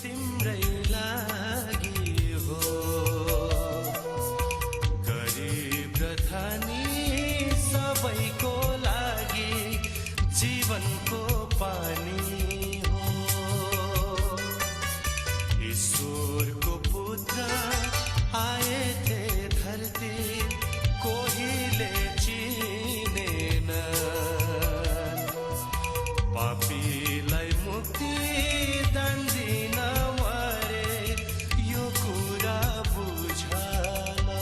तिम्रै लागि हो। गरिब र धनी सबैको लागि जीवनको पानी हो। ईश्वरको पुत्र आए थे धरती, कोहीले चिनेन। पापीलाई मुक्ति दान दिन मरे, यो कुरा बुझालो।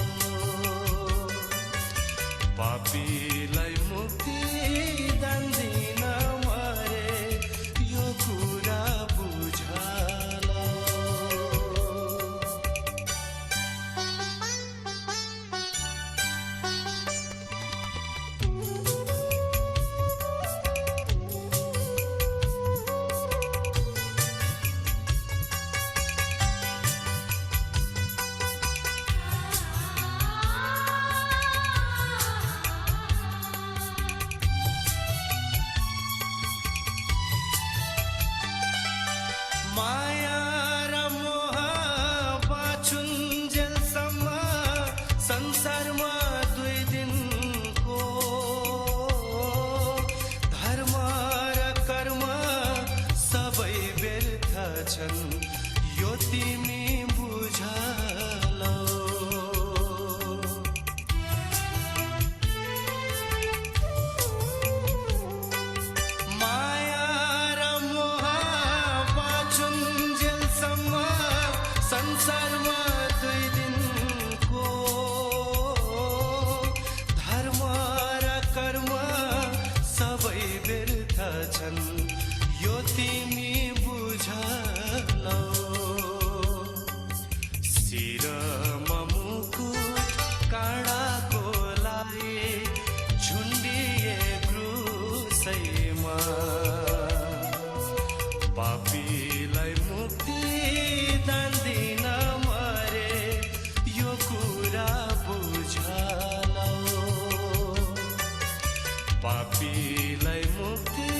पापीलाई मुक्ति दान दिन मरे, यो कुरा बुझालो। माया र मोह बाँचुन्जेलसम्म संसारमा 2 दिनको, धर्म र कर्म सबै व्यर्थ छन्, यो तिमी बुझालो। माया र मोह बाँचुन्जेलसम्म संसारमा 2 दिनको, धर्म र कर्म सबै व्यर्थ छन्, यो तिमी बुझालो। शिरमा मुकुट काँडाको लागि झुन्डिए क्रुसैमा, पापीलाई मुक्ति दान दिन मरे, यो कुरा बुझालो। पापीलाई मुक्ति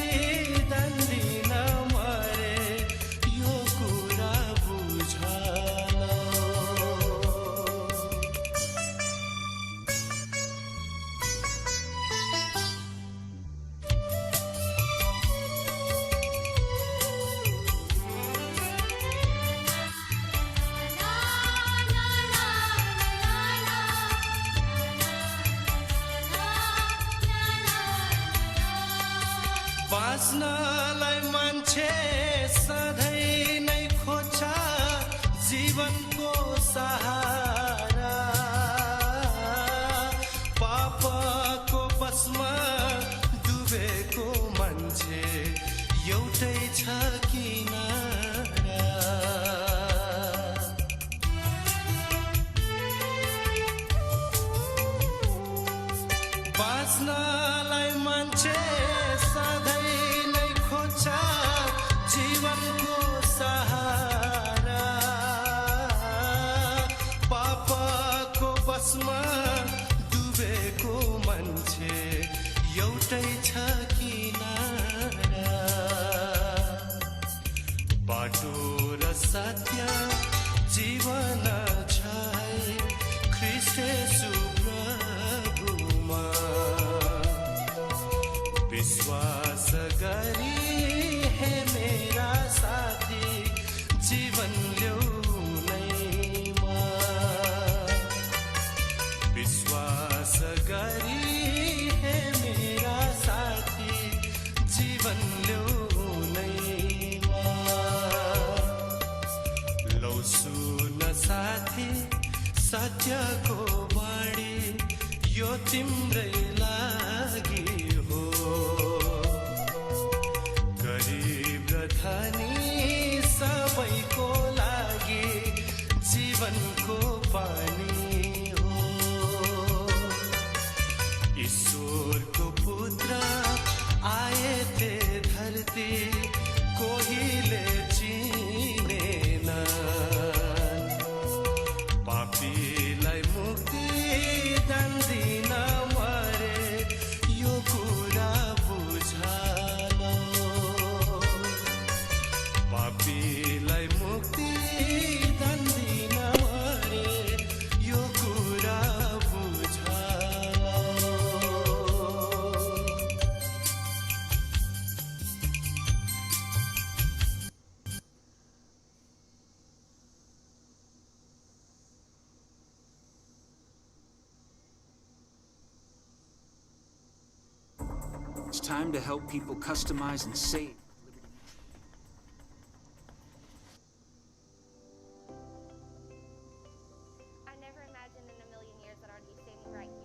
दान दिन मरे, यो कुरा बुझालो। बाँच्नलाई मान्छे सधैँ नै खोज्छ जीवनको सहारा। पापको पसमा डुबेको मान्छे एउटै छ किनारा। बाँच्नलाई मान्छे सधैँ नै खोज्छ जीवनको सहारा। पापको बसमा डुबेको मान्छे एउटै छ किनारा। बाटो र सत्य जीवन छ ख्रीष्ट येशू प्रभुमा, विश्वास गरी हे मेरा साथी जीवन ल्याउनैमा। विश्वास गरी हे मेरा साथी जीवन ल्याउनैमा। लौ सुन साथी सत्यको बाणी, यो तिम्रै लागि हो। गरिब र धनी सबैको लागि जीवनको पानी हो। ईश्वरको पुत्र आए थे धरती, कोहीले चिनेन। पापीलाई मुक्ति दान दिन मरे, It's time to help people customize and save. I never imagined in a million years that I'd be standing right here.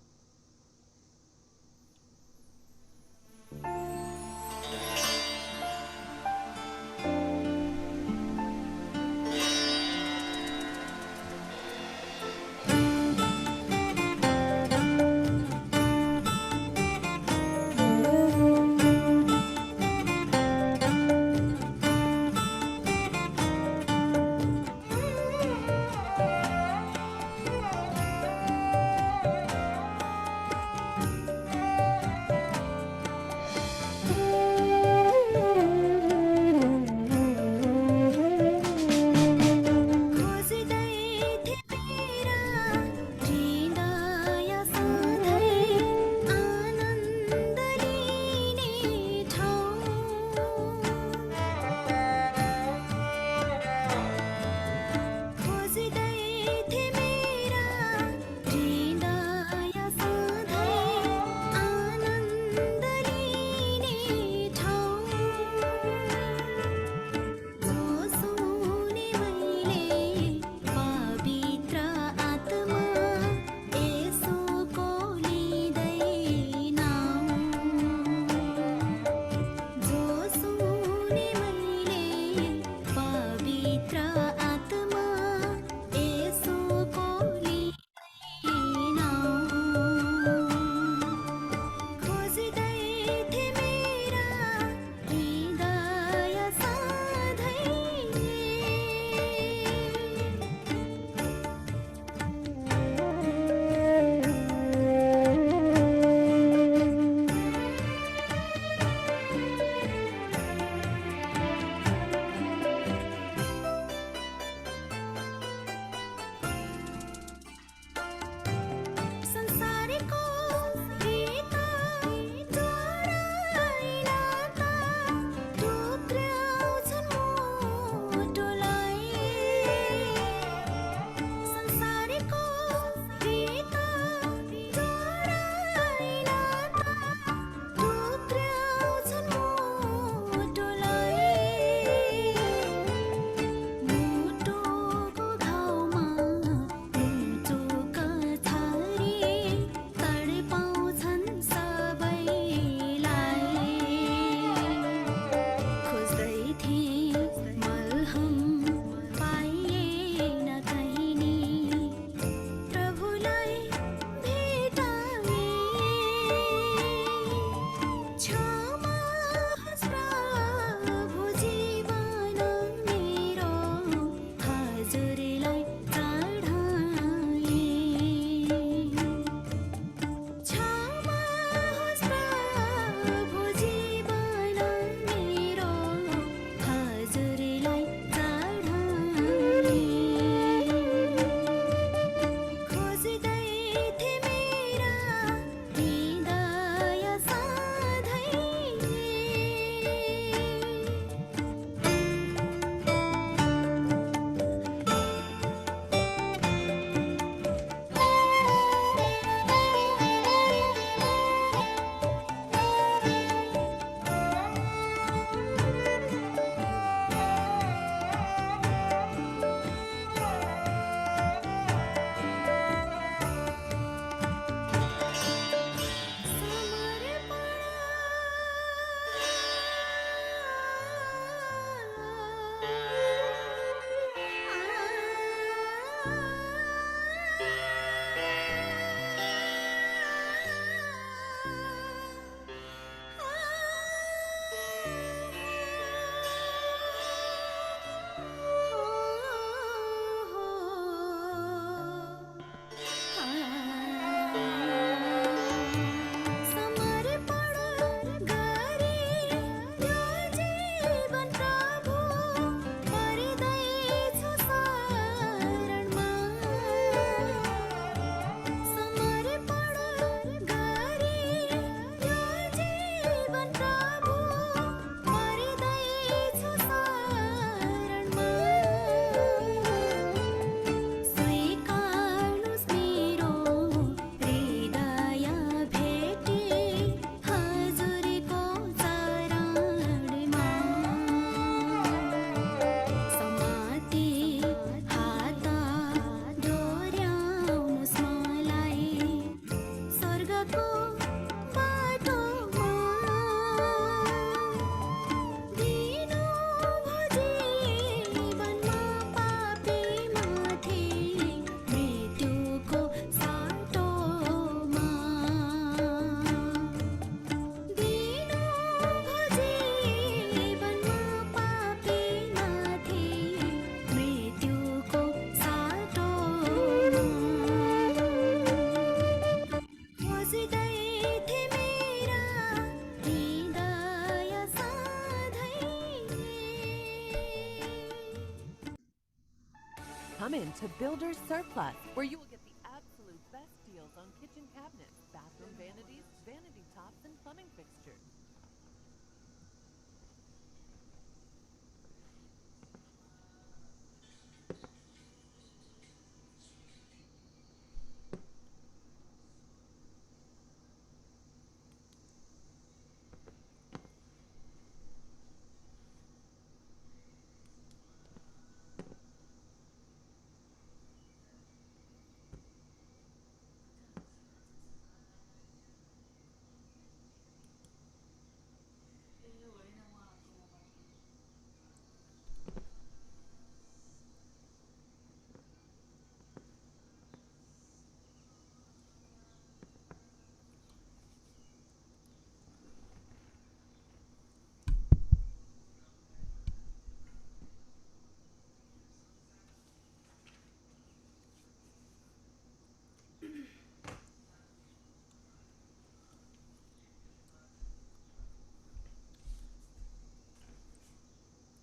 Come in to Builder's Surplus, where you will get the absolute best deals on kitchen cabinets, bathroom vanities, vanity tops, and plumbing fixtures.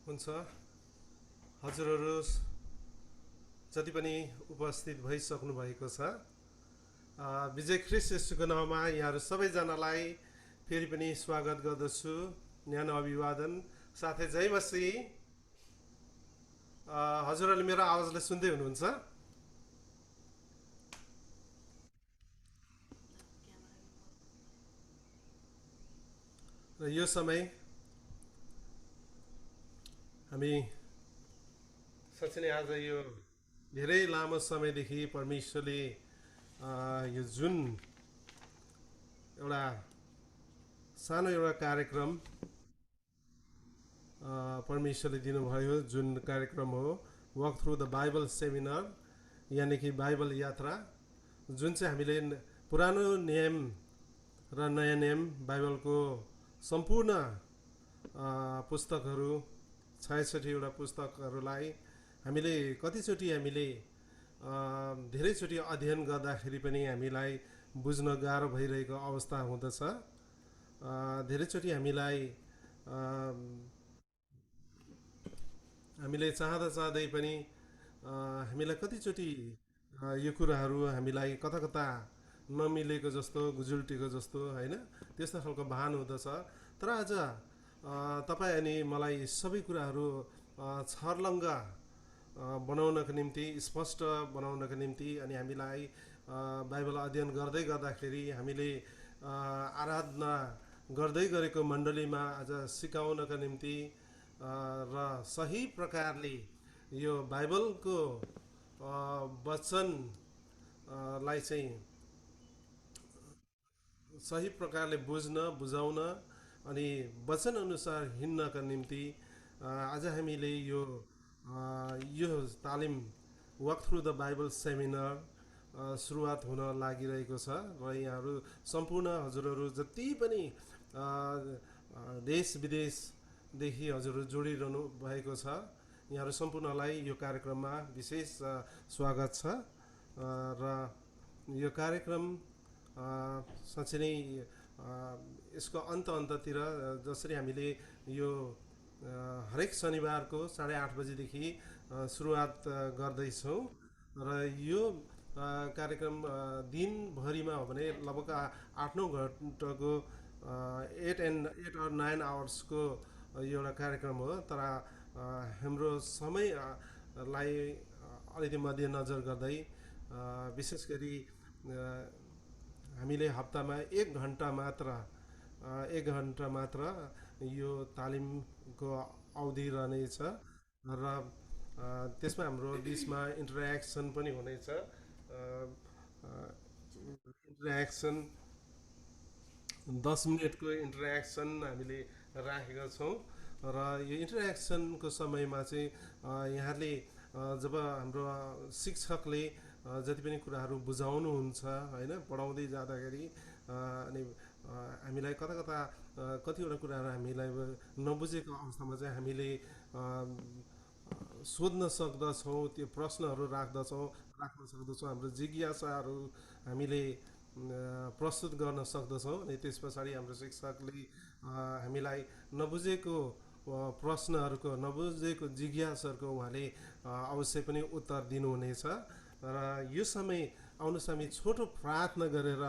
हुन्छ हजुरहरू जति पनि उपस्थित भइसक्नु भएको छ विजय ख्रिस्ट येशूको नाममा यहाँहरू सबैजनालाई फेरि पनि स्वागत गर्दछु न्यानो अभिवादन साथै जय मसीह हजुरहरूले मेरो आवाजलाई सुन्दै हुनुहुन्छ र यो समय हामी साँच्चै नै आज यो धेरै लामो समयदेखि परमेश्वरले यो जुन एउटा सानो एउटा कार्यक्रम परमेश्वरले दिनुभयो जुन कार्यक्रम हो walk through the Bible seminar यानि कि बाइबल यात्रा जुन चाहिँ हामीले पुरानो नियम र नयाँ नियम बाइबलको सम्पूर्ण पुस्तकहरू 66वटा पुस्तकहरूलाई हामीले कतिचोटि हामीले धेरैचोटि अध्ययन गर्दाखेरि पनि हामीलाई बुझ्न गाह्रो भइरहेको अवस्था हुँदछ धेरैचोटि हामीले चाहँदै पनि हामीलाई कतिचोटि यो कुराहरू हामीलाई कता कता नमिलेको जस्तो गुजुल्टेको जस्तो हैन त्यस्तो खालको भान हुँदछ तर आज तपाईं अनि मलाई सबै कुराहरू छर्लङ्ग बनाउनको निम्ति स्पष्ट बनाउनको निम्ति अनि हामीलाई बाइबल अध्ययन गर्दाखेरि हामीले आराधना गर्दै गरेको मण्डलीमा आज सिकाउनको निम्ति र सही प्रकारले यो बाइबलको वचनलाई चाहिँ सही प्रकारले बुझाउन अनि वचन अनुसार हिँड्नका निम्ति आज हामीले यो तालिम walk through the Bible seminar सुरुवात हुन लागिरहेको छ र यहाँहरू सम्पूर्ण हजुरहरू जति पनि देश विदेशदेखि हजुरहरू जोडिरहनु भएको छ यहाँहरू सम्पूर्णलाई यो कार्यक्रममा विशेष स्वागत छ र यो कार्यक्रम साँच्चै नै यसको अन्ततिर जसरी हामीले यो हरेक शनिबारको 8:30 बजेदेखि सुरुवात गर्दैछौँ र यो कार्यक्रम दिनभरिमा हो भने लगभग 8-9 घन्टाको 8 or 9 आवर्सको एउटा कार्यक्रम हो तर हाम्रो समयलाई अलिकति मध्यनजर गर्दै विशेष गरी हामीले हप्तामा 1 घन्टा मात्र यो तालिमको अवधि रहनेछ र त्यसमा हाम्रो बिचमा इन्टरेक्सन पनि हुनेछ इन्टरेक्सन 10 मिनेटको इन्टरेक्सन हामीले राखेका छौँ र यो इन्टरेक्सनको समयमा चाहिँ यहाँले जब हाम्रो शिक्षकले जति पनि कुराहरू बुझाउनुहुन्छ हैन पढाउँदै जाँदाखेरि अनि हामीलाई कतिवटा कुराहरू हामीलाई नबुझेको अवस्थामा चाहिँ हामीले सोध्न सक्दछौँ त्यो प्रश्नहरू राख्न सक्दछौँ हाम्रो जिज्ञासाहरू हामीले प्रस्तुत गर्न सक्दछौँ अनि त्यस पछाडि हाम्रो शिक्षकले हामीलाई नबुझेको प्रश्नहरूको नबुझेको जिज्ञासाहरूको उहाँले अवश्य पनि उत्तर दिनुहुनेछ र यो समय आउनुहोस् हामी छोटो प्रार्थना गरेर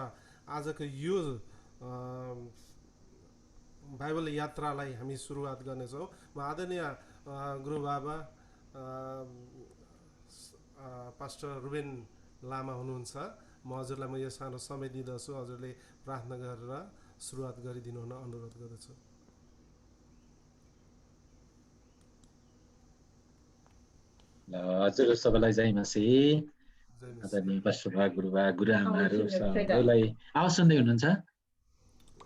आजको यो बाइबल यात्रालाई हामी सुरुवात गर्नेछौँ। म आदरणीय गुरुबाबा पास्टर रुबेन लामा हुनुहुन्छ। म हजुरलाई म यो सानो समय दिँदछु, हजुरले प्रार्थना गरेर सुरुवात गरिदिनु हुन अनुरोध गर्दछु। हजुर सबैलाई जय मसीह। जय मसीह। आदरणीय पशुभा गुरुबा गुरुआमाहरू सबैलाई आवाज सुन्दै हुनुहुन्छ?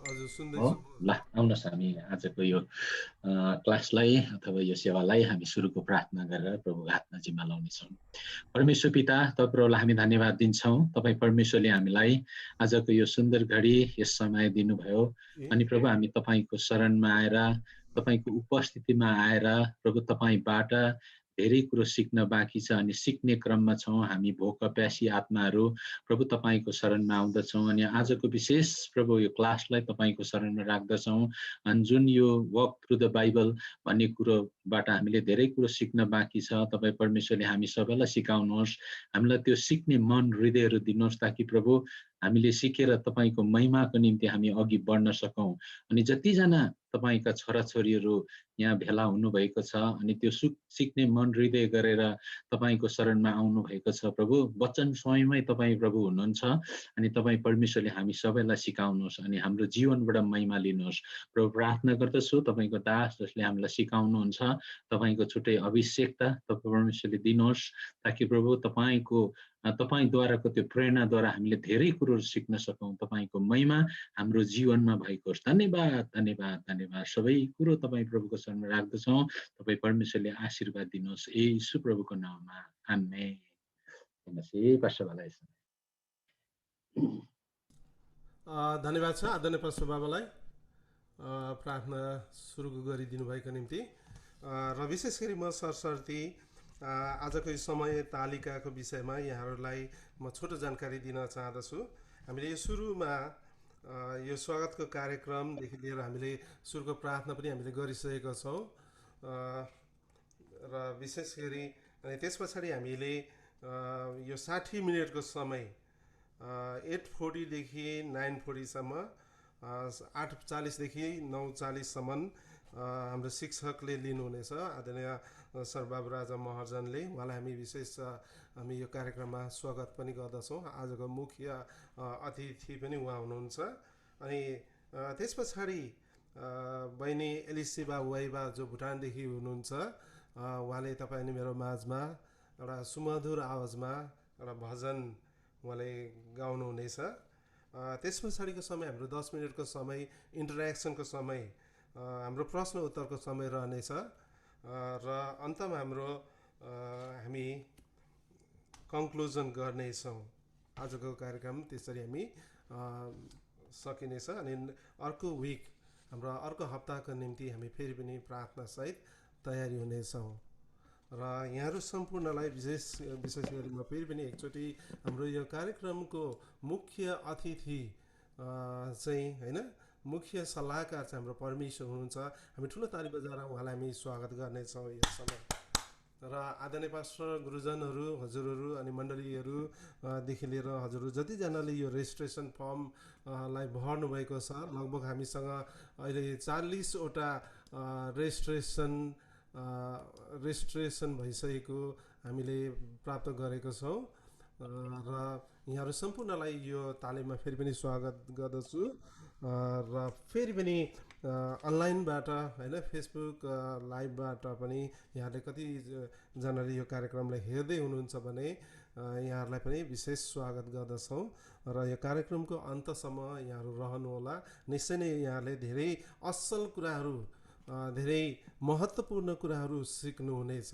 हजुर हो सुन्दैछु। ल आउनुहोस् हामी आजको यो क्लासलाई अथवा यो सेवालाई हामी सुरुको प्रार्थना गरेर प्रभुको हातमा जिम्मा लाउनेछौँ। परमेश्वर पिता, तपाईँहरूलाई हामी धन्यवाद दिन्छौँ। तपाईँ परमेश्वरले हामीलाई आजको यो सुन्दर घडी यस समय दिनुभयो अनि प्रभु हामी तपाईँको शरणमा आएर तपाईँको उपस्थितिमा आएर प्रभु तपाईँबाट धेरै कुरो सिक्न बाँकी छ अनि सिक्ने क्रममा छौँ। हामी भोक प्यासी आत्माहरू प्रभु तपाईँको शरणमा आउँदछौँ अनि आजको विशेष प्रभु यो क्लासलाई तपाईँको शरणमा राख्दछौँ। अनि जुन यो वक थ्रु द बाइबल भन्ने कुरोबाट हामीले धेरै कुरो सिक्न बाँकी छ। तपाईँ परमेश्वरले हामी सबैलाई सिकाउनुहोस्, हामीलाई त्यो सिक्ने मन हृदयहरू दिनुहोस् ताकि प्रभु हामीले सिकेर तपाईँको महिमाको निम्ति हामी अघि बढ्न सकौँ। अनि जतिजना तपाईँका छोराछोरीहरू यहाँ भेला हुनुभएको छ अनि त्यो सिक्ने मन हृदय गरेर तपाईँको शरणमा आउनुभएको छ प्रभु, वचन स्वयमै तपाईँ प्रभु हुनुहुन्छ अनि तपाईँ परमेश्वरले हामी सबैलाई सिकाउनुहोस् अनि हाम्रो जीवनबाट महिमा लिनुहोस्। प्रभु प्रार्थना गर्दछु तपाईँको दास जसले हामीलाई सिकाउनुहुन्छ तपाईँको छुट्टै अभिषेकता तपाईँ परमेश्वरले दिनुहोस् ताकि प्रभु तपाईँद्वाराको त्यो प्रेरणाद्वारा हामीले धेरै कुरोहरू सिक्न सकौँ। तपाईँको महिमा हाम्रो जीवनमा भएको होस्। धन्यवाद धन्यवाद धन्यवाद। सबै कुरो तपाईँ प्रभुको शरणमा राख्दछौँ। तपाईँ परमेश्वरले आशीर्वाद दिनुहोस् येशू प्रभुको नाममा, आमेन। धन्यवाद छ आदरणीय पास्टर बाबालाई प्रार्थना सुरु गरिदिनु भएको निम्ति। र विशेष गरी म सरसर्ती आजको यो समय तालिकाको विषयमा यहाँहरूलाई म छोटो जानकारी दिन चाहदछु। हामीले यो सुरुमा यो स्वागतको कार्यक्रमदेखि लिएर हामीले सुरुको प्रार्थना पनि हामीले गरिसकेका छौँ र विशेष गरी अनि त्यस पछाडि हामीले यो 60 मिनटको समय 8:40 देखि 9:40 सम्म 8:40 देखि 9:40 सम्म हाम्रो शिक्षकले लिनुहुनेछ आदरणीय सर बाबु राजा महर्जनले। उहाँलाई हामी विशेष हामी यो कार्यक्रममा स्वागत पनि गर्दछौँ। आजको मुख्य अतिथि पनि उहाँ हुनुहुन्छ। अनि त्यस पछाडि बहिनी एलिसिबा वाइबा जो भुटानदेखि हुनुहुन्छ, उहाँले तपाईँ अनि मेरो माझमा एउटा सुमधुर आवाजमा एउटा भजन उहाँले गाउनुहुनेछ। त्यस पछाडिको समय हाम्रो 10 मिनटको समय इन्टरेक्सनको समय, हाम्रो प्रश्न उत्तरको समय रहनेछ र अन्तमा हाम्रो हामी कन्क्लुजन गर्नेछौँ। आजको कार्यक्रम त्यसरी हामी सकिनेछ अनि अर्को विक हाम्रो अर्को हप्ताको निम्ति हामी फेरि पनि प्रार्थनासहित तयारी हुनेछौँ। र यहाँहरू सम्पूर्णलाई विशेष गरी म फेरि पनि एकचोटि हाम्रो यो कार्यक्रमको मुख्य अतिथि चाहिँ होइन मुख्य सल्लाहकार चाहिँ हाम्रो परमेश्वर हुनुहुन्छ। हामी ठुलो ताली बजाएर उहाँलाई हामी स्वागत गर्नेछौँ यस समय। र आदरणीय पास्टर गुरुजनहरू, हजुरहरू अनि मण्डलीहरूदेखि लिएर हजुरहरू जतिजनाले यो रेजिस्ट्रेसन फर्मलाई भर्नु भएको छ, लगभग हामीसँग अहिले 40वटा रेजिस्ट्रेसन भइसकेको हामीले प्राप्त गरेको छौँ। र यहाँहरू सम्पूर्णलाई यो तालिममा फेरि पनि स्वागत गर्दछु। र फेरि पनि अनलाइनबाट होइन फेसबुक लाइभबाट पनि यहाँले कतिजनाले यो कार्यक्रमलाई हेर्दै हुनुहुन्छ भने यहाँहरूलाई पनि विशेष स्वागत गर्दछौँ। र यो कार्यक्रमको अन्तसम्म यहाँहरू रहनुहोला। निश्चय नै यहाँले धेरै असल कुराहरू, धेरै महत्त्वपूर्ण कुराहरू सिक्नुहुनेछ।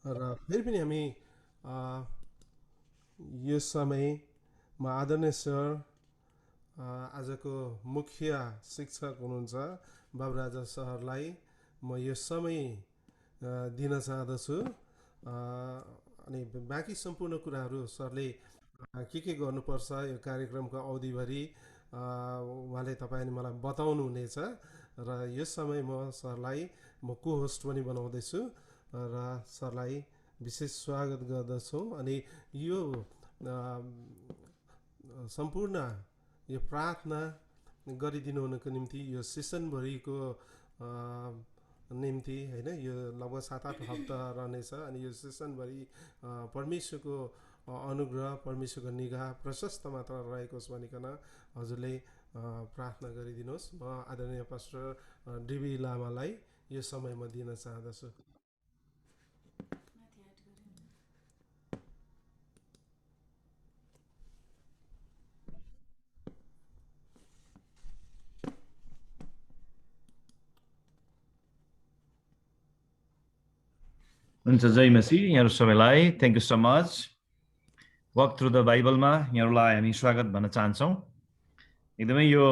र फेरि पनि हामी यो समयमा आदरणीय सर आजको मुख्य शिक्षक हुनुहुन्छ बाबुराजा सरलाई म यो समय दिन चाहदछु। अनि बाँकी सम्पूर्ण कुराहरू सरले के गर्नुपर्छ यो कार्यक्रमको अवधिभरि उहाँले तपाईँले मलाई बताउनु हुनेछ र यस समय म सरलाई म को होस्ट पनि बनाउँदैछु र सरलाई विशेष स्वागत गर्दछु। अनि यो सम्पूर्ण यो प्रार्थना गरिदिनु हुनुको निम्ति यो सेसनभरिको निम्ति होइन, यो लगभग 7-8 हप्ता रहनेछ। अनि यो सेसनभरि परमेश्वरको अनुग्रह, परमेश्वरको निगाह प्रशस्त मात्रा रहेको होस् भनिकन हजुरले प्रार्थना गरिदिनुहोस्। म आदरणीय पास्टर डिबी लामालाई यो समय म दिन चाहदछु। हुन्छ, जय मसीह। यहाँहरू सबैलाई thank you so much. Walk through the बाइबलमा यहाँहरूलाई हामी स्वागत भन्न चाहन्छौँ। एकदमै यो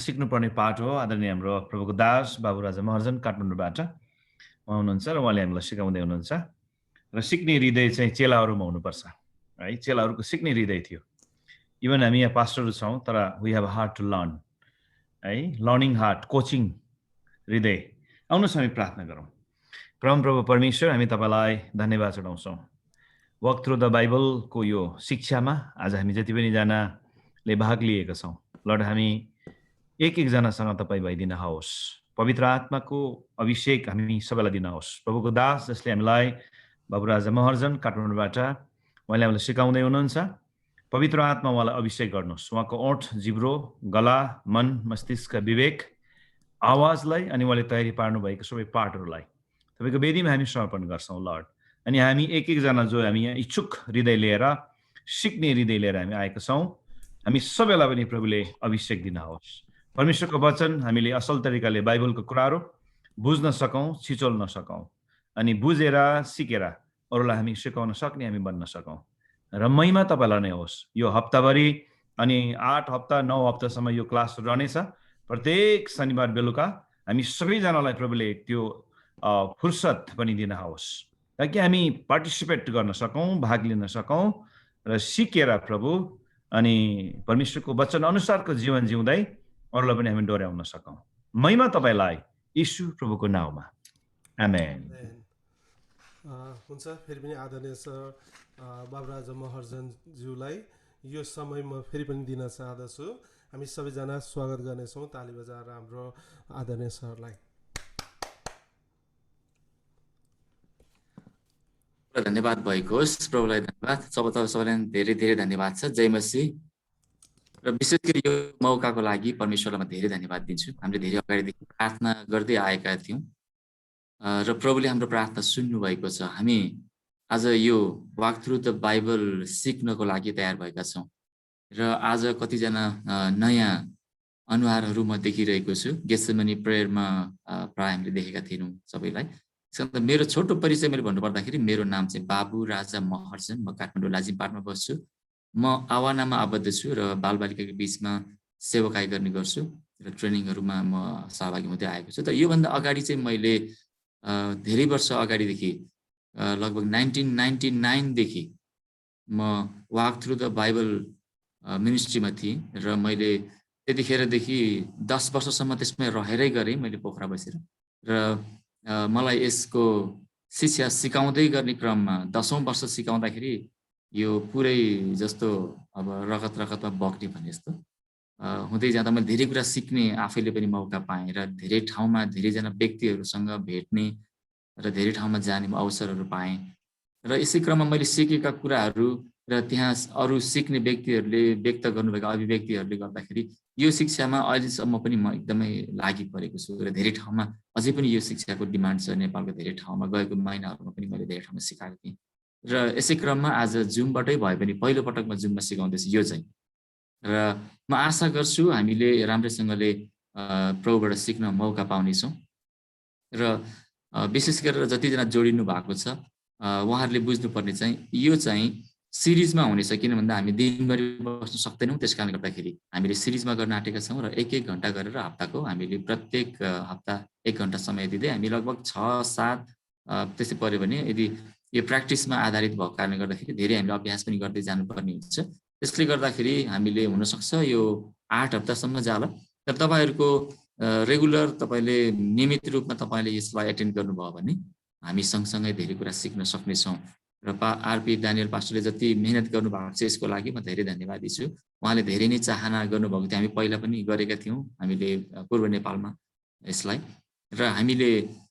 सिक्नुपर्ने पाठ हो। आदरणीय हाम्रो प्रभुको दास बाबु राजा महर्जन काठमाडौँबाट उहाँ हुनुहुन्छ र उहाँले हामीलाई सिकाउँदै हुनुहुन्छ। र सिक्ने हृदय चाहिँ चेलाहरूमा हुनुपर्छ है। चेलाहरूको सिक्ने हृदय थियो। इभन हामी यहाँ पास्टरहरू छौँ तर we have a heart to learn है, लर्निङ हार्ट, कोचिङ हृदय। आउनुहोस् हामी प्रार्थना गरौँ। प्रभु परमेश्वर, हामी तपाईँलाई धन्यवाद चढाउँछौँ। वक थ्रु द बाइबलको यो शिक्षामा आज हामी जति पनि जनाले भाग लिएका छौँ, लर्ड हामी एक एकजनासँग तपाईँ भइदिन होस्। पवित्र आत्माको अभिषेक हामी सबैलाई दिनुहोस्। प्रभुको दास जसले हामीलाई बाबु राजा महर्जन काठमाडौँबाट उहाँले हामीलाई सिकाउँदै हुनुहुन्छ, पवित्र आत्मा उहाँलाई अभिषेक गर्नुहोस्। उहाँको ओठ, जिब्रो, गला, मन, मस्तिष्क, विवेक, आवाजलाई अनि उहाँले तयारी पार्नुभएको सबै पार्टहरूलाई तपाईँको वेदीमा हामी समर्पण गर्छौँ लर्ड। अनि हामी एक एकजना जो हामी यहाँ इच्छुक हृदय लिएर, सिक्ने हृदय लिएर हामी आएका छौँ, हामी सबैलाई पनि प्रभुले अभिषेक दिनुहोस्। परमेश्वरको वचन हामीले असल तरिकाले बाइबलको कुराहरू बुझ्न सकौँ, छिचोल्न सकौँ, अनि बुझेर सिकेर अरूलाई हामी सिकाउन सक्ने हामी बन्न सकौँ। र महिमा तपाईँलाई नै होस्। यो हप्ताभरि अनि 8 हप्ता 9 हप्तासम्म यो क्लास रहनेछ। प्रत्येक शनिबार बेलुका हामी सबैजनालाई प्रभुले त्यो फुर्सद पनि दिन होस् ताकि हामी पार्टिसिपेट गर्न सकौँ, भाग लिन सकौँ र सिकेर प्रभु अनि परमेश्वरको वचन अनुसारको जीवन जिउँदै अरूलाई पनि हामी डोर्याउन सकौँ। महिमा तपाईँलाई यीशु प्रभुको नाउँमा, आमेन। हुन्छ, फेरि पनि आदरणीय सर बाबुराजा महर्जनज्यूलाई यो समय म फेरि पनि दिन चाहदछु। हामी सबैजना स्वागत गर्नेछौँ ताली बजाएर हाम्रो आदरणीय सरलाई। धन्यवाद भएको होस्। प्रभुलाई धन्यवाद। सबैलाई धेरै धेरै धन्यवाद छ। जय मसीह। र विशेष गरी यो मौकाको लागि परमेश्वरलाई म धेरै धन्यवाद दिन्छु। हामीले धेरै अगाडिदेखि प्रार्थना गर्दै आएका थियौँ र प्रभुले हाम्रो प्रार्थना सुन्नुभएको छ। हामी आज यो वाक थ्रु द बाइबल सिक्नको लागि तयार भएका छौँ र आज कतिजना नयाँ अनुहारहरू म देखिरहेको छु। गेत्सेमनी प्रेयरमा प्राय हामीले देखेका थियौँ सबैलाई। मेरो छोटो परिचय मैले भन्नुपर्दाखेरि मेरो नाम चाहिँ बाबु राजा महर्जन। म काठमाडौँ लाजिमपाटमा बस्छु। म आवानामा आबद्ध छु र बालबालिकाको बिचमा सेवाकाई गर्ने गर्छु र ट्रेनिङहरूमा म सहभागी हुँदै आएको छु। त योभन्दा अगाडि चाहिँ मैले धेरै वर्ष अगाडिदेखि लगभग 1999 देखि म वाक थ्रु द बाइबल मिनिस्ट्रीमा थिएँ र मैले त्यतिखेरदेखि 10 वर्षसम्म त्यसमै रहेरै गरेँ मैले पोखरा बसेर। र मलाई यसको शिक्षा सिकाउँदै गर्ने क्रममा 10औं वर्ष सिकाउँदाखेरि यो पुरै जस्तो अब रगतमा बग्ने भने जस्तो हुँदै जाँदा मैले धेरै कुरा सिक्ने आफैले पनि मौका पाएँ र धेरै ठाउँमा धेरैजना व्यक्तिहरूसँग भेट्ने र धेरै ठाउँमा जाने अवसरहरू पाएँ। र यसै क्रममा मैले सिकेका कुराहरू र त्यहाँ अरू सिक्ने व्यक्तिहरूले व्यक्त गर्नुभएका अभिव्यक्तिहरूले गर्दाखेरि यो शिक्षामा अहिलेसम्म पनि म एकदमै लागि परेको छु र धेरै ठाउँमा अझै पनि यो शिक्षाको डिमान्ड छ। नेपालको धेरै ठाउँमा गएको महिनाहरूमा पनि मैले धेरै ठाउँमा सिकाएको थिएँ र यसै क्रममा आज जुमबाटै भए पनि पहिलो पटक म जुममा सिकाउँदैछु यो चाहिँ। र म आशा गर्छु हामीले राम्रैसँगले प्रभुबाट सिक्न मौका पाउनेछौँ र विशेष गरेर जतिजना जोडिनु भएको छ उहाँहरूले बुझ्नुपर्ने चाहिँ यो चाहिँ सिरिजमा हुनेछ। किन भन्दा हामी दिनभरि बस्न सक्दैनौँ, त्यस कारणले गर्दाखेरि हामीले सिरिजमा गर्न आँटेका छौँ र 1-1 घन्टा गरेर हप्ताको हामीले प्रत्येक हप्ता 1 घन्टा समय दिँदै हामी लगभग 6-7 त्यस्तै पऱ्यो भने यदि यो प्र्याक्टिसमा आधारित भएको कारणले गर्दाखेरि धेरै हामीले अभ्यास पनि गर्दै जानुपर्ने हुन्छ। त्यसले गर्दाखेरि हामीले हुनसक्छ यो 8 हप्तासम्म जाला, तर तपाईँहरूको रेगुलर तपाईँले नियमित रूपमा तपाईँले यसलाई एटेन्ड गर्नुभयो भने हामी सँगसँगै धेरै कुरा सिक्न सक्नेछौँ। र आरपी डानियल पास्टरले जति मेहनत गर्नुभएको छ यसको लागि म धेरै धन्यवाद दिन्छु। उहाँले धेरै नै चाहना गर्नुभएको थियो, हामी पहिला पनि गरेका थियौँ हामीले पूर्व नेपालमा यसलाई, र हामीले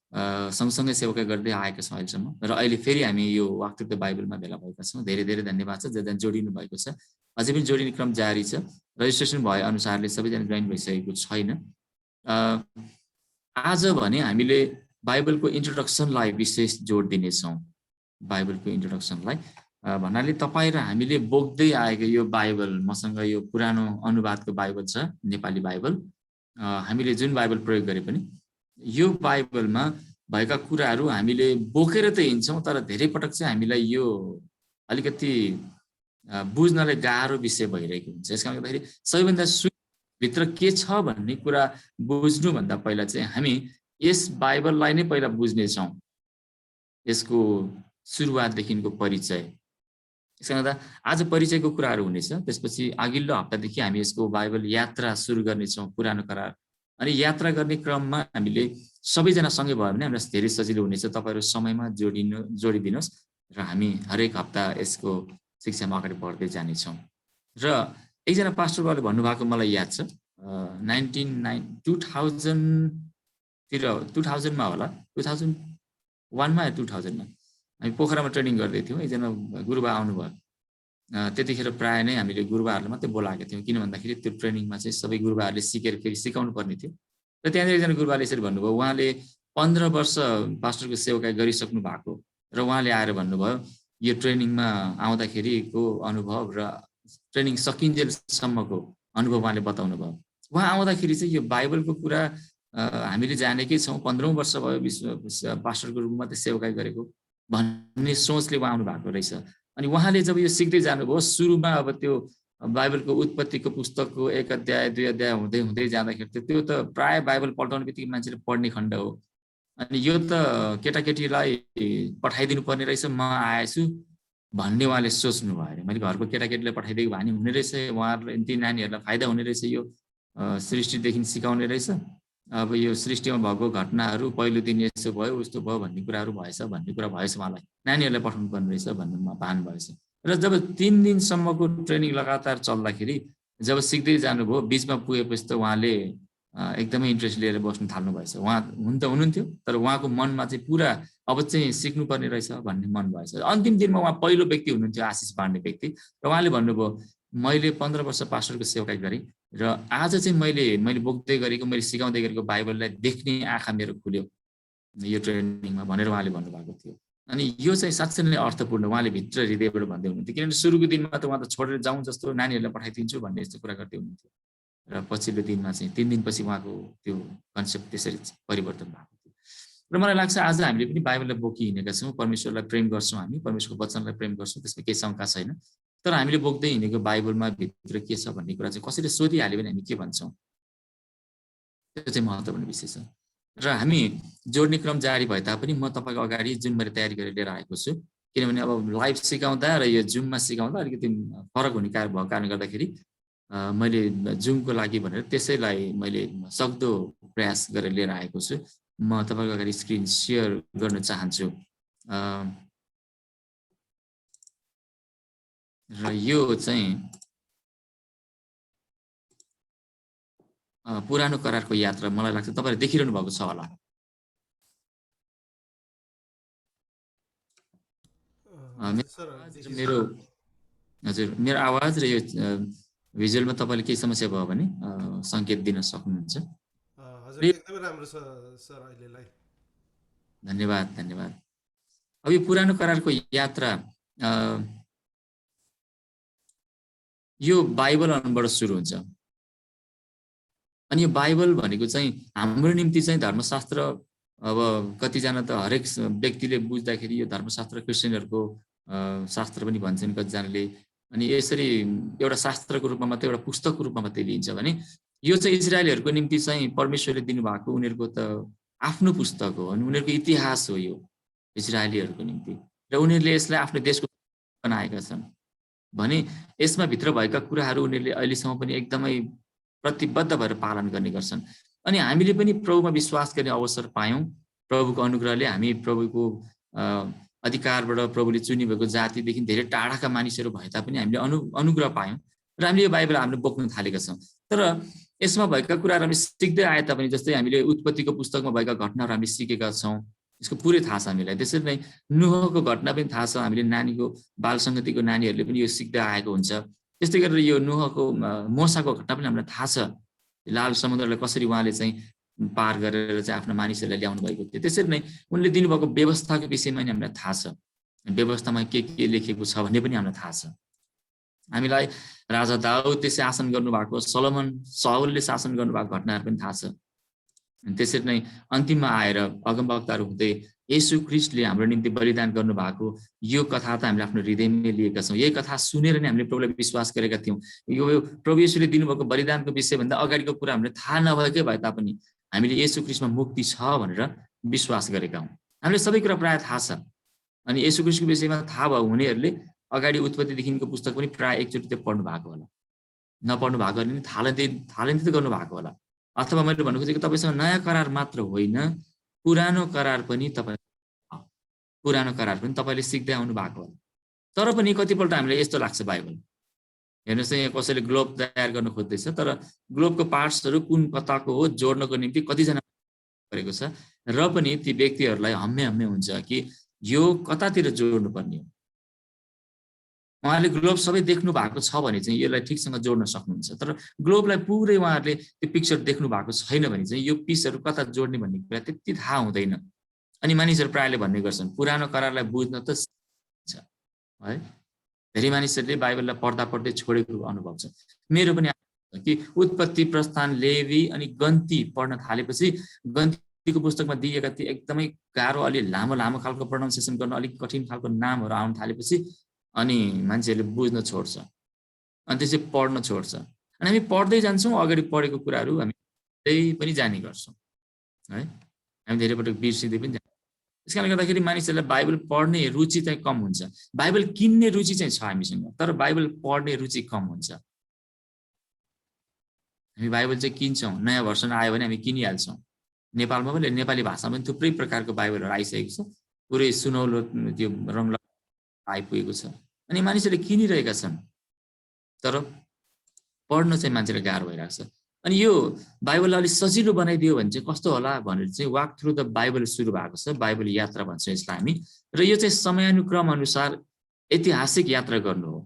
सँगसँगै सेवा गर्दै आएका छौँ अहिलेसम्म। र अहिले फेरि हामी यो वाक थ्रु द बाइबलमा भेला भएका छौँ। धेरै धेरै धन्यवाद छ जसजना जोडिनु भएको छ। अझै पनि जोडिने क्रम जारी छ। रजिस्ट्रेसन भए अनुसारले सबैजना जोइन भइसकेको छैन। आज भने हामीले बाइबलको इन्ट्रोडक्सनलाई विशेष जोड दिनेछौँ। बाइबलको इन्ट्रोडक्सनलाई भन्नाले तपाईँ र हामीले बोक्दै आएको यो बाइबल, मसँग यो पुरानो अनुवादको बाइबल छ, नेपाली बाइबल, हामीले जुन बाइबल प्रयोग गरे पनि यो बाइबलमा भएका कुराहरू हामीले बोकेर त हिँड्छौँ, तर धेरै पटक चाहिँ हामीलाई यो अलिकति बुझ्नलाई गाह्रो विषय भइरहेको हुन्छ। यसकारण गर्दाखेरि सबैभन्दा भित्र के छ भन्ने कुरा बुझ्नुभन्दा पहिला चाहिँ हामी यस बाइबललाई नै पहिला बुझ्नेछौँ, यसको सुरुवातदेखिको परिचय। यसकारण गर्दा आज परिचयको कुराहरू हुनेछ। त्यसपछि अघिल्लो हप्तादेखि हामी यसको बाइबल यात्रा सुरु गर्नेछौँ, पुरानो करार। अनि यात्रा गर्ने क्रममा हामीले सबैजना सँगै भयो भने हामीलाई धेरै सजिलो हुनेछ। तपाईँहरू समयमा जोडिदिनुहोस् र हामी हरेक हप्ता यसको शिक्षामा अगाडि बढ्दै जानेछौँ। र एकजना पास्टरले भन्नुभएको मलाई याद छ, 2000मा होला, 2001मा या 2000मा हामी पोखरामा ट्रेनिङ गर्दै थियौँ। एकजना गुरुबा आउनुभयो। त्यतिखेर प्रायः नै हामीले गुरुबाहरूलाई मात्रै बोलाएका थियौँ, किन भन्दाखेरि त्यो ट्रेनिङमा चाहिँ सबै गुरुबाहरूले सिकेर फेरि सिकाउनु पर्ने थियो। र त्यहाँनिर एकजना गुरुबाले यसरी भन्नुभयो, उहाँले 15 वर्ष पास्टरको सेवाकाई गरिसक्नु भएको, र उहाँले आएर भन्नुभयो यो ट्रेनिङमा आउँदाखेरिको अनुभव र ट्रेनिङ सकिन्जेलसम्मको अनुभव उहाँले बताउनु भयो। उहाँ आउँदाखेरि चाहिँ यो बाइबलको कुरा हामीले जानेकै छौँ, 15औं वर्ष भयो पास्टरको रूपमा त सेवाकाई गरेको भन्ने सोचले उहाँ आउनु भएको रहेछ। अनि उहाँले जब यो सिक्दै जानुभयो, सुरुमा अब त्यो बाइबलको उत्पत्तिको पुस्तकको 1 अध्याय 2 अध्याय हुँदै हुँदै जाँदाखेरि त्यो त प्राय बाइबल पल्टाउने बित्तिकै मान्छेले पढ्ने खण्ड हो। अनि यो त केटाकेटीलाई पठाइदिनु पर्ने रहेछ, म आएछु भन्ने उहाँले सोच्नु भयो अरे। मैले घरको केटाकेटीलाई पठाइदिएको भए हुने रहेछ, उहाँहरूलाई ती नानीहरूलाई फाइदा हुने रहेछ, यो सृष्टिदेखि सिकाउने रहेछ। अब यो सृष्टिमा भएको घटनाहरू पहिलो दिन यसो भयो उस्तो भयो भन्ने कुराहरू भएछ भन्ने कुरा भएछ, उहाँलाई नानीहरूलाई पठाउनु पर्ने रहेछ भन्ने भान भएछ। र जब 3 दिनसम्मको ट्रेनिङ लगातार चल्दाखेरि जब सिक्दै जानुभयो, बिचमा पुगेपछि त उहाँले एकदमै इन्ट्रेस्ट लिएर बस्नु थाल्नु भएछ। उहाँ हुन त हुनुहुन्थ्यो, तर उहाँको मनमा चाहिँ पुरा अब चाहिँ सिक्नुपर्ने रहेछ भन्ने मन भएछ। अन्तिम दिनमा उहाँ पहिलो व्यक्ति हुनुहुन्थ्यो, आशिष बाँड्ने व्यक्ति, र उहाँले भन्नुभयो मैले 15 वर्ष पास्टरको सेवाकाई गरेँ र आज चाहिँ मैले बोक्दै गरेको, मैले सिकाउँदै गरेको बाइबललाई देख्ने आँखा मेरो खुल्यो यो ट्रेनिङमा भनेर उहाँले भन्नुभएको थियो। अनि यो चाहिँ साँच्चै नै अर्थपूर्ण, उहाँले भित्र हृदयबाट भन्दै हुनुहुन्थ्यो। किनभने सुरुको दिनमा त उहाँ त छोडेर जाउँ जस्तो, नानीहरूलाई पठाइदिन्छु भन्ने यस्तो कुरा गर्दै हुनुहुन्थ्यो। र पछिल्लो दिनमा चाहिँ 3 दिनपछि उहाँको त्यो कन्सेप्ट त्यसरी परिवर्तन भएको थियो। र मलाई लाग्छ आज हामीले पनि बाइबललाई बोकिहिँडेका छौँ, परमेश्वरलाई प्रेम गर्छौँ, हामी परमेश्वरको वचनलाई प्रेम गर्छौँ, त्यसमा केही शङ्का छैन। तर हामीले बोक्दै हिँडेको बाइबलमा भित्र के छ भन्ने कुरा चाहिँ कसैले सोधिहाल्यो भने हामी के भन्छौँ, त्यो चाहिँ महत्त्वपूर्ण विषय छ। र हामी जोड्ने क्रम जारी भए तापनि म तपाईँको अगाडि जुन मैले तयारी गरेर लिएर आएको छु, किनभने अब लाइभ सिकाउँदा र यो जुममा सिकाउँदा अलिकति फरक हुने भएको कारणले गर्दाखेरि मैले जुमको लागि भनेर त्यसैलाई मैले सक्दो प्रयास गरेर लिएर आएको छु। म तपाईँको अगाडि स्क्रिन सेयर गर्न चाहन्छु। र यो चाहिँ पुरानो करारको यात्रा, मलाई लाग्छ तपाईँले देखिरहनु भएको छ होला। मेरो आवाज र यो भिजुअलमा तपाईँले केही समस्या भयो भने सङ्केत दिन सक्नुहुन्छ। हजुर एकदमै राम्रो छ सर अहिलेलाई। धन्यवाद धन्यवाद। अब यो पुरानो करारको यात्रा यो बाइबल अनुबाट सुरु हुन्छ। अनि यो बाइबल भनेको चाहिँ हाम्रो निम्ति चाहिँ धर्मशास्त्र, अब कतिजना त हरेक व्यक्तिले बुझ्दाखेरि यो धर्मशास्त्र क्रिस्चियनहरूको शास्त्र पनि भन्छन् कतिजनाले। अनि यसरी एउटा शास्त्रको रूपमा मात्रै, एउटा पुस्तकको रूपमा मात्रै लिइन्छ भने यो चाहिँ इजरायलीहरूको निम्ति चाहिँ परमेश्वरले दिनुभएको उनीहरूको त आफ्नो पुस्तक हो, अनि उनीहरूको इतिहास हो यो इजरायलीहरूको निम्ति। र उनीहरूले यसलाई आफ्नो देशको बनाएका छन् भने यसमा भित्र भएका कुराहरू उनीहरूले अहिलेसम्म पनि एकदमै प्रतिबद्ध भएर पालन गर्ने गर्छन्। अनि हामीले पनि प्रभुमा विश्वास गर्ने अवसर पायौँ। प्रभुको अनुग्रहले हामी प्रभुको अधिकारबाट प्रभुले चुनिभएको जातिदेखि धेरै टाढाका मानिसहरू भए तापनि हामीले अनुग्रह पायौँ र हामीले यो बाइबल हामीले बोक्न थालेका छौँ। तर यसमा भएका कुराहरू हामी सिक्दै आए तापनि जस्तै हामीले उत्पत्तिको पुस्तकमा भएका घटनाहरू हामीले सिकेका छौँ, यसको पुरै थाहा छ हामीलाई। त्यसरी नै नुहको घटना पनि थाहा छ, हामीले नानीको बाल सङ्गतिको नानीहरूले पनि यो सिक्दै आएको हुन्छ। त्यस्तै गरेर यो नुहको मोसाको घटना पनि हामीलाई थाहा छ, लाल समुद्रलाई कसरी उहाँले चाहिँ पार गरेर चाहिँ आफ्नो मानिसहरूलाई ल्याउनु भएको थियो। त्यसरी नै उनले दिनुभएको व्यवस्थाको विषयमा पनि हामीलाई थाहा छ, व्यवस्थामा के लेखेको छ भन्ने पनि हामीलाई थाहा छ। हामीलाई राजा दाउदले शासन गर्नुभएको, सलोमन साउलले शासन गर्नुभएको घटनाहरू पनि थाहा छ। त्यसरी नै अन्तिममा आएर अगमवक्ताहरू हुँदै येशू ख्रीष्टले हाम्रो निम्ति बलिदान गर्नुभएको यो कथा त हामीले आफ्नो हृदयमा लिएका छौँ। यही कथा सुनेर नै हामीले प्रभुलाई विश्वास गरेका थियौँ। यो प्रभु येशूले दिनुभएको बलिदानको विषयभन्दा अगाडिको कुरा हामीले थाहा नभएकै भए तापनि हामीले येशू ख्रीष्टमा मुक्ति छ भनेर विश्वास गरेका हौँ। हामीले सबै कुरा प्रायः थाहा छ। अनि येशू ख्रीष्टको विषयमा थाहा भयो हुनेहरूले अगाडि उत्पत्तिदेखिको पुस्तक पनि प्रायः एकचोटि त्यो पढ्नु भएको होला, नपढ्नु भएको भने थालन्ती त गर्नु भएको होला। अथवा मैले भन्नु खोजेको तपाईँसँग नयाँ करार मात्र होइन, पुरानो करार पनि तपाईँले सिक्दै आउनु भएको होला। तर पनि कतिपल्ट हामीलाई यस्तो लाग्छ बाइबल हेर्नुहोस्, यहाँ कसैले ग्लोब तयार गर्न खोज्दैछ, तर ग्लोबको पार्ट्सहरू कुन कताको हो जोड्नको निम्ति कतिजना गरेको छ, र पनि ती व्यक्तिहरूलाई हम्मे हुन्छ कि यो कतातिर जोड्नु पर्ने हो। उहाँले ग्लोब सबै देख्नु भएको छ भने चाहिँ यसलाई ठिकसँग जोड्न सक्नुहुन्छ। तर ग्लोबलाई पुरै उहाँहरूले त्यो पिक्चर देख्नु भएको छैन भने चाहिँ यो पिसहरू कता जोड्ने भन्ने कुरा त्यति थाहा हुँदैन। अनि मानिसहरू प्रायःले भन्ने गर्छन् पुरानो करारलाई बुझ्न त छ है। धेरै मानिसहरूले बाइबललाई पढ्दै छोडेको अनुभव छ। मेरो पनि कि उत्पत्ति, प्रस्थान, लेवी अनि गन्ती पढ्न थालेपछि गन्तीको पुस्तकमा दिएका ती एकदमै गाह्रो, अलि लामो खालको प्रोनाउन्सिएसन गर्न अलिक कठिन खालको नामहरू आउन थालेपछि अनि मान्छेहरूले बुझ्न छोड्छ, अनि त्यसै पढ्न छोड्छ। अनि हामी पढ्दै जान्छौँ, अगाडि पढेको कुराहरू हामी त्यही पनि जाने गर्छौँ है। हामी धेरै पटक बिर्सिँदै पनि जान्छौँ। त्यस कारणले गर्दाखेरि मानिसहरूलाई बाइबल पढ्ने रुचि चाहिँ कम हुन्छ। बाइबल किन्ने रुचि चाहिँ छ हामीसँग, तर बाइबल पढ्ने रुचि कम हुन्छ। हामी बाइबल चाहिँ किन्छौँ, नयाँ भर्सन आयो भने हामी किनिहाल्छौँ। नेपालमा पनि नेपाली भाषामा पनि थुप्रै प्रकारको बाइबलहरू आइसकेको छ, पुरै सुनौलो त्यो रङ आइपुगेको छ। अनि मानिसहरूले किनिरहेका छन्, तर पढ्न चाहिँ मान्छेलाई गाह्रो भइरहेको छ। अनि यो बाइबललाई अलिक सजिलो बनाइदियो भने चाहिँ कस्तो होला भनेर चाहिँ वाक थ्रु द बाइबल सुरु भएको छ। बाइबल यात्रा भन्छौँ यसलाई हामी, र यो चाहिँ समयानुक्रम अनुसार ऐतिहासिक यात्रा गर्नु हो।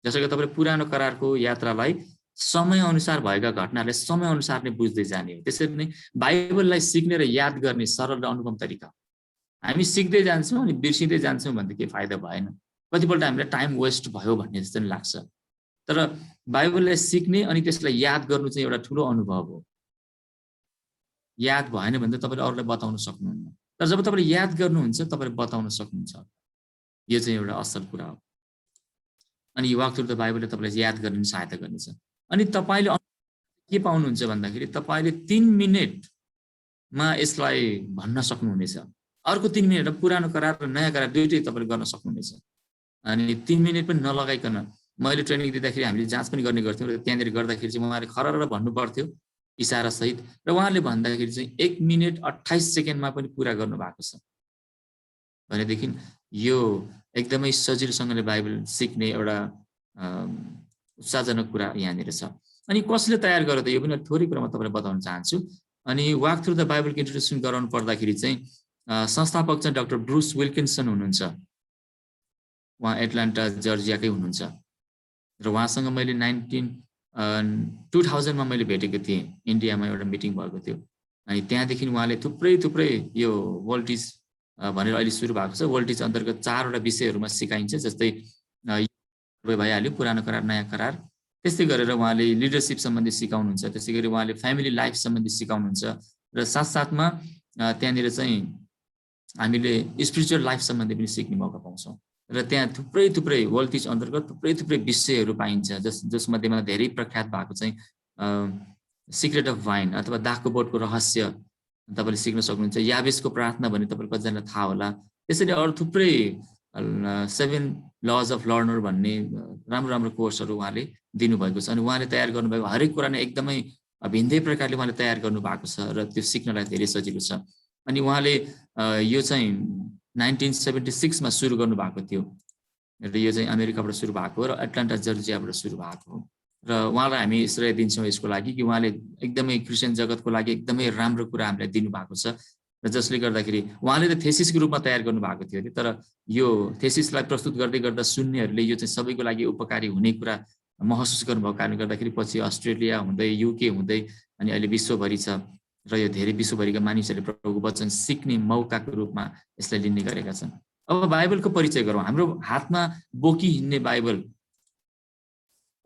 जसरी तपाईँले पुरानो करारको यात्रालाई समयअनुसार भएका घटनालाई समयअनुसार नै बुझ्दै जाने हो। त्यसरी नै बाइबललाई सिक्ने र याद गर्ने सरल र अनुपम तरिका। हामी सिक्दै जान्छौँ अनि बिर्सिँदै जान्छौँ भने त केही फाइदा भएन। कतिपल्ट हामीलाई टाइम वेस्ट भयो भन्ने जस्तो नि लाग्छ। तर बाइबललाई सिक्ने अनि त्यसलाई याद गर्नु चाहिँ एउटा ठुलो अनुभव हो। याद भएन भने त तपाईँले अरूलाई बताउन सक्नुहुन्न, तर जब तपाईँले याद गर्नुहुन्छ तपाईँले बताउन सक्नुहुन्छ। यो चाहिँ एउटा असल कुरा हो। अनि वाक थ्रु द बाइबलले तपाईँलाई याद गर्ने सहायता गर्नेछ। अनि तपाईँले के पाउनुहुन्छ भन्दाखेरि तपाईँले 3 मिनेटमा यसलाई भन्न सक्नुहुनेछ। अर्को 3 मिनेट पुरानो करार र नयाँ करार दुइटै तपाईँले गर्न सक्नुहुनेछ। अनि 3 मिनेट पनि नलगाइकन मैले ट्रेनिङ दिँदाखेरि हामीले जाँच पनि गर्ने गर्थ्यौँ, र त्यहाँनिर गर्दाखेरि चाहिँ उहाँले खरर भन्नु पर्थ्यो इसारा सहित, र उहाँले भन्दाखेरि चाहिँ 1 मिनेट 28 सेकेन्डमा पनि पुरा गर्नु भएको छ भनेदेखि यो एकदमै सजिलोसँगले बाइबल सिक्ने एउटा उत्साहजनक कुरा यहाँनिर छ। अनि कसले तयार गर्यो त यो पनि थोरै कुरा म तपाईँलाई बताउन चाहन्छु। अनि वाक थ्रु द बाइबलको इन्ट्रोडक्सन गराउनु पर्दाखेरि चाहिँ संस्थापक चाहिँ डाक्टर ब्रुस विल्किन्सन हुनुहुन्छ। उहाँ एटलान्टा जर्जियाकै हुनुहुन्छ, र उहाँसँग मैले 2000मा मैले भेटेको थिएँ। इन्डियामा एउटा मिटिङ भएको थियो। अनि त्यहाँदेखि उहाँले थुप्रै यो वोल्टेज भनेर अहिले सुरु भएको छ। वोल्टेज अन्तर्गत 4वटा विषयहरूमा सिकाइन्छ, जस्तै भइहाल्यो पुरानो करार नयाँ करार। त्यस्तै गरेर उहाँले लिडरसिप सम्बन्धी सिकाउनुहुन्छ, त्यसै गरी उहाँले फ्यामिली लाइफ सम्बन्धी सिकाउनुहुन्छ, र साथसाथमा त्यहाँनिर चाहिँ हामीले स्पिरिचुअल लाइफ सम्बन्धी पनि सिक्ने मौका पाउँछौँ। र त्यहाँ थुप्रै वोल्टेज अन्तर्गत थुप्रै विषयहरू पाइन्छ, जसमध्येमा धेरै प्रख्यात भएको चाहिँ सिक्रेट अफ वाइन अथवा दाखको बोटको रहस्य तपाईँले सिक्न सक्नुहुन्छ। याबेसको प्रार्थना भन्ने तपाईँले कतिजनालाई थाहा होला। त्यसरी अरू थुप्रै 7 लज अफ लर्नर भन्ने राम्रो राम्रो कोर्सहरू उहाँले दिनुभएको छ अनि उहाँले तयार गर्नुभएको हरेक कुरा नै एकदमै भिन्दै प्रकारले उहाँले तयार गर्नुभएको छ र त्यो सिक्नलाई धेरै सजिलो छ। अनि उहाँले यो चाहिँ 1976 मा सुरु गर्नुभएको थियो र यो चाहिँ अमेरिकाबाट सुरु भएको र एटलान्टा जर्जियाबाट सुरु भएको हो र उहाँलाई हामी श्रेय दिन्छौँ यसको लागि कि उहाँले एकदमै क्रिस्चियन जगतको लागि एकदमै राम्रो कुरा हामीलाई दिनुभएको छ र जसले गर्दाखेरि उहाँले त थेसिसको रूपमा तयार गर्नुभएको थियो अरे, तर यो थेसिसलाई प्रस्तुत गर्दै गर्दा सुन्नेहरूले यो चाहिँ सबैको लागि उपकारी हुने कुरा महसुस गर्नुभएको कारणले गर्दाखेरि पछि अस्ट्रेलिया हुँदै युके हुँदै अनि अहिले विश्वभरि छ र यो धेरै विश्वभरिका मानिसहरूले प्रभुको वचन सिक्ने मौकाको रूपमा यसलाई लिने गरेका छन्। अब बाइबलको परिचय गरौँ। हाम्रो हातमा बोकी हिँड्ने बाइबल,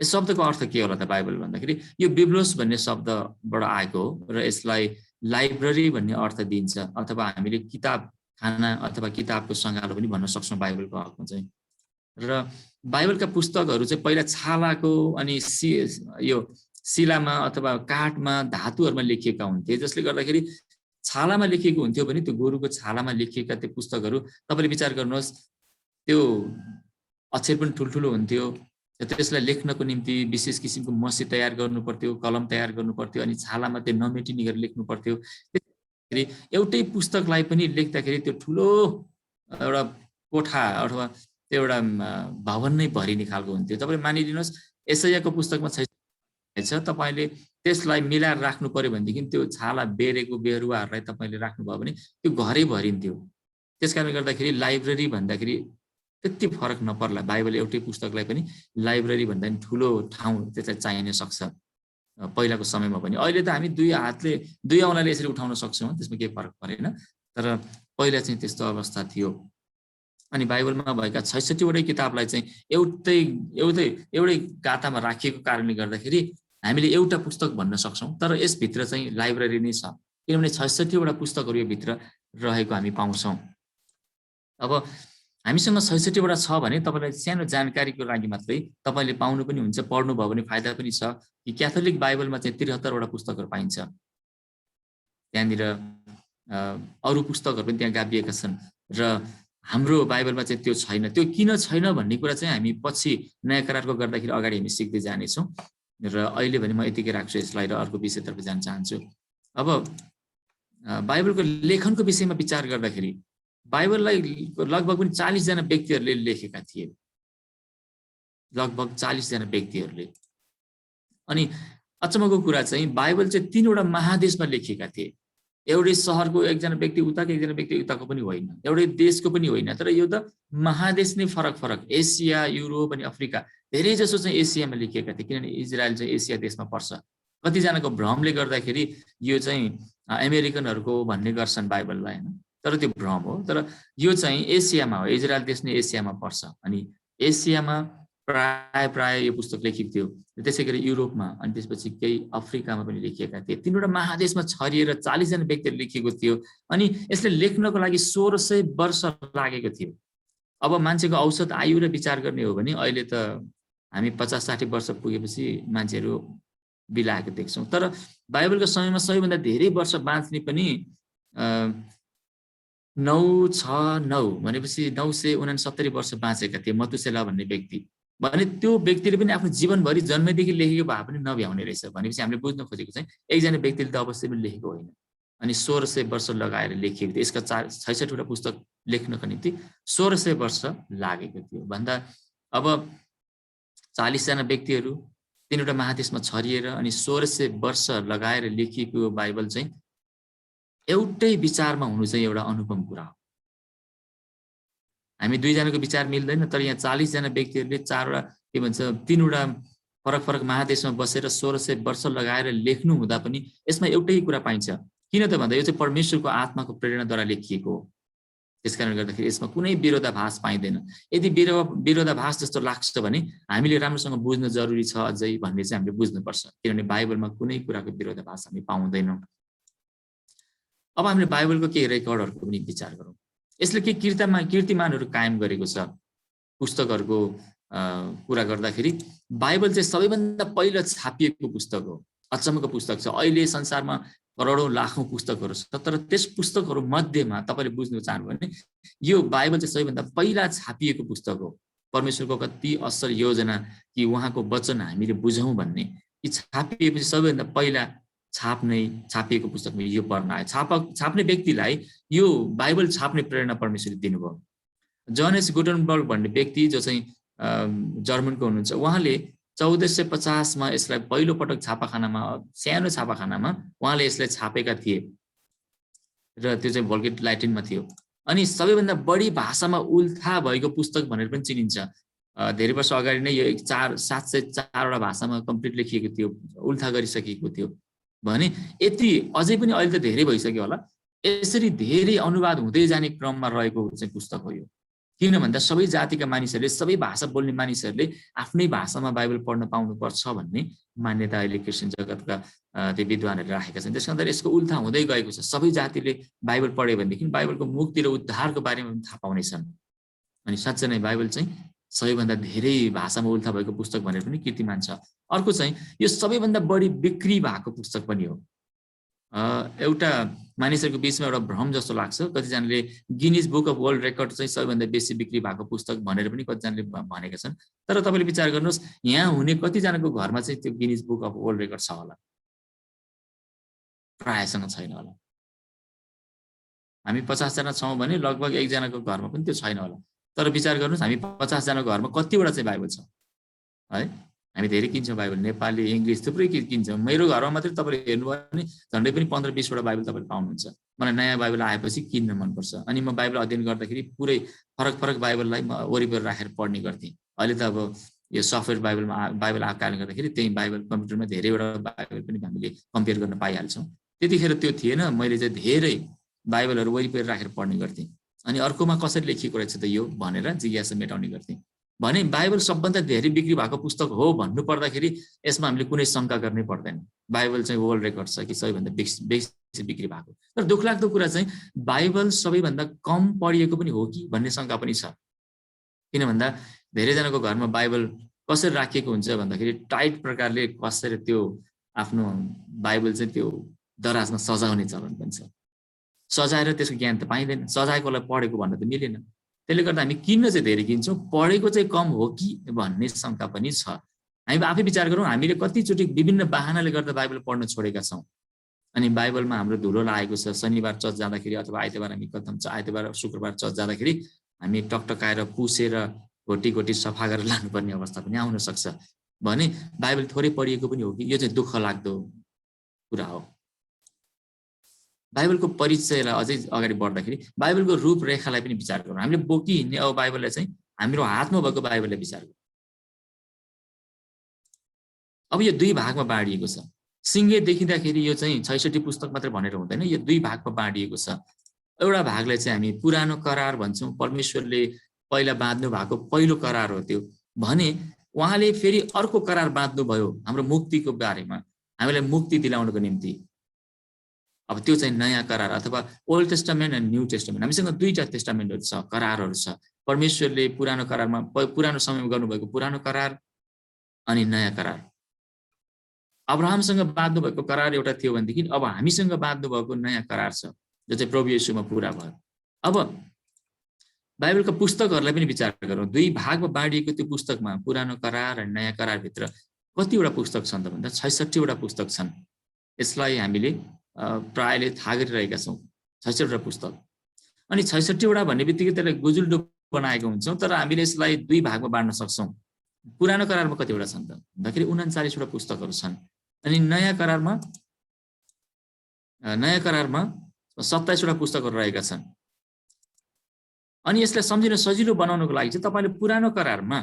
यस शब्दको अर्थ के होला त बाइबल भन्दाखेरि यो बिब्लोस भन्ने शब्दबाट आएको हो र यसलाई लाइब्रेरी भन्ने अर्थ दिन्छ अथवा हामीले किताब खाना अथवा किताबको सङ्गालो पनि भन्न सक्छौँ बाइबलको हकमा चाहिँ। र बाइबलका पुस्तकहरू चाहिँ पहिला छालाको अनि यो शिलामा अथवा काठमा धातुहरूमा लेखिएका हुन्थे, जसले गर्दाखेरि छालामा लेखिएको हुन्थ्यो भने त्यो गोरुको छालामा लेखिएका त्यो पुस्तकहरू तपाईँले विचार गर्नुहोस् त्यो अक्षर पनि ठुल्ठुलो हुन्थ्यो, त्यसलाई लेख्नको निम्ति विशेष किसिमको मसी तयार गर्नु पर्थ्यो, कलम तयार गर्नु पर्थ्यो अनि छालामा त्यो नमेटिने गरेर लेख्नु पर्थ्यो। त्यसैले एउटै पुस्तकलाई पनि लेख्दाखेरि त्यो ठुलो एउटा कोठा अथवा त्यो एउटा भवन नै भरिने खालको हुन्थ्यो। तपाईँले मानिदिनुहोस् एसायाको पुस्तकमा छ, तपाईँले त्यसलाई मिलाएर राख्नु पर्यो भनेदेखि त्यो छाला बेरेको बेरुवाहरूलाई तपाईँले राख्नुभयो भने त्यो घरै भरिन्थ्यो। त्यस कारणले गर्दाखेरि लाइब्रेरी भन्दाखेरि त्यति फरक नपर्ला, बाइबल एउटै पुस्तकलाई पनि लाइब्रेरी भन्दा पनि ठुलो ठाउँ त्यसलाई चाहिन सक्छ पहिलाको समयमा पनि। अहिले त हामी दुई औँलाले यसरी उठाउन सक्छौँ, त्यसमा केही फरक परेन, तर पहिला चाहिँ त्यस्तो अवस्था थियो। अनि बाइबलमा भएका 66वटै किताबलाई चाहिँ एउटै गातामा राखिएको कारणले गर्दाखेरि हामीले एउटा पुस्तक भन्न सक्छौँ, तर यसभित्र चाहिँ लाइब्रेरी नै छ किनभने 66वटा पुस्तकहरू यो भित्र रहेको हामी पाउँछौँ। अब हामीसँग 66वटा छ भने तपाईँलाई सानो जानकारीको लागि मात्रै तपाईँले पाउनु पनि हुन्छ, पढ्नुभयो भने फाइदा पनि छ कि क्याथोलिक बाइबलमा चाहिँ 73वटा पुस्तकहरू पाइन्छ। त्यहाँनिर अरू पुस्तकहरू पनि त्यहाँ गाभिएका छन् र हाम्रो बाइबलमा चाहिँ त्यो छैन। त्यो किन छैन भन्ने कुरा चाहिँ हामी पछि नयाँ करारको गर्दाखेरि अगाडि हामी सिक्दै जानेछौँ र अहिले भने म यतिकै राख्छु यसलाई र अर्को विषयतर्फ जान चाहन्छु। अब बाइबलको लेखनको विषयमा विचार गर्दाखेरि बाइबललाई लगभग पनि 40 जना व्यक्तिहरूले लेखेका थिए, लगभग 40 जना व्यक्तिहरूले। अनि अचम्मको कुरा चाहिँ बाइबल चाहिँ 3वटा महादेशमा लेखिएका थिए। एउटै सहरको एकजना व्यक्ति उताको एकजना व्यक्ति उताको पनि होइन, एउटै देशको पनि होइन, तर यो त महादेश नै फरक फरक, एसिया, युरोप अनि अफ्रिका धेरै जसो चाहिँ एसियामा लेखिएका थिए किनभने इजरायल चाहिँ एसिया देशमा पर्छ। कतिजनाको भ्रमले गर्दाखेरि यो चाहिँ अमेरिकनहरूको भन्ने गर्छन् बाइबललाई, होइन, तर त्यो भ्रम हो। तर यो चाहिँ एसियामा हो, इजरायल देश नै एसियामा पर्छ अनि एसियामा प्राय यो पुस्तक लेखिएको थियो। त्यसै गरी युरोपमा अनि त्यसपछि केही अफ्रिकामा पनि लेखिएका थिए। 3वटा महादेशमा छरिएर 40 जना व्यक्तिहरूले लेखिएको थियो अनि यसले लेख्नको लागि 1600 वर्ष लागेको थियो। अब मान्छेको औसत आयु र विचार गर्ने हो भने अहिले त हामी 50-60 वर्ष पुगेपछि मान्छेहरू बिलाएको देख्छौँ, तर बाइबलको समयमा सबैभन्दा धेरै वर्ष बाँच्ने पनि 969 भनेपछि 969 वर्ष बाँचेका थिए मतुसेला भन्ने व्यक्ति। भने त्यो व्यक्तिले पनि आफ्नो जीवनभरि जन्मेदेखि लेखेको भए पनि नभ्याउने रहेछ भनेपछि हामीले बुझ्न खोजेको चाहिँ एकजना व्यक्तिले त अवश्य पनि लेखेको होइन अनि 1600 वर्ष लगाएर लेखिएको थियो। यसका 66वटा पुस्तक लेख्नको निम्ति 1600 वर्ष लागेको थियो भन्दा अब 40 जना व्यक्तिहरू 3वटा महादेशमा छरिएर अनि 1600 वर्ष लगाएर लेखिएको बाइबल चाहिँ एउटै विचारमा हुनु चाहिँ एउटा अनुपम कुरा हो। हामी 2 जनाको विचार मिल्दैन, तर यहाँ 40 जना व्यक्तिहरूले 3वटा फरक फरक महादेशमा बसेर 1600 वर्ष लगाएर लेख्नु हुँदा पनि यसमा एउटै कुरा पाइन्छ। किन त भन्दा यो चाहिँ परमेश्वरको आत्माको प्रेरणाद्वारा लेखिएको हो। त्यसकारणले गर्दाखेरि यसमा कुनै विरोधाभास पाइँदैन। यदि विरोधाभास जस्तो लाग्छ भने हामीले राम्रोसँग बुझ्न जरुरी छ अझै भन्ने चाहिँ हामीले बुझ्नुपर्छ, किनभने बाइबलमा कुनै कुराको विरोधाभास हामी पाउँदैनौँ। अब हामीले बाइबलको केही रेकर्डहरूको पनि विचार गरौँ। यसले के कीर्तिमानहरू कायम गरेको छ। पुस्तकहरूको कुरा गर्दाखेरि बाइबल चाहिँ सबैभन्दा पहिलो छापिएको पुस्तक हो। अचम्मको पुस्तक छ। अहिले संसारमा करोडौँ लाखौँ पुस्तकहरू छ, तर त्यस पुस्तकहरू मध्येमा तपाईँले बुझ्नु चाहनु भने यो बाइबल चाहिँ सबैभन्दा पहिला छापिएको पुस्तक हो। परमेश्वरको कति असल योजना कि उहाँको वचन हामीले बुझौँ भन्ने, कि छापिएपछि सबैभन्दा पहिला छापिएको पुस्तकमा यो पढ्न आयो। छाप्ने व्यक्तिलाई यो बाइबल छाप्ने प्रेरणा परमेश्वरले दिनुभयो। जोहानेस गुटेनबर्ग भन्ने व्यक्ति जो चाहिँ जर्मनको हुनुहुन्छ, उहाँले 1450 मा यसलाई पहिलो पटक छापाखानामा, सानो छापाखानामा उहाँले यसलाई छापेका थिए र त्यो चाहिँ भल्गेट ल्याटिनमा थियो। अनि सबैभन्दा बढी भाषामा उल्था भएको पुस्तक भनेर पनि चिनिन्छ। धेरै वर्ष अगाडि नै यो 704 भाषामा कम्प्लिट लेखिएको थियो, उल्था गरिसकेको थियो भने यति अझै पनि अहिले त धेरै भइसक्यो होला। यसरी धेरै अनुवाद हुँदै जाने क्रममा रहेको चाहिँ पुस्तक हो यो। किन भन्दा सबै जातिका मानिसहरूले, सबै भाषा बोल्ने मानिसहरूले आफ्नै भाषामा बाइबल पढ्न पाउनुपर्छ भन्ने मान्यता अहिले क्रिस्चियन जगतका त्यो विद्वानहरूले राखेका छन्। त्यसकारण यसको उल्था हुँदै गएको छ। सबै जातिले बाइबल पढ्यो भनेदेखि बाइबलको मुक्ति र उद्धारको बारेमा पनि थाहा पाउनेछन्। अनि साँच्चै नै बाइबल चाहिँ सबैभन्दा धेरै भाषामा उल्था भएको पुस्तक भनेर पनि कीर्तिमान छ। अर्को चाहिँ यो सबैभन्दा बढी बिक्री भएको पुस्तक पनि हो। एउटा मानिसहरूको बिचमा एउटा भ्रम जस्तो लाग्छ, कतिजनाले Guinness book of world record चाहिँ सबैभन्दा बेसी बिक्री भएको पुस्तक भनेर पनि कतिजनाले भनेका छन्। तर तपाईँले विचार गर्नुहोस्, यहाँ हुने कतिजनाको घरमा चाहिँ त्यो Guinness book of world record छ होला? प्रायसँग छैन होला। हामी 50 जना छौँ भने लगभग एकजनाको घरमा पनि त्यो छैन होला। तर विचार गर्नुहोस्, हामी 50 जनाको घरमा कतिवटा चाहिँ बाइबल छ है? हामी धेरै किन्छौँ बाइबल, नेपाली, इङ्ग्लिस थुप्रै किन्छौँ। मेरो घरमा मात्रै तपाईँले हेर्नुभयो भने झन्डै पनि 15-20 वटा बाइबल तपाईँले पाउनुहुन्छ। मलाई नयाँ बाइबल आएपछि किन्न मनपर्छ। अनि म बाइबल अध्ययन गर्दाखेरि पुरै फरक बाइबललाई म वरिपरि राखेर पढ्ने गर्थेँ। अहिले त अब यो सफ्टवेयर बाइबल आएको कारणले गर्दाखेरि त्यही बाइबल कम्प्युटरमा धेरैवटा बाइबल पनि हामीले कम्पेयर गर्न पाइहाल्छौँ। त्यतिखेर त्यो थिएन। मैले चाहिँ धेरै बाइबलहरू वरिपरि राखेर पढ्ने गर्थेँ। अनि अर्कोमा कसरी लेखिएको रहेछ त यो भनेर जिज्ञासा मेटाउने गर्थेँ। भने बाइबल सबभन्दा धेरै बिक्री भएको पुस्तक हो भन्नु पर्दाखेरि यसमा हामीले कुनै शङ्का गर्नै पर्दैन। बाइबल चाहिँ वर्ल्ड रेकर्ड छ कि सबैभन्दा बेसी बिक्री भएको। तर दुःखलाग्दो कुरा चाहिँ बाइबल सबैभन्दा कम पढिएको पनि हो कि भन्ने शङ्का पनि छ। किन भन्दा धेरैजनाको घरमा बाइबल कसरी राखिएको हुन्छ भन्दाखेरि टाइट प्रकारले कसरी त्यो आफ्नो बाइबल चाहिँ त्यो दराजमा सजाउने चलन पनि छ। सजाएर त्यसको ज्ञान त पाइँदैन, सजाएकोलाई पढेको भन्न त मिलेन। त्यसले गर्दा हामी किन्न चाहिँ धेरै किन्छौँ, पढेको चाहिँ कम हो कि भन्ने शङ्का पनि छ। हामी आफै विचार गरौँ, हामीले कतिचोटि विभिन्न बाहनाले गर्दा बाइबल पढ्न छोडेका छौँ। अनि बाइबलमा हाम्रो धुलो लागेको छ। शनिबार चर्च जाँदाखेरि अथवा आइतबार हामी आइतबार शुक्रबार चर्च जाँदाखेरि हामी टकटकाएर पुसेर घोटी सफा गरेर लानुपर्ने अवस्था पनि आउन सक्छ। भने बाइबल थोरै पढिएको पनि हो कि? यो चाहिँ दुःख लाग्दो कुरा हो। बाइबलको परिचयलाई अझै अगाडि बढ्दाखेरि बाइबलको रूपरेखालाई पनि विचार गरौँ। हामीले बोकी हिँड्ने अब बाइबललाई चाहिँ हाम्रो हातमा भएको बाइबललाई विचार गरौँ। अब यो 2 भागमा बाँडिएको छ। सिङ्गे देखिँदाखेरि यो चाहिँ 66 पुस्तक मात्र भनेर हुँदैन, यो 2 भागमा बाँडिएको छ। एउटा भागलाई चाहिँ हामी पुरानो करार भन्छौँ। परमेश्वरले पहिला बाँध्नु भएको पहिलो करार हो त्यो। भने उहाँले फेरि अर्को करार बाँध्नुभयो हाम्रो मुक्तिको बारेमा, हामीलाई मुक्ति दिलाउनको निम्ति। अब त्यो चाहिँ नयाँ करार अथवा old testament and new testament. हामीसँग 2टा टेस्टामेन्टहरू छ, करारहरू छ। परमेश्वरले पुरानो करारमा, पुरानो समयमा गर्नुभएको पुरानो करार अनि नयाँ करार। अब्राहमसँग बाँध्नु भएको करार एउटा थियो भनेदेखि अब हामीसँग बाँध्नु भएको नयाँ करार छ, जो चाहिँ प्रभु येशूमा पुरा भयो। अब बाइबलका पुस्तकहरूलाई पनि विचार गरौँ। 2 भागमा बाँडिएको त्यो पुस्तकमा पुरानो करार र नयाँ करारभित्र कतिवटा पुस्तक छन् त भन्दा 66 वटा पुस्तक छन्। यसलाई हामीले प्रायले थाहा गरिरहेका छौँ, 66 वटा पुस्तक। अनि 66 वटा भन्ने बित्तिकै त्यसलाई गुजुल्डो बनाएको हुन्छौँ। तर हामीले यसलाई 2 भागमा बाँड्न सक्छौँ। पुरानो करारमा कतिवटा छन् त भन्दाखेरि 39 वटा पुस्तकहरू छन्। अनि नयाँ करारमा 27 वटा पुस्तकहरू रहेका छन्। अनि यसलाई सम्झिन सजिलो बनाउनको लागि चाहिँ तपाईँले पुरानो करारमा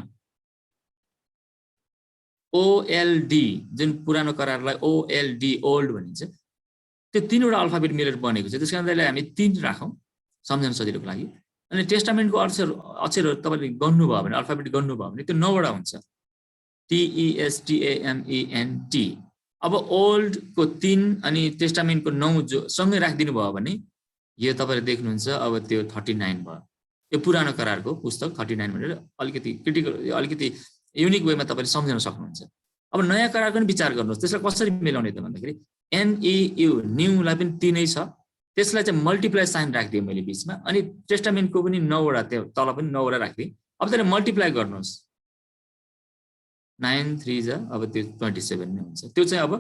OLD, जुन पुरानो करारलाई OLD ओल्ड भनिन्छ, त्यो 3 वटा अल्फाबेट मिलेर बनेको छ। त्यस कारणले हामी 3 राखौँ सम्झन सजिलोको लागि। अनि टेस्टामेन्टको अक्षरहरू तपाईँले गर्नुभयो भने, अल्फाबेट गर्नुभयो भने त्यो 9 वटा हुन्छ, TESTAMENT। अब ओल्डको 3 अनि टेस्टामेन्टको 9 जो सँगै राखिदिनु भयो भने यो तपाईँले देख्नुहुन्छ अब त्यो 39 भयो। यो पुरानो करारको पुस्तक 39 भनेर अलिकति क्रिटिकल, अलिकति युनिक वेमा तपाईँले सम्झन सक्नुहुन्छ। अब नयाँ करारको पनि विचार गर्नुहोस्, त्यसलाई कसरी मिलाउने त भन्दाखेरि NAU न्यूलाई पनि 3 नै छ, त्यसलाई चाहिँ मल्टिप्लाई साइन राखिदिएँ मैले बिचमा, अनि टेस्टामेन्टको पनि 9 वटा, त्यो तल पनि 9 वटा राखिदिएँ। अब त्यसलाई मल्टिप्लाई गर्नुहोस्, 9 3 जा अब त्यो 27 नै हुन्छ। त्यो चाहिँ अब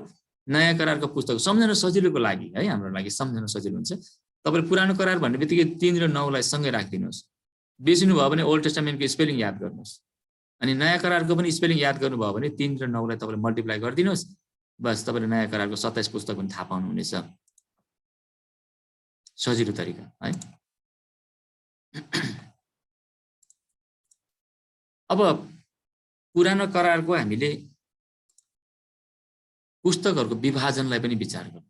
नयाँ करारको पुस्तक सम्झन सजिलोको लागि है, हाम्रो लागि सम्झन सजिलो हुन्छ। तपाईले पुरानो करार भन्ने बित्तिकै 3 र 9 लाई सँगै राखिदिनुहोस्। बिर्सिनु भयो भने ओल्ड टेस्टामेन्टको स्पेलिङ याद गर्नुहोस्, अनि नयाँ करारको पनि स्पेलिङ याद गर्नुभयो भने 3 र 9 लाई तपाईले मल्टिप्लाई गरिदिनुहोस्, बस तपाईले नयाँ करारको 27 पुस्तक पनि थाहा पाउनुहुनेछ। सजिलो तरिका है। अब पुरानो करारको हामीले पुस्तकहरूको विभाजनलाई पनि विचार गरौँ।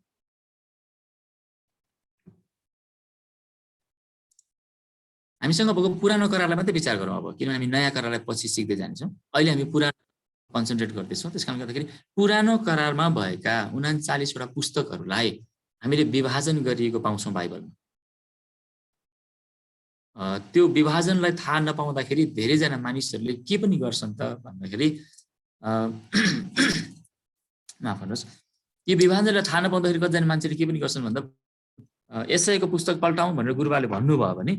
हामीसँग भएको पुरानो करारलाई मात्रै विचार गरौँ अब, किनभने हामी नयाँ करारलाई पछि सिक्दै जान्छौँ। अहिले हामी पुरानो कन्सन्ट्रेट गर्दैछौँ, त्यसकारणले गर्दाखेरि पुरानो करारमा भएका 39 वटा पुस्तकहरूलाई हामीले विभाजन गरिएको पाउँछौँ बाइबलमा। त्यो विभाजनलाई थाहा नपाउँदाखेरि धेरैजना मानिसहरूले के पनि गर्छन् त भन्दाखेरि माफ गर्नुहोस्, यो विभाजनलाई थाहा नपाउँदाखेरि कतिजना मान्छेले के पनि गर्छन् भन्दा एसाईको पुस्तक पल्टाउँ भनेर गुरुबाले भन्नुभयो भने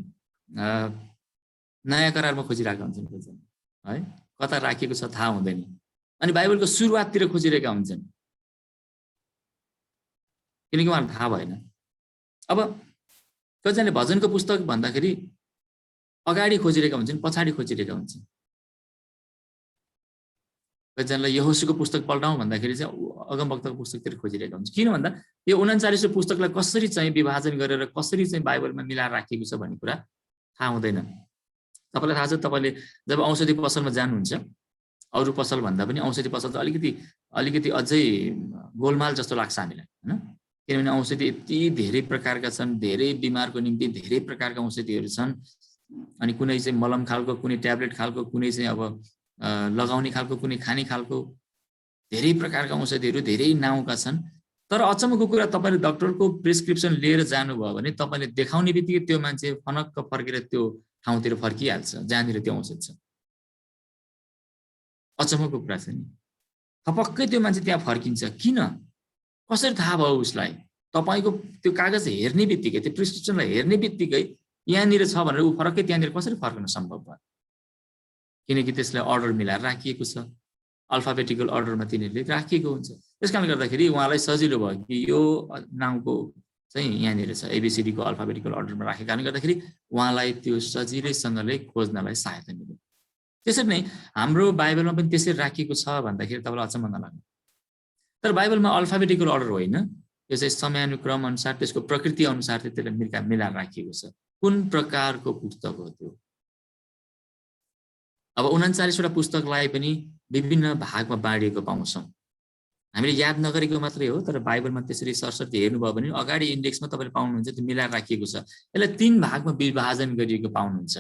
नयाँ करारमा खोजिरहेका हुन्छन् कतिजना है, कता राखिएको छ थाहा हुँदैन, अनि बाइबलको सुरुवाततिर खोजिरहेका हुन्छन् किनकि उहाँलाई थाहा भएन। अब कतिजनाले भजनको पुस्तक भन्दाखेरि अगाडि खोजिरहेका हुन्छन्, पछाडि खोजिरहेका हुन्छन्। कतिजनालाई यहोशूको पुस्तक पल्टाउँ भन्दाखेरि चाहिँ अगमवक्ताको पुस्तकतिर खोजिरहेका हुन्छ। किन भन्दा यो 39 पुस्तकलाई कसरी चाहिँ विभाजन गरेर कसरी चाहिँ बाइबलमा मिलाएर राखिएको छ भन्ने कुरा थाहा हुँदैन। तपाईँलाई थाहा छ, तपाईँले जब औषधि पसलमा जानुहुन्छ, अरू पसल भन्दा पनि औषधि पसल त अलिकति अझै गोलमाल जस्तो लाग्छ हामीलाई हैन, किनभने औषधि यति धेरै प्रकारका छन्, धेरै बिमारको निम्ति धेरै प्रकारका औषधिहरू छन्, अनि कुनै चाहिँ मलम खालको, कुनै ट्याब्लेट खालको, कुनै चाहिँ अब लगाउने खालको, कुनै खाने खालको, धेरै प्रकारका औषधिहरू धेरै नाउँका छन्। तर अचम्मको कुरा, तपाईँले डाक्टरको प्रिस्क्रिप्सन लिएर जानुभयो भने तपाईँले देखाउने बित्तिकै त्यो मान्छे फनक्क फर्केर त्यो ठाउँतिर फर्किहाल्छ जहाँनिर त्यो औषध छ। अचम्मको कुरा छ नि, थपक्कै त्यो मान्छे त्यहाँ फर्किन्छ। किन, कसरी थाहा भयो उसलाई? तपाईँको त्यो कागज हेर्ने बित्तिकै, त्यो प्रिस्क्रिप्सनलाई हेर्ने बित्तिकै यहाँनिर छ भनेर ऊ फरक्कै त्यहाँनिर कसरी फर्कन सम्भव भयो? किनकि त्यसलाई अर्डर मिलाएर राखिएको छ, अल्फाबेटिकल अर्डरमा तिनीहरूले राखिएको हुन्छ। त्यस कारणले गर्दाखेरि उहाँलाई सजिलो भयो कि यो नाउँको चाहिँ यहाँनिर छ, एबिसिडीको अल्फाबेटिकल अर्डरमा राखेको कारणले गर्दाखेरि उहाँलाई त्यो सजिलैसँगले खोज्नलाई सहायता मिल्यो। त्यसरी नै हाम्रो बाइबलमा पनि त्यसरी राखिएको छ भन्दाखेरि तपाईँलाई अचम्म नलाग्नु। तर बाइबलमा अल्फाबेटिकल अर्डर होइन, यो चाहिँ समयानुक्रम अनुसार, त्यसको प्रकृति अनुसार त्यसलाई मिलाएर राखिएको छ। कुन प्रकारको पुस्तक हो त्यो? अब 39 वटा पुस्तकलाई पनि विभिन्न भागमा बाँडिएको पाउँछौँ। हामीले याद नगरेको मात्रै हो, तर बाइबलमा त्यसरी सरस्वती हेर्नुभयो भने अगाडि इन्डेक्समा तपाईँले पाउनुहुन्छ, त्यो मिलाएर राखिएको छ। यसलाई 3 भागमा विभाजन गरिएको पाउनुहुन्छ।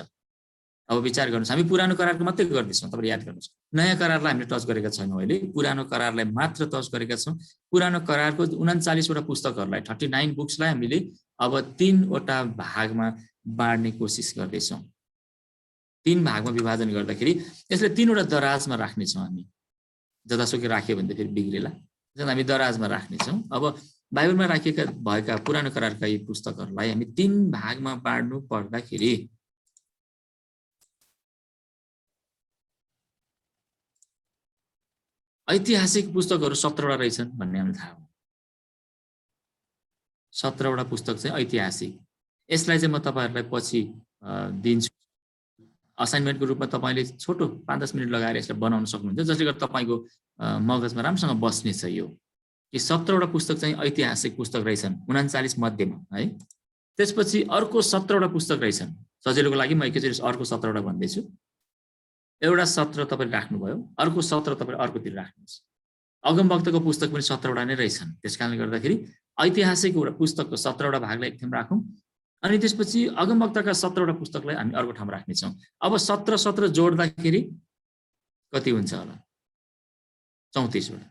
अब विचार गर्नुहोस्, हामी पुरानो करारको मात्रै गर्दैछौँ, तपाईँले याद गर्नुहोस्। नयाँ करारलाई हामीले टच गरेका छैनौँ अहिले, पुरानो करारलाई मात्र टच गरेका छौँ। पुरानो करारको 39 वटा पुस्तकहरूलाई, 39 बुक्सलाई हामीले अब 3 वटा भागमा बाँड्ने कोसिस गर्दैछौँ। 3 भागमा विभाजन गर्दाखेरि यसलाई 3 वटा दराजमा राख्नेछौँ हामी। जतासुकै राख्यो भने त फेरि बिग्रेला, त्यसैले हामी दराजमा राख्नेछौँ। अब बाइबलमा राखिएका भएका पुरानो करारका यी पुस्तकहरूलाई हामी 3 भागमा बाँड्नु पर्दाखेरि ऐतिहासिक पुस्तकहरू 17 वटा रहेछन् भन्ने हामीलाई थाहा हो। 17 वटा पुस्तक चाहिँ ऐतिहासिक। यसलाई चाहिँ म तपाईँहरूलाई पछि दिन्छु। असाइनमेन्टको रूपमा तपाईँले छोटो 5-10 मिनट लगाएर यसलाई बनाउन सक्नुहुन्छ, जसले गर्दा तपाईँको मगजमा राम्रोसँग बस्नेछ यो कि 17 वटा पुस्तक चाहिँ ऐतिहासिक पुस्तक रहेछन् 39 मध्येमा है। त्यसपछि अर्को 17 वटा पुस्तक रहेछन्। सजिलोको लागि म एकैचोटि अर्को 17 वटा भन्दैछु। एउटा 17 तपाईँले राख्नुभयो, अर्को 17 तपाईँले अर्कोतिर राख्नुहोस्। अगमवक्ताको पुस्तक पनि 17 वटा नै रहेछन्। त्यस कारणले गर्दाखेरि ऐतिहासिक पुस्तकको 17 वटा भागलाई एक ठाउँमा राखौँ, अनि त्यसपछि अगमवक्ताका 17 वटा पुस्तकलाई हामी अर्को ठाउँमा राख्नेछौँ। अब 17 जोड्दाखेरि कति हुन्छ होला? 34 वटा।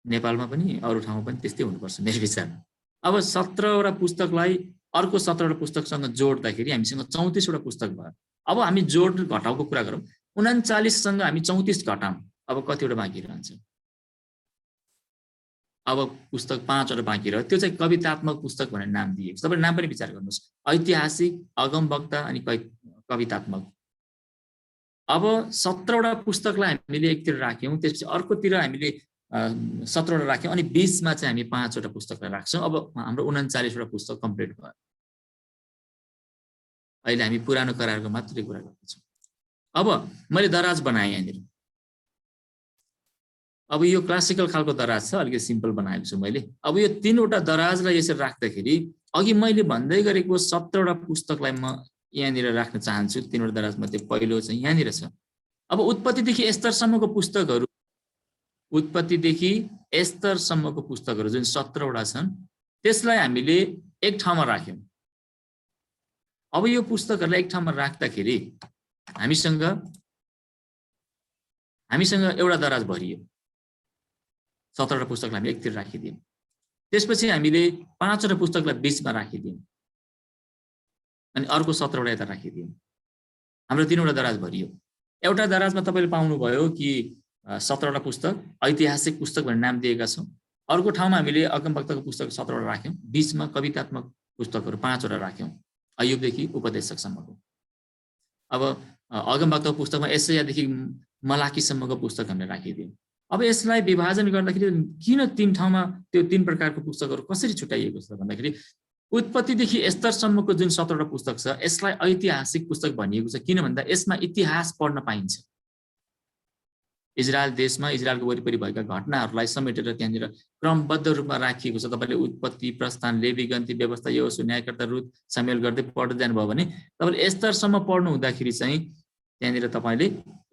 नेपालमा पनि अरू ठाउँमा पनि त्यस्तै हुनुपर्छ मेरो विचारमा। अब 17 वटा पुस्तकलाई अर्को 17 वटा पुस्तकसँग जोड्दाखेरि हामीसँग 34 वटा पुस्तक भयो। अब हामी जोड घटाउको कुरा गरौँ। 39 सँग हामी 34 घटाउँ, अब कतिवटा बाँकी रहन्छ? अब पुस्तक 5वटा बाँकी रह्यो, त्यो चाहिँ कवितात्मक पुस्तक भनेर नाम दिएको छ। तपाईले नाम पनि विचार गर्नुहोस्, ऐतिहासिक, अगमवक्ता अनि कवितात्मक। अब 17वटा पुस्तकलाई हामीले एकतिर राख्यौँ, त्यसपछि अर्कोतिर हामीले 17वटा राख्यौँ अनि बीचमा चाहिँ हामी 5वटा पुस्तकलाई राख्छौँ। अब हाम्रो 39वटा पुस्तक कम्प्लिट भयो। अहिले हामी पुरानो करारको मात्रै कुरा गर्दैछौँ। अब मैले दराज बनाएँ यहाँनिर। अब यो क्लासिकल खालको दराज छ, अलिकति सिम्पल बनाएको छु मैले। अब यो 3वटा दराजलाई यसरी राख्दाखेरि अघि मैले भन्दै गरेको 17वटा पुस्तकलाई म यहाँनिर राख्न चाहन्छु। 3वटा दराज मध्ये पहिलो चाहिँ यहाँनिर छ। अब उत्पत्तिदेखि एस्तरसम्मको पुस्तकहरू, उत्पत्तिदेखि एस्तरसम्मको पुस्तकहरू जुन 17वटा छन् त्यसलाई हामीले एक ठाउँमा राख्यौँ। अब यो पुस्तकहरूलाई एक ठाउँमा राख्दाखेरि हामीसँग एउटा दराज भरियो। 17वटा पुस्तकलाई हामी एकतिर राखिदियौँ। त्यसपछि हामीले 5वटा पुस्तकलाई बीचमा राखिदियौँ अनि अर्को 17वटा यता राखिदियौँ। हाम्रो 3वटा दराज भरियो। एउटा दराजमा तपाईँले पाउनुभयो कि 17वटा पुस्तक ऐतिहासिक पुस्तक भनेर नाम दिएका छौँ। अर्को ठाउँमा हामीले अगमवक्ताको पुस्तक 17वटा राख्यौँ। बीचमा कवितात्मक पुस्तकहरू 5वटा राख्यौँ, अय्युबदेखि उपदेशकसम्मको। अब अगमवक्ताको पुस्तकमा यशायादेखि मलाकीसम्मको पुस्तक हामीले राखिदियौँ। अब यसलाई विभाजन गर्दाखेरि किन 3 ठाउँमा त्यो 3 प्रकारको पुस्तकहरू कसरी छुट्याइएको छ भन्दाखेरि उत्पत्तिदेखि एस्तरसम्मको जुन 17वटा पुस्तक छ यसलाई ऐतिहासिक पुस्तक भनिएको छ। किन भन्दा यसमा इतिहास पढ्न पाइन्छ। इजरायल देशमा इजरायलको वरिपरि भएका घटनाहरूलाई समेटेर त्यहाँनिर क्रमबद्ध रूपमा राखिएको छ। तपाईँले उत्पत्ति, प्रस्थान, लेवी, गन्ती, व्यवस्था, यहोशू, न्यायकर्ता, रुथ, सामुएल गर्दै पढ्दै जानुभयो भने तपाईँले एस्तरसम्म पढ्नु हुँदाखेरि चाहिँ त्यहाँनिर तपाईँले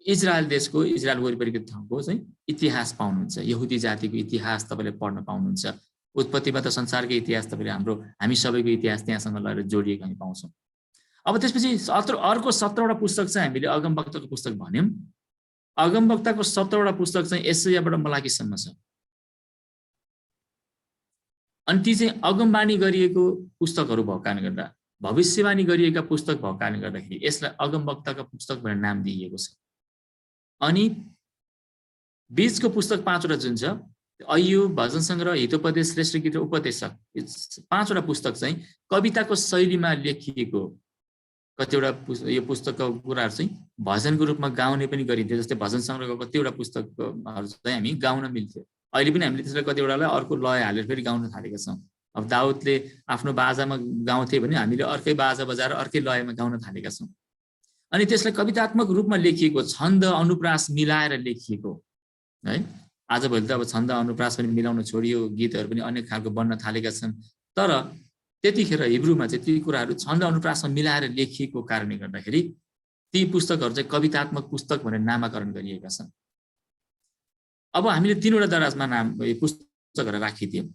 इजरायल देशको, इजरायल वरिपरिको ठाउँको चाहिँ इतिहास पाउनुहुन्छ। यहुदी जातिको इतिहास तपाईँले पढ्न पाउनुहुन्छ। उत्पत्तिमा त संसारकै इतिहास तपाईँले हामी सबैको इतिहास त्यहाँसँग लगेर जोडिएको हामी पाउँछौँ। अब त्यसपछि अर्को 17वटा पुस्तक चाहिँ हामीले अगमवक्ताको पुस्तक भन्यौँ। अगमवक्ताको 17वटा पुस्तक चाहिँ यशायाबाट मलाकीसम्म छ। अनि ती चाहिँ अगमबानी गरिएको पुस्तकहरू भएको कारणले गर्दा, भविष्यवाणी गरिएका पुस्तक भएको कारणले गर्दाखेरि यसलाई अगमवक्ताका पुस्तक भनेर नाम दिइएको छ। अनि बीचको पुस्तक 5वटा जुन छ, अय्युब, भजन सङ्ग्रह, हितोपदेश, श्रेष्ठ गीत र उपदेशक, 5वटा पुस्तक चाहिँ कविताको शैलीमा लेखिएको। कतिवटा यो पुस्तकको कुराहरू चाहिँ भजनको रूपमा गाउने पनि गरिन्थ्यो। जस्तै भजन सङ्ग्रहको कतिवटा पुस्तकहरू चाहिँ हामी गाउन मिल्थ्यो। अहिले पनि हामीले त्यसलाई कतिवटालाई अर्को लय हालेर फेरि गाउन थालेका छौँ। अब दाउदले आफ्नो बाजामा गाउँथे भने हामीले अर्कै बाजा बजाएर अर्कै लयमा गाउन थालेका छौँ। अनि त्यसलाई कवितात्मक रूपमा लेखिएको, छन्द अनुप्रास मिलाएर लेखिएको है। आजभोलि त अब छन्द अनुप्रास पनि मिलाउन छोडियो, गीतहरू पनि अनेक खालको बन्न थालेका छन्। तर त्यतिखेर हिब्रूमा चाहिँ ती कुराहरू छन्द अनुप्रासमा मिलाएर लेखिएको कारणले गर्दाखेरि ती पुस्तकहरू चाहिँ कवितात्मक पुस्तक भनेर नामाकरण गरिएका छन्। अब हामीले 3वटा दराजमा नाम पुस्तकहरू राखिदियौँ।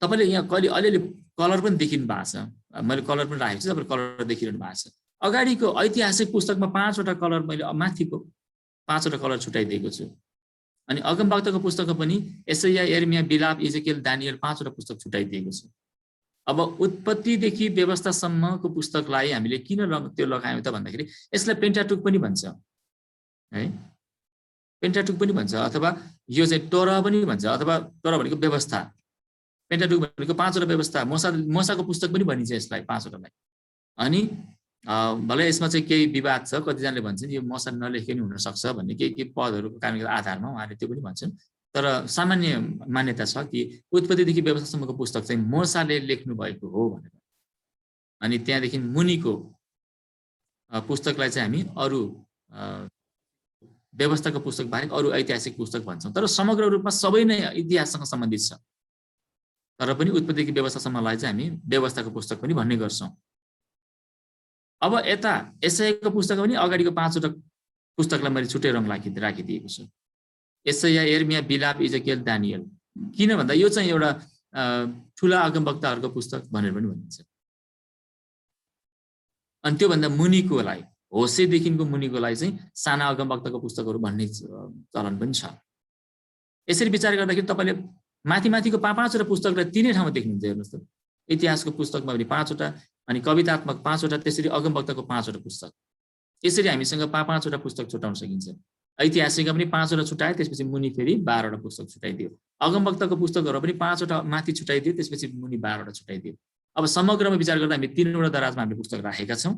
तपाईँले यहाँ कहिले अलिअलि कलर पनि देखिनु भएको छ। मैले कलर पनि राखेको छु, तपाईँले कलर देखिरहनु भएको छ। अगाडिको ऐतिहासिक पुस्तकमा 5वटा कलर, मैले माथिको 5वटा कलर छुट्याइदिएको छु। अनि अगमवक्ताको पुस्तकमा पनि यशाया, यिर्मया, बिलाप, इजेकियल, दानियल 5वटा पुस्तक छुट्याइदिएको छ। अब उत्पत्तिदेखि व्यवस्थासम्मको पुस्तकलाई हामीले किन त्यो लगायौँ त भन्दाखेरि यसलाई पेन्टाटुक पनि भन्छ है। पेन्टाटुक पनि भन्छ, अथवा यो चाहिँ तोरा पनि भन्छ, अथवा तोरा भनेको व्यवस्था, पेन्टाटुक भनेको 5वटा व्यवस्था। मोसाको पुस्तक पनि भनिन्छ यसलाई 5वटालाई। अनि भले यसमा चाहिँ केही विवाद छ, कतिजनाले भन्छन् यो मोसा नलेखे पनि हुनसक्छ भन्ने केही पदहरूको कारणको आधारमा उहाँले त्यो पनि भन्छन्। तर सामान्य मान्यता छ कि उत्पत्तिदेखि व्यवस्थासम्मको पुस्तक चाहिँ मोसाले लेख्नु भएको हो भनेर। अनि त्यहाँदेखि मुनिको पुस्तकलाई चाहिँ हामी अरू व्यवस्थाको पुस्तक बाहेक अरू ऐतिहासिक पुस्तक भन्छौँ। तर समग्र रूपमा सबै नै इतिहाससँग सम्बन्धित छ। तर पनि उत्पत्तिदेखि व्यवस्थासम्मलाई चाहिँ हामी व्यवस्थाको पुस्तक पनि भन्ने गर्छौँ। अब यता यशायाको पुस्तकमा पनि अगाडिको 5वटा पुस्तकलाई मैले छुट्टै रङ राखिदिएको छु। यशाया, यिर्मया, बिलाप, इजेकियल, दानियल। किन भन्दा यो चाहिँ एउटा ठुला अगमवक्ताहरूको पुस्तक भनेर पनि भनिन्छ। अनि त्योभन्दा मुनिकोलाई, होसेदेखिको मुनिकोलाई चाहिँ साना अगमवक्ताको पुस्तकहरू भन्ने चलन पनि छ। यसरी विचार गर्दाखेरि तपाईँले माथिको 5वटा पुस्तकलाई 3 ठाउँमा देख्नुहुन्छ। हेर्नुहोस् त, इतिहासको पुस्तकमा पनि 5वटा, अनि कवितात्मक 5वटा, त्यसरी अगमवक्ताको 5वटा पुस्तक। यसरी हामीसँग 5वटा पुस्तक छुटाउन सकिन्छ। ऐतिहासिकमा पनि 5वटा छुटाए, त्यसपछि मुनि फेरि 12वटा पुस्तक छुटाइदियो। अगमवक्ताको पुस्तकहरू पनि 5वटा माथि छुट्याइदियो, त्यसपछि मुनि 12वटा छुट्याइदियो। अब समग्रमा विचार गर्दा हामी 3वटा दराजमा हामीले पुस्तक राखेका छौँ।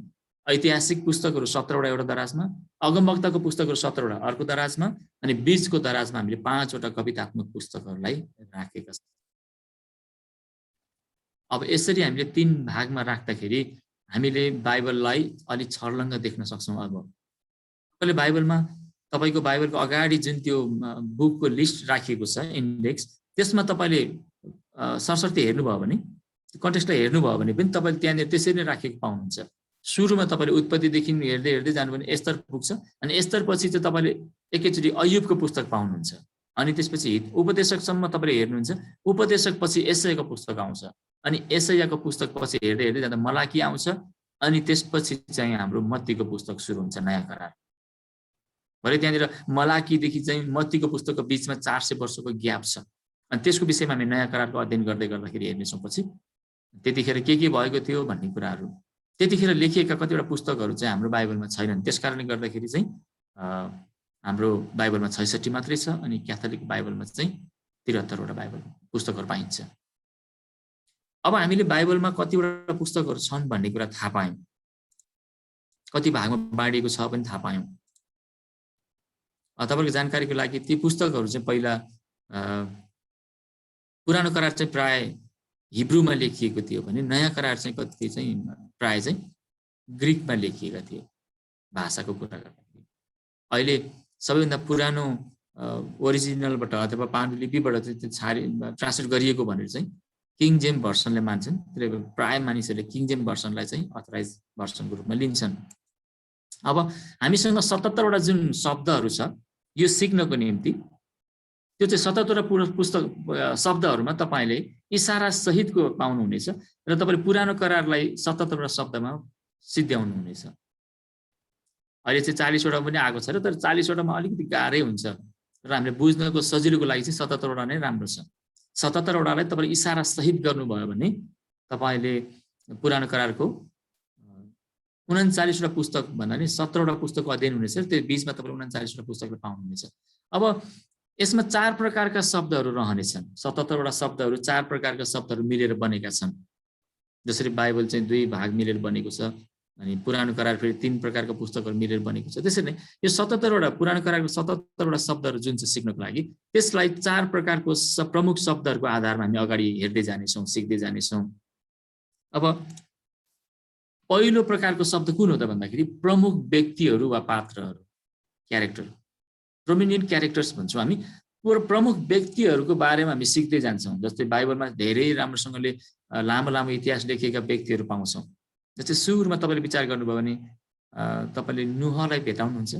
ऐतिहासिक पुस्तकहरू 17वटा एउटा दराजमा, अगमवक्ताको पुस्तकहरू 17वटा अर्को दराजमा, अनि बीचको दराजमा हामीले 5वटा कवितात्मक पुस्तकहरूलाई राखेका छौँ। अब यसरी हामीले 3 भागमा राख्दाखेरि हामीले बाइबललाई अलि छर्लङ्ग देख्न सक्छौँ। अब तपाईँले बाइबलमा तपाईँको बाइबलको अगाडि जुन त्यो बुकको लिस्ट राखिएको छ, इन्डेक्स, त्यसमा तपाईँले सरसर्ती हेर्नुभयो भने, कन्टेक्स्टलाई हेर्नुभयो भने पनि तपाईँले त्यहाँनिर त्यसरी नै राखेको पाउनुहुन्छ। सुरुमा तपाईँले उत्पत्तिदेखि हेर्दै हेर्दै जानु भने एस्तर पुग्छ, अनि एस्तर पछि चाहिँ तपाईँले एकैचोटि अय्युबको पुस्तक पाउनुहुन्छ, अनि त्यसपछि उपदेशकसम्म तपाईँले हेर्नुहुन्छ। उपदेशक पछि एसायाको पुस्तक आउँछ, अनि एसायाको पुस्तक पछि हेर्दै हेर्दै जाँदा मलाकी आउँछ, अनि त्यसपछि चाहिँ हाम्रो मत्तीको पुस्तक सुरु हुन्छ, नयाँ करार। भरे त्यहाँनिर मलाकीदेखि चाहिँ मत्तीको पुस्तकको बिचमा 400 वर्षको ग्याप छ, अनि त्यसको विषयमा हामी नयाँ करारको अध्ययन गर्दै गर्दाखेरि हेर्नेछौँ। पछि त्यतिखेर के भएको थियो भन्ने कुराहरू, त्यतिखेर लेखिएका कतिवटा पुस्तकहरू चाहिँ हाम्रो बाइबलमा छैनन्। त्यस कारणले गर्दाखेरि चाहिँ हाम्रो बाइबलमा 66 मात्रै छ, अनि क्याथोलिक बाइबलमा चाहिँ 73वटा बाइबल पुस्तकहरू पाइन्छ। अब हामीले बाइबलमा कतिवटा पुस्तकहरू छन् भन्ने कुरा थाहा पायौँ, कति भागमा बाँडिएको छ पनि थाहा पायौँ। तपाईँको जानकारीको लागि ती पुस्तकहरू चाहिँ पहिला पुरानो करार चाहिँ प्राय हिब्रूमा लेखिएको थियो भने नयाँ करार चाहिँ कति चाहिँ प्राय चाहिँ ग्रिकमा लेखिएका थिए। भाषाको कुरा गर्दाखेरि अहिले सबैभन्दा पुरानो ओरिजिनलबाट अथवा पाण्डुलिपिबाट चाहिँ ट्रान्सलेट गरिएको भनेर चाहिँ किङ जेम भर्सनले मान्छन्। त्यसले प्राय मानिसहरूले किङ जेम भर्सनलाई चाहिँ अथराइज भर्सनको रूपमा लिन्छन्। अब हामीसँग 77वटा जुन शब्दहरू छ यो सिक्नको निम्ति, त्यो चाहिँ 77वटा पुस्तक शब्दहरूमा तपाईँले इसारा सहितको पाउनुहुनेछ, र तपाईँले पुरानो करारलाई 77वटा शब्दमा सिद्ध्याउनु हुनेछ। अहिले चाहिँ 40वटा पनि आएको छ, र तर 40वटामा अलिकति गाह्रै हुन्छ, र हामीले बुझ्नको सजिलोको लागि चाहिँ 77वटा नै राम्रो छ। 77वटालाई तपाईँले इसारा सहित गर्नुभयो भने तपाईँले पुरानो करारको 39वटा पुस्तक भन्नाले 17वटा पुस्तकको अध्ययन हुनेछ, त्यो बिचमा तपाईँले 39वटा पुस्तकले पाउनुहुनेछ। अब यसमा 4 प्रकारका शब्दहरू रहनेछन्। 77वटा शब्दहरू 4 प्रकारका शब्दहरू मिलेर बनेका छन्। जसरी बाइबल चाहिँ 2 भाग मिलेर बनेको छ, अनि पुरानो करार फेरि 3 प्रकारका पुस्तकहरू मिलेर बनेको छ। त्यसरी नै यो 77वटा पुरानो करारको 77वटा शब्दहरू जुन चाहिँ सिक्नको लागि, त्यसलाई 4 प्रकारको प्रमुख शब्दहरूको आधारमा हामी अगाडि हेर्दै जानेछौँ, सिक्दै जानेछौँ। अब पहिलो प्रकारको शब्द कुन हो त भन्दाखेरि प्रमुख व्यक्तिहरू वा पात्रहरू, क्यारेक्टर, प्रोमिनेन्ट क्यारेक्टर्स भन्छौँ हामी। प्रमुख व्यक्तिहरूको बारेमा हामी सिक्दै जान्छौँ। जस्तै बाइबलमा धेरै राम्रोसँगले लामो लामो इतिहास लेखिएका व्यक्तिहरू पाउँछौँ। जस्तै सुरुमा तपाईँले विचार गर्नुभयो भने तपाईँले नुहलाई भेटाउनुहुन्छ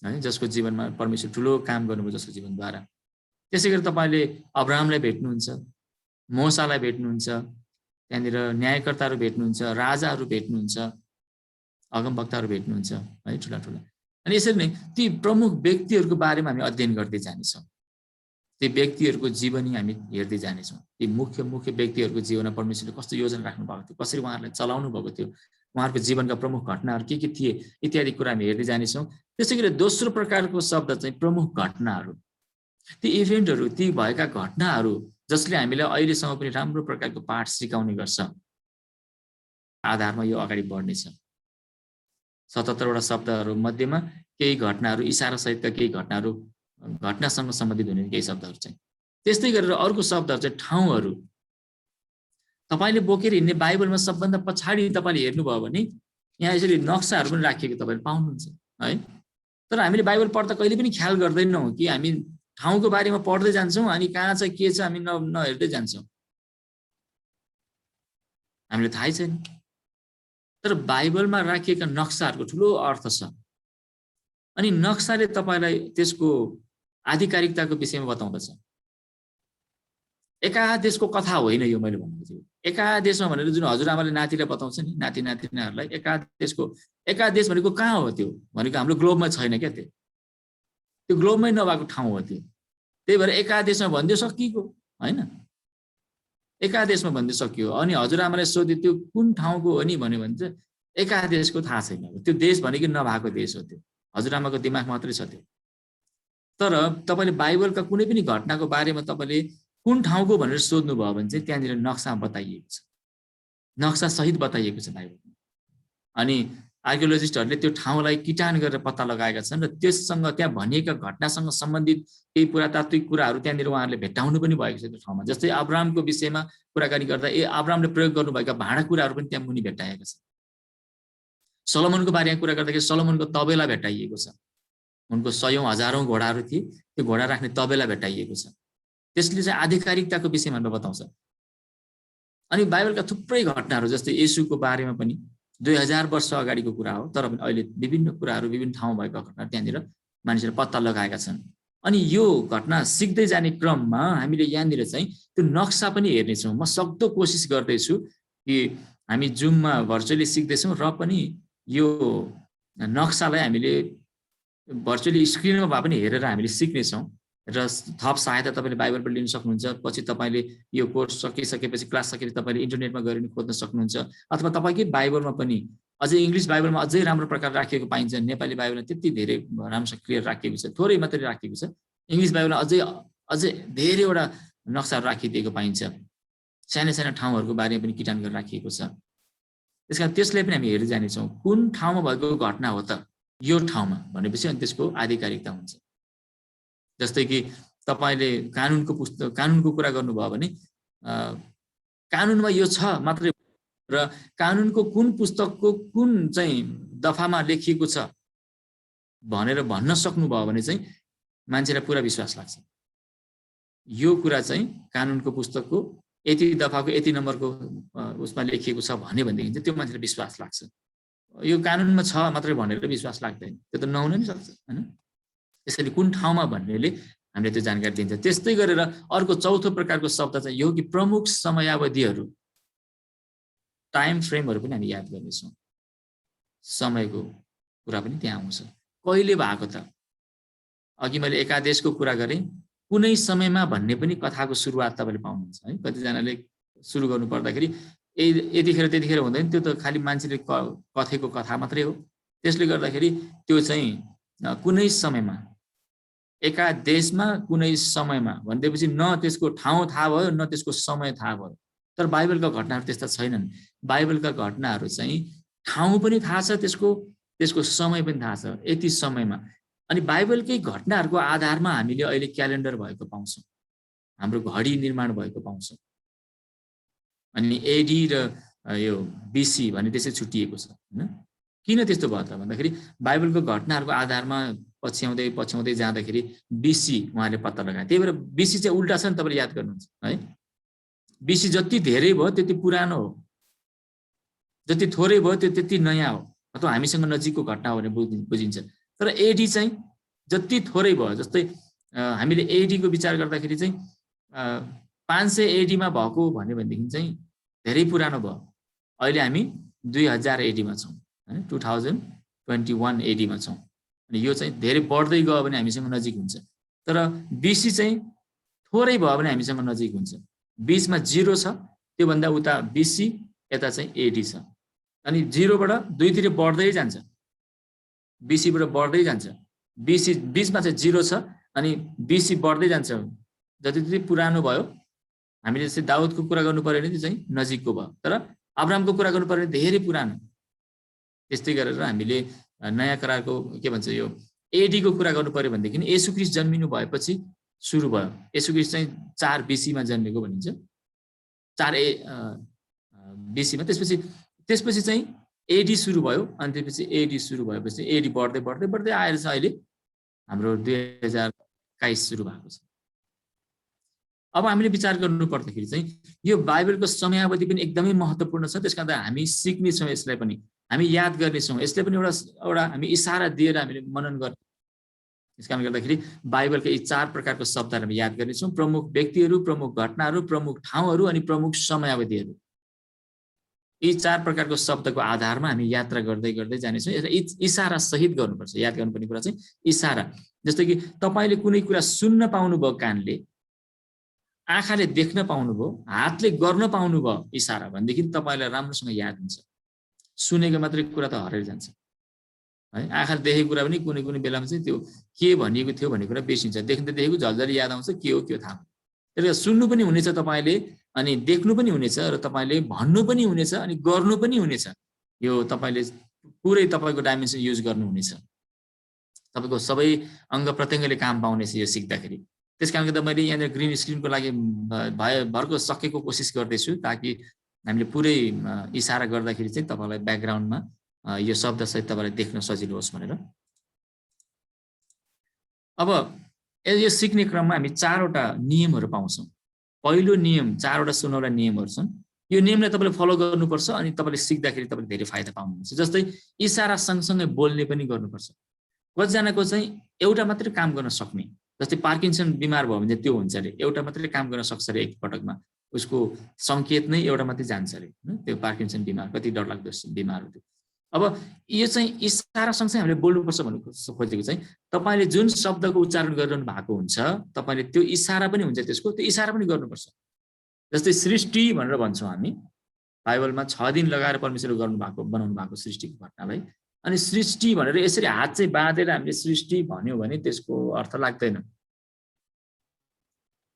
है, जसको जीवनमा परमेश्वर ठुलो काम गर्नुभयो जसको जीवनद्वारा। त्यसै गरी तपाईँले अब्राहमलाई भेट्नुहुन्छ, मोसालाई भेट्नुहुन्छ, त्यहाँनिर न्यायकर्ताहरू भेट्नुहुन्छ, राजाहरू भेट्नुहुन्छ, अगमवक्ताहरू भेट्नुहुन्छ है, ठुला ठुला। अनि यसरी नै ती प्रमुख व्यक्तिहरूको बारेमा हामी अध्ययन गर्दै जानेछौँ। ती व्यक्तिहरूको जीवनी हामी हेर्दै जानेछौँ। ती मुख्य व्यक्तिहरूको जीवनमा परमेश्वरले कस्तो योजना राख्नु भएको थियो, कसरी उहाँहरूलाई चलाउनु भएको थियो, उहाँहरूको जीवनका प्रमुख घटनाहरू के थिए इत्यादि कुरा हामी हेर्दै जानेछौँ। त्यसै गरी दोस्रो प्रकारको शब्द चाहिँ प्रमुख घटनाहरू, ती इभेन्टहरू, ती भएका घटनाहरू जसले हामीलाई अहिलेसम्म पनि राम्रो प्रकारको पाठ सिकाउने गर्छ, आधारमा यो अगाडि बढ्नेछ। 77वटा शब्दहरू मध्येमा केही घटनाहरू, इसारा सहितका केही घटनाहरू, घटनासँग सम्बन्धित हुने केही शब्दहरू चाहिँ। त्यस्तै गरेर अर्को शब्दहरू चाहिँ ठाउँहरू। तपाईँले बोकेर हिँड्ने बाइबलमा सबभन्दा पछाडि तपाईँले हेर्नुभयो भने यहाँ यसरी नक्साहरू पनि राखिएको तपाईँले पाउनुहुन्छ है। तर हामीले बाइबल पढ्दा कहिले पनि ख्याल गर्दैनौँ कि हामी ठाउँको बारेमा पढ्दै जान्छौँ, अनि कहाँ चाहिँ के छ हामी नहेर्दै जान्छौँ, हामीलाई थाहै छैन। तर बाइबलमा राखिएका नक्साहरूको ठुलो अर्थ छ, अनि नक्साले तपाईँलाई त्यसको आधिकारिकताको विषयमा बताउँदछ। एकादेशको कथा होइन यो, मैले भनेको छु एकादेशमा भनेर जुन हजुरआमाले नातिलाई बताउँछ नि, नाति नातिनाहरूलाई एकादेश भनेको कहाँ हो? त्यो भनेको हाम्रो ग्लोबमा छैन क्या, त्यो ग्लोबमै नभएको ठाउँ हो त्यो। त्यही भएर एकादेशमा भनिदियो सकिएको होइन, एकादेशमा भनिदियो सकियो। अनि हजुरआमाले सोध्यो त्यो कुन ठाउँको हो नि भन्यो भने चाहिँ एकादेशको थाहा छैन। त्यो देश भनेको नभएको देश हो, त्यो हजुरआमाको दिमाग मात्रै छ त्यो। तर तपाईले बाइबलका कुनै पनि घटनाको बारेमा तपाईले कुन ठाउँको भनेर सोध्नुभयो भने चाहिँ त्यहाँनिर नक्सा बताइएको छ, नक्सा सहित बताइएको छ बाइबलमा। अनि आर्कियोलोजिस्टहरूले त्यो ठाउँलाई किटान गरेर पत्ता लगाएका छन् र त्यससँग त्यहाँ भनिएका घटनासँग सम्बन्धित केही पुरातात्विक कुराहरू त्यहाँनिर उहाँहरूले भेट्टाउनु पनि भएको छ त्यो ठाउँमा। जस्तै अब्रामको विषयमा कुराकानी गर्दा अब्रामले प्रयोग गर्नुभएका भाँडाकुँडाहरू पनि त्यहाँ मुनि भेट्टाएका छन्। सलोमनको बारेमा कुरा गर्दाखेरि सलोमनको तबेला भेट्टाइएको छ, उनको सयौं हजारौं घोडाहरू थिए, त्यो घोडा राख्ने तबेला भेट्टाइएको छ। त्यसले चाहिँ आधिकारिकताको विषयमा बताउँछ। अनि बाइबलका थुप्रै घटनाहरू जस्तै येशूको बारेमा पनि 2000 वर्ष अगाडिको कुरा हो, तर पनि अहिले विभिन्न कुराहरू विभिन्न ठाउँमा भएका घटना त्यहाँनिर मानिसहरूले पत्ता लगाएका छन्। अनि यो घटना सिक्दै जाने क्रममा हामीले यहाँनिर चाहिँ त्यो नक्सा पनि हेर्नेछौँ। म सक्दो कोसिस गर्दैछु कि हामी जुममा भर्चुअली सिक्दैछौँ र पनि यो नक्सालाई हामीले भर्चुअली स्क्रिनमा भए पनि हेरेर हामीले सिक्नेछौँ र थप सहायता तपाईँले बाइबलबाट लिन सक्नुहुन्छ। पछि तपाईँले यो कोर्स सकिसकेपछि क्लास सकेपछि तपाईँले इन्टरनेटमा गएर खोज्न सक्नुहुन्छ, अथवा तपाईँकै बाइबलमा पनि अझै इङ्ग्लिस बाइबलमा अझै राम्रो प्रकार राखिएको पाइन्छ। नेपाली बाइबलमा त्यति धेरै राम्रोसँग क्लियर राखिएको छ, थोरै मात्रै राखिएको छ। इङ्ग्लिस बाइबलमा अझै धेरैवटा नक्साहरू राखिदिएको पाइन्छ, साना साना ठाउँहरूको बारेमा पनि किटान गरेर राखिएको छ। त्यसकारण त्यसलाई पनि हामी हेर्दै जानेछौँ, कुन ठाउँमा भएको घटना हो त यो ठाउँमा भनेपछि अनि त्यसको आधिकारिकता हुन्छ। जस्तै कि तपाईँले कानुनको कुरा गर्नुभयो भने कानुनमा यो छ मात्रै र कानुनको कुन पुस्तकको कुन चाहिँ दफामा लेखिएको छ भनेर भन्न सक्नुभयो भने चाहिँ मान्छेलाई पुरा विश्वास लाग्छ। यो कुरा चाहिँ कानुनको पुस्तकको यति दफाको यति नम्बरको उसमा लेखिएको छ भनेदेखि चाहिँ त्यो मान्छेलाई विश्वास लाग्छ। यो कानुनमा छ मात्रै भनेर विश्वास लाग्दैन, त्यो त नहुन नि सक्छ हैन। त्यसैले कुन ठाउँमा भन्नेले हामीले त्यो जानकारी दिन्छ। त्यस्तै गरेर अर्को चौथो प्रकारको शब्द चाहिँ यो कि प्रमुख समयावधिहरू, टाइम फ्रेमहरू पनि हामी याद गर्नेछौँ। समयको कुरा पनि त्यहाँ आउँछ। कहिले भएको त, अघि मैले एकादेशको कुरा गरेँ, कुनै समयमा भन्ने पनि कथाको सुरुवात तपाईँले पाउनुहुन्छ है। कतिजनाले सुरु गर्नु पर्दाखेरि यतिखेर त्यतिखेर हुँदैन, त्यो त खालि मान्छेले कथेको कथा मात्रै हो। त्यसले गर्दाखेरि त्यो चाहिँ कुनै समयमा, एकादेशमा कुनै समयमा भनेपछि न त्यसको ठाउँ थाहा भयो न त्यसको समय थाहा भयो। तर बाइबलका घटनाहरू त्यस्ता छैनन्। बाइबलका घटनाहरू चाहिँ ठाउँ पनि थाहा छ, त्यसको समय पनि थाहा छ, यति समयमा। अनि बाइबलकै घटनाहरूको आधारमा हामीले अहिले क्यालेन्डर भएको पाउँछौँ, हाम्रो घडी निर्माण भएको पाउँछौँ। अनि एडी र यो बिसी भन्ने त्यसै छुट्टिएको छ हैन। किन त्यस्तो भयो त भन्दाखेरि बाइबलको घटनाहरूको आधारमा पछ्याउँदै जाँदाखेरि बिसी उहाँले पत्ता लगाए। त्यही भएर बिसी चाहिँ उल्टा छ नि, तपाईँले याद गर्नुहुन्छ है। बिसी जति धेरै भयो त्यति पुरानो हो, जति थोरै भयो त्यो त्यति नयाँ हो, अथवा हामीसँग नजिकको घटना हो भने बुझिन्छ। तर एडी चाहिँ जति थोरै भयो, जस्तै हामीले एडीको विचार गर्दाखेरि चाहिँ 500 एडीमा भएको भन्यो भनेदेखि चाहिँ धेरै पुरानो भयो। अहिले हामी 2000 एडीमा छौँ हैन, 2021 एडीमा छौँ। अनि यो चाहिँ धेरै बढ्दै गयो भने हामीसँग नजिक हुन्छ। तर बिसी चाहिँ थोरै भयो भने हामीसँग नजिक हुन्छ। बिचमा 0 छ, त्योभन्दा उता बिसी, यता चाहिँ एडी छ। अनि 0 बाट 2 तिर बढ्दै जान्छ, बिसीबाट बढ्दै जान्छ। बिसी बिचमा चाहिँ 0 छ, अनि बिसी बढ्दै जान्छ। जति जति पुरानो भयो, हामीले चाहिँ दाउदको कुरा गर्नु पर्यो भने त्यो चाहिँ नजिकको भयो, तर अब्रामको कुरा गर्नु पर्यो भने धेरै पुरानो। त्यस्तै गरेर हामीले नयाँ करारको के भन्छ यो एडीको कुरा गर्नु पर्यो भनेदेखि येशू ख्रीष्ट जन्मिनु भएपछि सुरु भयो। येशू ख्रीष्ट चाहिँ 4 बीसीमा जन्मेको भनिन्छ, 4 बीसीमा। त्यसपछि चाहिँ एडी सुरु भयो। अनि त्यसपछि एडी सुरु भएपछि एडी बढ्दै आएर चाहिँ अहिले हाम्रो 2021 सुरु भएको छ। अब हामीले विचार गर्नु पर्दाखेरि चाहिँ यो बाइबलको समयावधि पनि एकदमै महत्त्वपूर्ण छ। त्यसकारण हामी सिक्नेछौँ, यसलाई पनि हामी याद गर्नेछौँ, यसलाई पनि एउटा हामी इसारा दिएर हामीले मनन गर्ने। त्यसकारण गर्दाखेरि बाइबलका यी 4 प्रकारको शब्दहरू हामी याद गर्नेछौँ। प्रमुख व्यक्तिहरू, प्रमुख घटनाहरू, प्रमुख ठाउँहरू अनि प्रमुख समयावधिहरू। यी 4 प्रकारको शब्दको आधारमा हामी यात्रा गर्दै जानेछौँ। यसलाई इसारा सहित गर्नुपर्छ। याद गर्नुपर्ने कुरा चाहिँ इसारा। जस्तै कि तपाईँले कुनै कुरा सुन्न पाउनुभयो कानले, आँखाले देख्न पाउनुभयो, हातले गर्न पाउनुभयो इसारा भनेदेखि तपाईँलाई राम्रोसँग याद हुन्छ। सुनेको मात्रै कुरा त हराएर जान्छ है। आँखाले देखेको कुरा पनि कुनै कुनै बेलामा चाहिँ त्यो के भनिएको थियो भन्ने कुरा बिर्सिन्छ। देख्न त देखेको झल्झली याद आउँछ, के हो के थाहा हुँदैन। त्यसले सुन्नु पनि हुनेछ तपाईँले, अनि देख्नु पनि हुनेछ, र तपाईँले भन्नु पनि हुनेछ, अनि गर्नु पनि हुनेछ। यो तपाईँले पुरै तपाईँको डाइमेन्सन युज गर्नुहुनेछ। तपाईँको सबै अङ्ग प्रत्यङ्गले काम पाउनेछ यो सिक्दाखेरि। त्यस कारणले गर्दा मैले यहाँनिर ग्रिन स्क्रिनको लागि भरको सकेको कोसिस गर्दैछु, ताकि हामीले पुरै इसारा गर्दाखेरि चाहिँ तपाईँलाई ब्याकग्राउन्डमा यो शब्दसहित तपाईँलाई देख्न सजिलो होस् भनेर। अब यो सिक्ने क्रममा हामी 4वटा नियमहरू पाउँछौँ। पहिलो नियम 4वटा सुनौला नियमहरू छन्। यो नियमलाई तपाईँले फलो गर्नुपर्छ, अनि तपाईँले सिक्दाखेरि तपाईँले धेरै फाइदा पाउनुहुन्छ। जस्तै इसारा सँगसँगै बोल्ने पनि गर्नुपर्छ। कतिजनाको चाहिँ एउटा मात्रै काम गर्न सक्ने, जस्तै पार्किन्सन बिमार भयो भने त्यो हुन्छ अरे, एउटा मात्रै काम गर्न सक्छ अरे एकपटकमा, उसको सङ्केत नै एउटा मात्रै जान्छ अरे, त्यो पार्किन्सन बिमार कति डरलाग्दो बिमार हो त्यो। अब यो चाहिँ इसारा सँगसँगै हामीले बोल्नुपर्छ भन्नु खोजेको चाहिँ तपाईँले जुन शब्दको उच्चारण गरिरहनु भएको हुन्छ, तपाईँले त्यो इसारा पनि हुन्छ त्यसको, त्यो इसारा पनि गर्नुपर्छ। जस्तै सृष्टि भनेर भन्छौँ हामी, बाइबलमा 6 दिन लगाएर परमेश्वरले बनाउनु भएको सृष्टिको घटनालाई। अनि सृष्टि भनेर यसरी हात चाहिँ बाँधेर हामीले सृष्टि भन्यो भने त्यसको अर्थ लाग्दैन।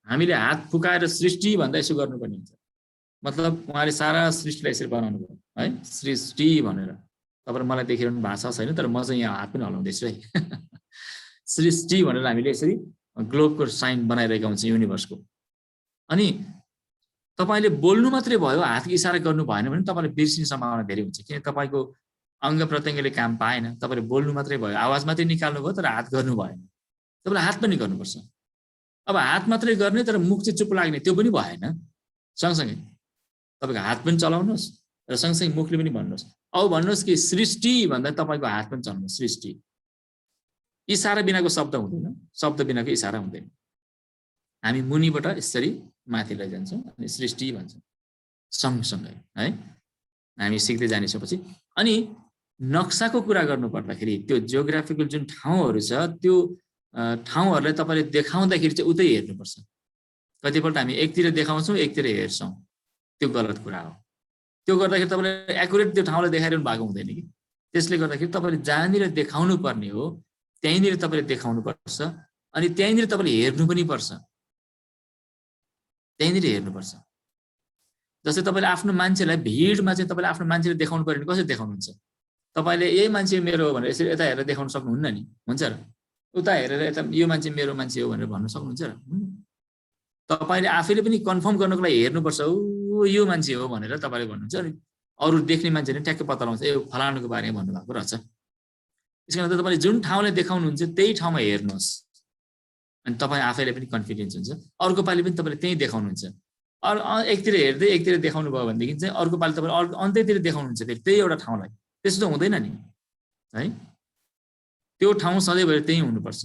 हामीले हात फुकाएर सृष्टि भन्दा यसो गर्नुपर्ने हुन्छ। मतलब उहाँले सारा सृष्टिलाई यसरी बनाउनु भयो है, सृष्टि भनेर। तपाईँ मलाई देखिरहनु भएको छैन, तर म चाहिँ यहाँ हात पनि हलाउँदैछु है। सृष्टि भनेर हामीले यसरी ग्लोबको साइन बनाइरहेका हुन्छौँ युनिभर्सको। अनि तपाईँले बोल्नु मात्रै भयो, हातको इसारा गर्नु भएन भने तपाईँले बिर्सिने सम्भावना धेरै हुन्छ, किन तपाईँको अङ्ग प्रत्यङ्गले काम पाएन। तपाईँले बोल्नु मात्रै भयो, आवाज मात्रै निकाल्नु भयो, तर हात गर्नु भएन। तपाईँले हात पनि गर्नुपर्छ। अब हात मात्रै गर्ने तर मुख चाहिँ चुप लाग्ने त्यो पनि भएन। सँगसँगै तपाईँको हात पनि चलाउनुहोस् र सँगसँगै मुखले पनि भन्नुहोस्। अब भन्नुहोस् कि सृष्टि भन्दा तपाईँको हात पनि चलाउनुहोस्। सृष्टि इसारा बिनाको शब्द हुँदैन, शब्द बिनाको इसारा हुँदैन। हामी मुनिबाट यसरी माथि लैजान्छौँ अनि सृष्टि भन्छौँ सँगसँगै है। हामी सिक्दै जानेछौँ पछि। अनि नक्साको कुरा गर्नु पर्दाखेरि त्यो जियोग्राफिकल जुन ठाउँहरू छ त्यो ठाउँहरूलाई तपाईँले देखाउँदाखेरि चाहिँ उतै हेर्नुपर्छ। कतिपल्ट हामी एकतिर देखाउँछौँ एकतिर हेर्छौँ, त्यो गलत कुरा हो। त्यो गर्दाखेरि तपाईँले एकुरेट त्यो ठाउँलाई देखाइरहनु भएको हुँदैन कि। त्यसले गर्दाखेरि तपाईँले जहाँनिर देखाउनु पर्ने हो त्यहीँनिर तपाईँले देखाउनु पर्छ, अनि त्यहीँनिर तपाईँले हेर्नु पनि पर्छ, त्यहीँनिर हेर्नुपर्छ। जस्तै तपाईँले आफ्नो मान्छेलाई भिडमा चाहिँ तपाईँले आफ्नो मान्छेले देखाउनु पर्यो भने कसरी देखाउनुहुन्छ? तपाईँले यही मान्छे मेरो हो भनेर यसरी यता हेरेर देखाउन सक्नुहुन्न नि, हुन्छ र? उता हेरेर यता यो मान्छे मेरो मान्छे हो भनेर भन्नु सक्नुहुन्छ र? तपाईँले आफैले पनि कन्फर्म गर्नको लागि हेर्नुपर्छ, ओ यो मान्छे हो भनेर तपाईँले भन्नुहुन्छ। अनि अरू देख्ने मान्छेले ठ्याक्कै पत्ता लगाउँछ, यो फलानुको बारेमा भन्नुभएको रहेछ। त्यस कारण तपाईँले जुन ठाउँलाई देखाउनुहुन्छ त्यही ठाउँमा हेर्नुहोस्, अनि तपाईँ आफैलाई पनि कन्फिडेन्स हुन्छ। अर्को पालि पनि तपाईँले त्यही देखाउनुहुन्छ। एकतिर हेर्दै एकतिर देखाउनु भयो भनेदेखि चाहिँ अर्को पालि तपाईँले अन्त्यतिर देखाउनुहुन्छ फेरि त्यही एउटा ठाउँलाई। त्यस्तो त हुँदैन नि है। त्यो ठाउँ सधैँभरि त्यही हुनुपर्छ,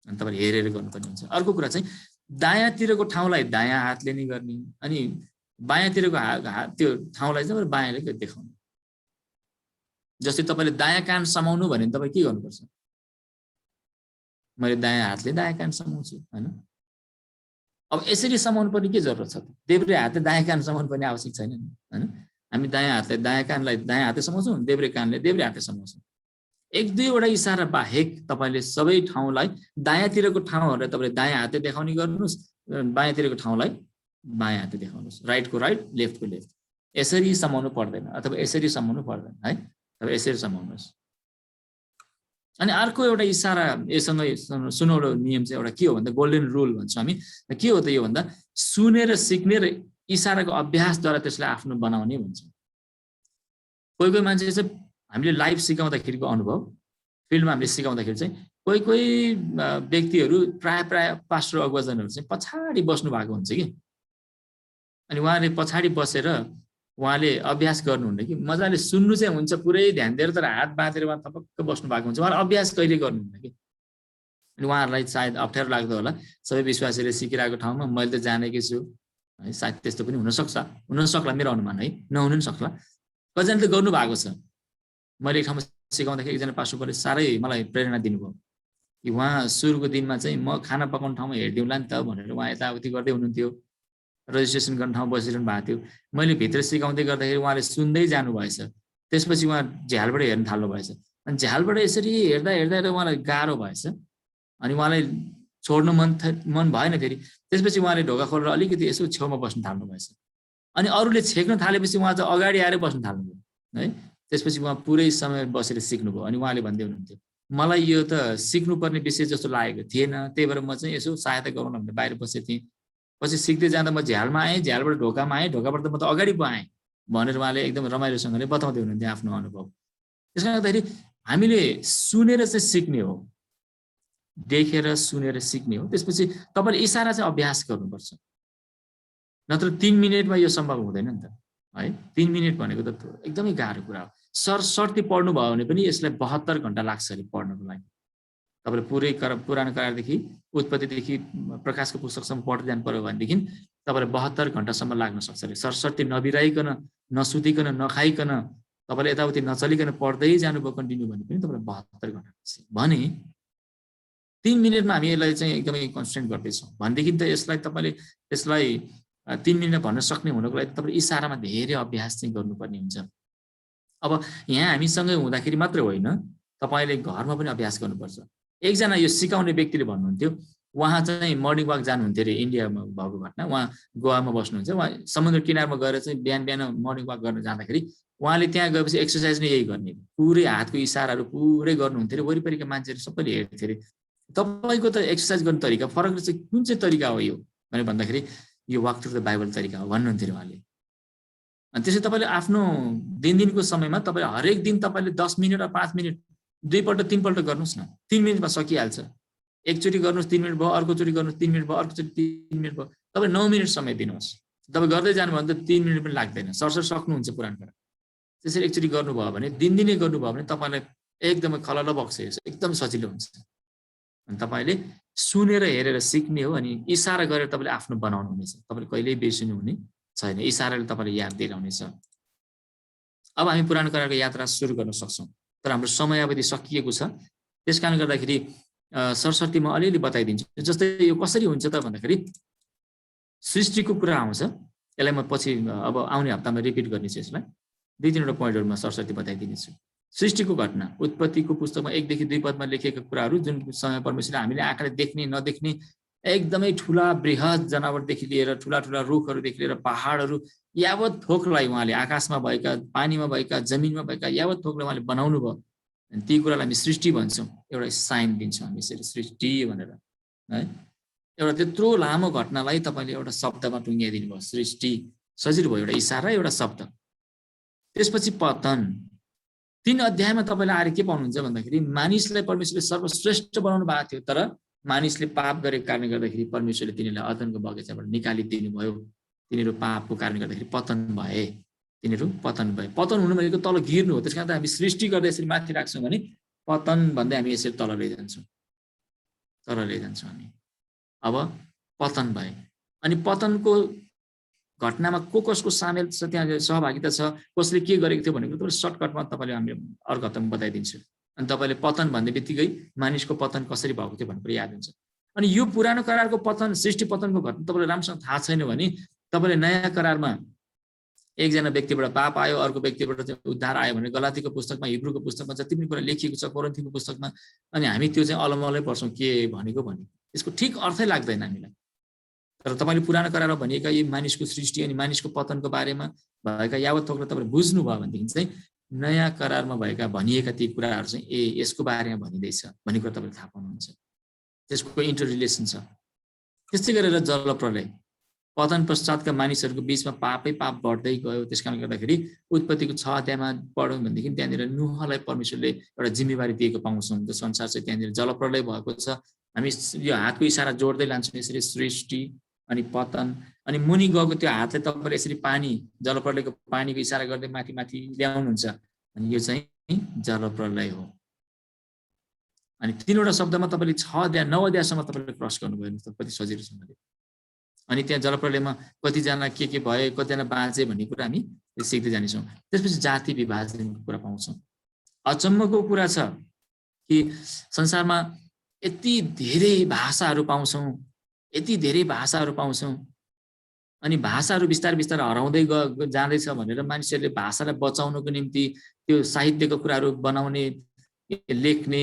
अनि तपाईँले हेरेर गर्नुपर्ने हुन्छ। अर्को कुरा चाहिँ दायाँतिरको ठाउँलाई दायाँ हातले नै गर्ने, अनि बायाँतिरको त्यो ठाउँलाई चाहिँ बायाँले देखाउनु। जस्तै तपाईँले दायाँ कान समाउनु भने तपाईँ के गर्नुपर्छ? मैले दायाँ हातले दायाँ कान समाउँछु होइन। अब यसरी समाउनु पर्ने के जरुरत छ? देब्रे हातले दायाँ कान समाउनु पर्ने आवश्यक छैन नि होइन। हामी दायाँ हातले दायाँ कानलाई दायाँ हातले समाउँछौँ, देब्रे कानले देब्रे हातले समाउँछौँ। 1-2वटा इसारा बाहेक तपाईँले सबै ठाउँलाई दायाँतिरको ठाउँहरूलाई तपाईँले दायाँ हातले देखाउने गर्नुहोस्, बायाँतिरको ठाउँलाई बायाँ हातले देखाउनुहोस्। राइटको राइट, लेफ्टको लेफ्ट। यसरी समाउनु पर्दैन अथवा यसरी समाउनु पर्दैन है, तपाईँ यसरी समाउनुहोस्। अनि अर्को एउटा इसारा योसँग सुनौलो नियम चाहिँ एउटा के हो भन्दा गोल्डन रुल भन्छौँ हामी। के हो त यो भन्दा सुनेर सिक्ने र इसाराको अभ्यासद्वारा त्यसलाई आफ्नो बनाउने भन्छौँ। कोही कोही मान्छे चाहिँ हामीले लाइभ सिकाउँदाखेरिको अनुभव, फिल्डमा हामीले सिकाउँदाखेरि चाहिँ कोही कोही व्यक्तिहरू प्राय पास्टर अगुवाजनहरू चाहिँ पछाडि बस्नु भएको हुन्छ कि। अनि उहाँले पछाडि बसेर उहाँले अभ्यास गर्नुहुन्न कि। मजाले सुन्नु चाहिँ हुन्छ पुरै ध्यान दिएर, तर हात बाँधेर उहाँ थपक्क बस्नु भएको हुन्छ। उहाँले अभ्यास कहिले गर्नुहुन्न कि। अनि उहाँहरूलाई सायद अप्ठ्यारो लाग्दो होला, सबै विश्वासीले सिकिरहेको ठाउँमा मैले त जानेकै छु है, सायद त्यस्तो पनि हुनसक्ला, मेरो अनुमान है, नहुनु पनि सक्ला। कतिजनाले त गर्नु भएको छ। मैले एक ठाउँमा सिकाउँदाखेरि एकजना पास्टरले साह्रै मलाई प्रेरणा दिनुभयो कि उहाँ सुरुको दिनमा चाहिँ म खाना पकाउने ठाउँमा हेरिदिउँला नि त भनेर उहाँ यताउति गर्दै हुनुहुन्थ्यो, रजिस्ट्रेसन गर्ने ठाउँमा बसिरहनु भएको थियो। मैले भित्र सिकाउँदै गर्दाखेरि उहाँले सुन्दै जानुभएछ। त्यसपछि उहाँ झ्यालबाट हेर्न थाल्नु भएछ। अनि झ्यालबाट यसरी हेर्दा हेर्दा हेर्दा उहाँलाई गाह्रो भएछ अनि उहाँलाई छोड्नु मन भएन फेरि। त्यसपछि उहाँले ढोका खोलेर अलिकति यसो छेउमा बस्न थाल्नु भएछ अनि अरूले छेक्न थालेपछि उहाँ चाहिँ अगाडि आएर बस्न थाल्नुभयो है। त्यसपछि उहाँ पुरै समय बसेर सिक्नुभयो अनि उहाँले भन्दै हुनुहुन्थ्यो मलाई यो त सिक्नुपर्ने विषय जस्तो लागेको थिएन, त्यही भएर म चाहिँ यसो सहायता गरौँ भनेर बाहिर बसेको थिएँ। पछि सिक्दै जाँदा म झ्यालमा आएँ, झ्यालबाट ढोकामा आएँ, ढोकाबाट त म त अगाडि पो आएँ भनेर उहाँले एकदम रमाइलोसँगले बताउँदै हुनुहुन्थ्यो आफ्नो अनुभव। त्यसले गर्दाखेरि हामीले सुनेर चाहिँ सिक्ने हो, देखेर सुनेर सिक्ने हो। त्यसपछि तपाईँले इसारा चाहिँ अभ्यास गर्नुपर्छ, नत्र 3 मिनेटमा यो सम्भव हुँदैन नि त है। 3 मिनेट भनेको त एकदमै गाह्रो कुरा हो। सरसर्ती पढ्नु भयो भने पनि यसलाई 72 घण्टा लाग्छ अरे पढ्नको लागि। तपाईँले पुरै पुरानो करारदेखि उत्पत्तिदेखि प्रकाशको पुस्तकसम्म पढ्दै जानु पर्यो भनेदेखि तपाईँले 72 घण्टासम्म लाग्न सक्छ अरे। सरसर्ती नबिराइकन, नसुतिकन, नखाइकन, तपाईँले यताउति नचलिकन पढ्दै जानुभयो कन्टिन्यू भने पनि तपाईँले 72 घण्टा लाग्छ भने 3 मिनेटमा हामी यसलाई चाहिँ एकदमै कन्स्टेन्ट गर्दैछौँ भनेदेखि त यसलाई 3 मिनेट भन्न सक्ने हुनको लागि तपाईँले इसारामा धेरै अभ्यास चाहिँ गर्नुपर्ने हुन्छ। अब यहाँ हामीसँगै हुँदाखेरि मात्रै होइन, तपाईँले घरमा पनि अभ्यास गर्नुपर्छ। एकजना यो सिकाउने व्यक्तिले भन्नुहुन्थ्यो उहाँ चाहिँ मर्निङ वाक जानुहुन्थ्यो अरे, इन्डियामा भएको घटना। उहाँ गोवामा बस्नुहुन्छ, उहाँ समुद्र किनारमा गएर चाहिँ बिहान बिहान मर्निङ वाक गर्न जाँदाखेरि उहाँले त्यहाँ गएपछि एक्सर्साइज नै यही गर्ने, पुरै हातको इसाराहरू पुरै गर्नुहुन्थ्यो अरे। वरिपरिका मान्छेहरू सबैले हेर्थ्यो अरे तपाईँको त एक्सर्साइज गर्ने तरिका फरक चाहिँ कुन चाहिँ तरिका हो यो भनेर भन्दाखेरि यो वाक थ्रु द बाइबल तरिका हो भन्नुहुन्थ्यो अरे उहाँले। अनि त्यसै तपाईँले आफ्नो दिनको समयमा तपाईँ हरेक दिन तपाईँले 10 मिनट वा 5 मिनट 2 पल्ट 3 पल्ट गर्नुहोस् न, 3 मिनटमा सकिहाल्छ। एकचोटि गर्नुहोस् 3 मिनट भयो, अर्कोचोटि गर्नुहोस् 3 मिनट भयो, अर्कोचोटि 3 मिनट भयो, तपाईँ 9 मिनट समय दिनुहोस्। तपाईँ गर्दै जानुभयो भने त 3 मिनट पनि लाग्दैन, सरसर सक्नुहुन्छ पुरानो कुरा। त्यसरी एकचोटि गर्नुभयो भने दिनदिनै गर्नुभयो भने तपाईँलाई एकदमै खलल बग्छ, एकदम सजिलो हुन्छ। अनि तपाईँले सुनेर हेरेर सिक्ने हो अनि इसारा गरेर तपाईँले आफ्नो बनाउनु हुनेछ। तपाईँले कहिल्यै बिर्सिनु हुने छैन, इसाराले तपाईँले याद दिलाउनेछ। अब हामी पुरानो करारको यात्रा सुरु गर्न सक्छौँ, तर हाम्रो समयावधि सकिएको छ। त्यस कारण गर्दाखेरि सरस्वती म अलिअलि बताइदिन्छु। जस्तै यो कसरी हुन्छ त भन्दाखेरि सृष्टिको कुरा आउँछ, यसलाई म पछि अब आउने हप्तामा रिपिट गर्नेछु। यसलाई 2-3वटा पोइन्टहरूमा सरस्वती बताइदिनेछु। सृष्टिको घटना उत्पत्तिको पुस्तकमा 1देखि 2 पदमा लेखेका कुराहरू जुन समय परमेश्वरले हामीले आँखाले देख्ने नदेख्ने एकदमै ठुला बृहत जनावरदेखि लिएर ठुला ठुला रुखहरूदेखि लिएर पहाडहरू यावत थोकलाई उहाँले आकाशमा भएका, पानीमा भएका, जमिनमा भएका यावत थोकलाई उहाँले बनाउनु भयो। अनि ती कुरालाई हामी सृष्टि भन्छौँ, एउटा साइन दिन्छौँ हामी यसरी सृष्टि भनेर है। एउटा त्यत्रो लामो घटनालाई तपाईँले एउटा शब्दमा टुङ्ग्याइदिनु भयो, सृष्टि। सजिलो भयो, एउटा इसारा एउटा शब्द। त्यसपछि पतन। 3 अध्यायमा तपाईँले आएर के पाउनुहुन्छ भन्दाखेरि मानिसलाई परमेश्वरले सर्वश्रेष्ठ बनाउनु भएको थियो, तर मानिसले पाप गरेको कारणले गर्दाखेरि परमेश्वरले तिनीहरूलाई अदनको बगैँचाबाट निकालिदिनु भयो। तिनीहरू पापको कारणले गर्दाखेरि पतन भए, तिनीहरू पतन भए। पतन हुनु भनेको तल गिर्नु हो। त्यस कारण हामी सृष्टि गर्दै यसरी माथि राख्छौँ भने पतन भन्दै हामी यसरी तल लैजान्छौँ, तल लैजान्छौँ हामी। अब पतन भए अनि पतनको घटनामा कसको सामेल छ, त्यहाँ सहभागिता छ, कसले के गरेको थियो भनेको तपाईँ सर्टकटमा तपाईँले हामीले अर्को हप्तामा बताइदिन्छु। अनि तपाईँले पतन भन्ने बित्तिकै मानिसको पतन कसरी भएको थियो भन्ने कुरा याद हुन्छ। अनि यो पुरानो करारको पतन, सृष्टि पतनको घटना तपाईँलाई राम्रोसँग थाहा छैन भने तपाईँले नयाँ करारमा एकजना व्यक्तिबाट पाप आयो, अर्को व्यक्तिबाट चाहिँ उद्धार आयो भने गलातीको पुस्तकमा, हिब्रूको पुस्तकमा जति पनि कुरा लेखिएको छ, कोरिन्थीको पुस्तकमा, अनि हामी त्यो चाहिँ अलमलै पर्छौँ के भनेको भने यसको ठिक अर्थै लाग्दैन हामीलाई। तर तपाईँले पुरानो करारमा भनिएका यी मानिसको सृष्टि अनि मानिसको पतनको बारेमा भएका यावत थोकलाई तपाईँले बुझ्नुभयो भनेदेखि चाहिँ नयाँ करारमा भएका भनिएका ती कुराहरू चाहिँ यसको बारेमा भनिँदैछ भन्ने कुरा तपाईँले थाहा पाउनुहुन्छ। त्यसको इन्टर रिलेसन छ। त्यस्तै गरेर जलप्रलय, पतन पश्चातका मानिसहरूको बिचमा पापै पाप बढ्दै गयो। त्यस कारणले गर्दाखेरि उत्पत्तिको 6 अध्यायमा पढौँ भनेदेखि त्यहाँनिर नुहलाई परमेश्वरले एउटा जिम्मेवारी दिएको पाउँछौँ। त्यस अनुसार चाहिँ त्यहाँनिर जलप्रलय भएको छ। हामी यो हातको इसारा जोड्दै लान्छौँ यसरी सृष्टि अनि पतन, अनि मुनि गएको त्यो हातले तपाईँले यसरी पानी, जलप्रलयको पानीको इसारा गर्दै माथि माथि ल्याउनुहुन्छ, अनि यो चाहिँ जलप्रलय हो। अनि 3वटा शब्दमा तपाईँले 6 अध्याय 9 अध्यायसम्म तपाईँले क्रस गर्नुभयो भने कति सजिलोसँगले। अनि त्यहाँ जलप्रलयमा कतिजना के भए, कतिजना बाँचे भन्ने कुरा हामी सिक्दै जानेछौँ। त्यसपछि जाति विभाजनको कुरा पाउँछौँ। अचम्मको कुरा छ कि संसारमा यति धेरै भाषाहरू पाउँछौँ, यति धेरै भाषाहरू पाउँछौँ, अनि भाषाहरू बिस्तारै बिस्तारै हराउँदै जाँदैछ भनेर मानिसहरूले भाषालाई बचाउनको निम्ति त्यो साहित्यको कुराहरू बनाउने, लेख्ने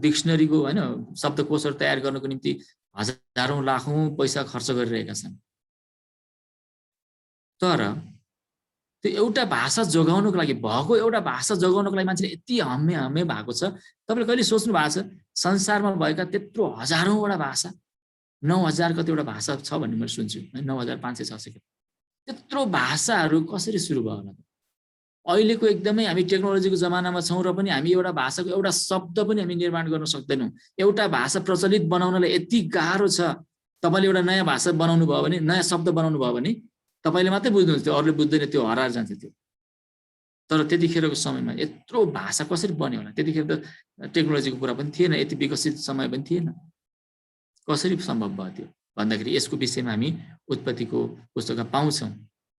डिक्सनरीको होइन शब्दकोशहरू तयार गर्नको निम्ति हजारौं लाखौं पैसा खर्च गरिरहेका छन्। तर त्यो एउटा भाषा जोगाउनको लागि भएको एउटा भाषा जोगाउनको लागि मान्छेले यति हम्मे भएको छ। तपाईले कहिले सोच्नु भएको छ संसारमा भएका त्यत्रो हजारौंवटा भाषा 9000 कतिवटा भाषा छ भन्ने मैले सुन्छु, 9500-600 त्यत्रो भाषाहरू कसरी सुरु भयो होला? अहिलेको एकदमै हामी टेक्नोलोजीको जमानामा छौं र पनि हामी एउटा भाषाको एउटा शब्द पनि हामी निर्माण गर्न सक्दैनौं। एउटा भाषा प्रचलित बनाउनलाई यति गाह्रो छ। तपाईले एउटा नयाँ भाषा बनाउनु भयो भने, नयाँ शब्द बनाउनु भयो भने तपाईले मात्रै बुझ्नुहुन्छ, त्यो अरूले बुझ्दैन, त्यो हराएर जान्छ त्यो। तर त्यतिखेरको समयमा यत्रो भाषा कसरी बन्यो होला? त्यतिखेर त टेक्नोलोजीको कुरा पनि थिएन, यति विकसित समय पनि थिएन। कसरी सम्भव भयो त्यो भन्दाखेरि यसको विषयमा हामी उत्पत्तिको पुस्तकमा पाउँछौं।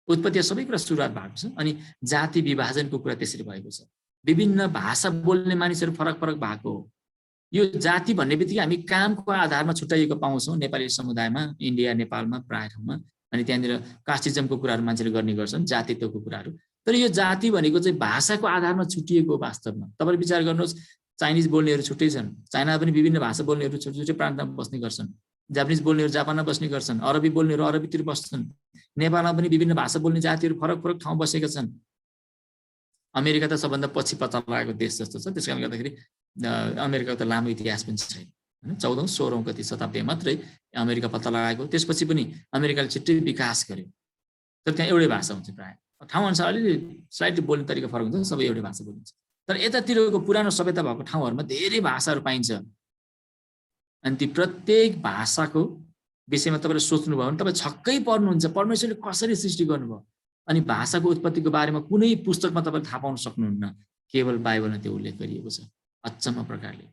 उत्पत्ति सबै कुरा सुरुवात भएको छ अनि जाति विभाजनको कुरा त्यसरी भएको छ। विभिन्न भाषा बोल्ने मानिसहरू फरक फरक भएको हो। यो जाति भन्ने बित्तिकै हामी कामको आधारमा छुट्याइएको पाउँछौं नेपाली समुदायमा, इन्डिया नेपालमा प्राय ठाउँमा। अनि त्यहाँनिर कास्टिजमको कुराहरू मान्छेले गर्ने गर्छन्, जातित्वको कुराहरू। तर यो जाति भनेको चाहिँ भाषाको आधारमा छुटिएको वास्तवमा। तपाईले विचार गर्नुहोस्, चाइनिज बोल्नेहरू छुट्टै छन्, चाइनामा पनि विभिन्न भाषा बोल्नेहरू छुट्टै छुट्टै प्रान्तमा बस्ने गर्छन्, जापानिज बोल्नेहरू जापानमा बस्ने गर्छन्, अरबी बोल्नेहरू अरबीतिर बस्छन्, नेपालमा पनि विभिन्न भाषा बोल्ने जातिहरू फरक फरक ठाउँ बसेका छन्। अमेरिका त सबभन्दा पछि पत्ता लगाएको देश जस्तो छ। त्यसकारणले गर्दाखेरि अमेरिकाको त लामो इतिहास पनि छैन, हैन। 14औं 16औं कति शताब्दीमा मात्रै अमेरिका पत्ता लगाएको। त्यसपछि पनि अमेरिकाले छिट्टै विकास गर्यो। तर त्यहाँ एउटै भाषा हुन्छ प्राय। ठाउँ अनुसार अलिअलि स्लाइटली बोल्ने तरिका फरक हुन्छ, सबै एउटै भाषा बोलिन्छ। तर यतातिरको पुरानो सभ्यता भएको ठाउँहरूमा धेरै भाषाहरू पाइन्छ। अनि ती प्रत्येक भाषाको विषयमा तपाईले सोच्नुभयो भने तपाईँ छक्कै पर्नुहुन्छ, परमेश्वरले कसरी सृष्टि गर्नुभयो। अनि भाषाको उत्पत्तिको बारेमा कुनै पुस्तकमा तपाईले थाहा पाउन सक्नुहुन्न, केवल बाइबलमा त्यो उल्लेख गरिएको छ अचम्म प्रकारले।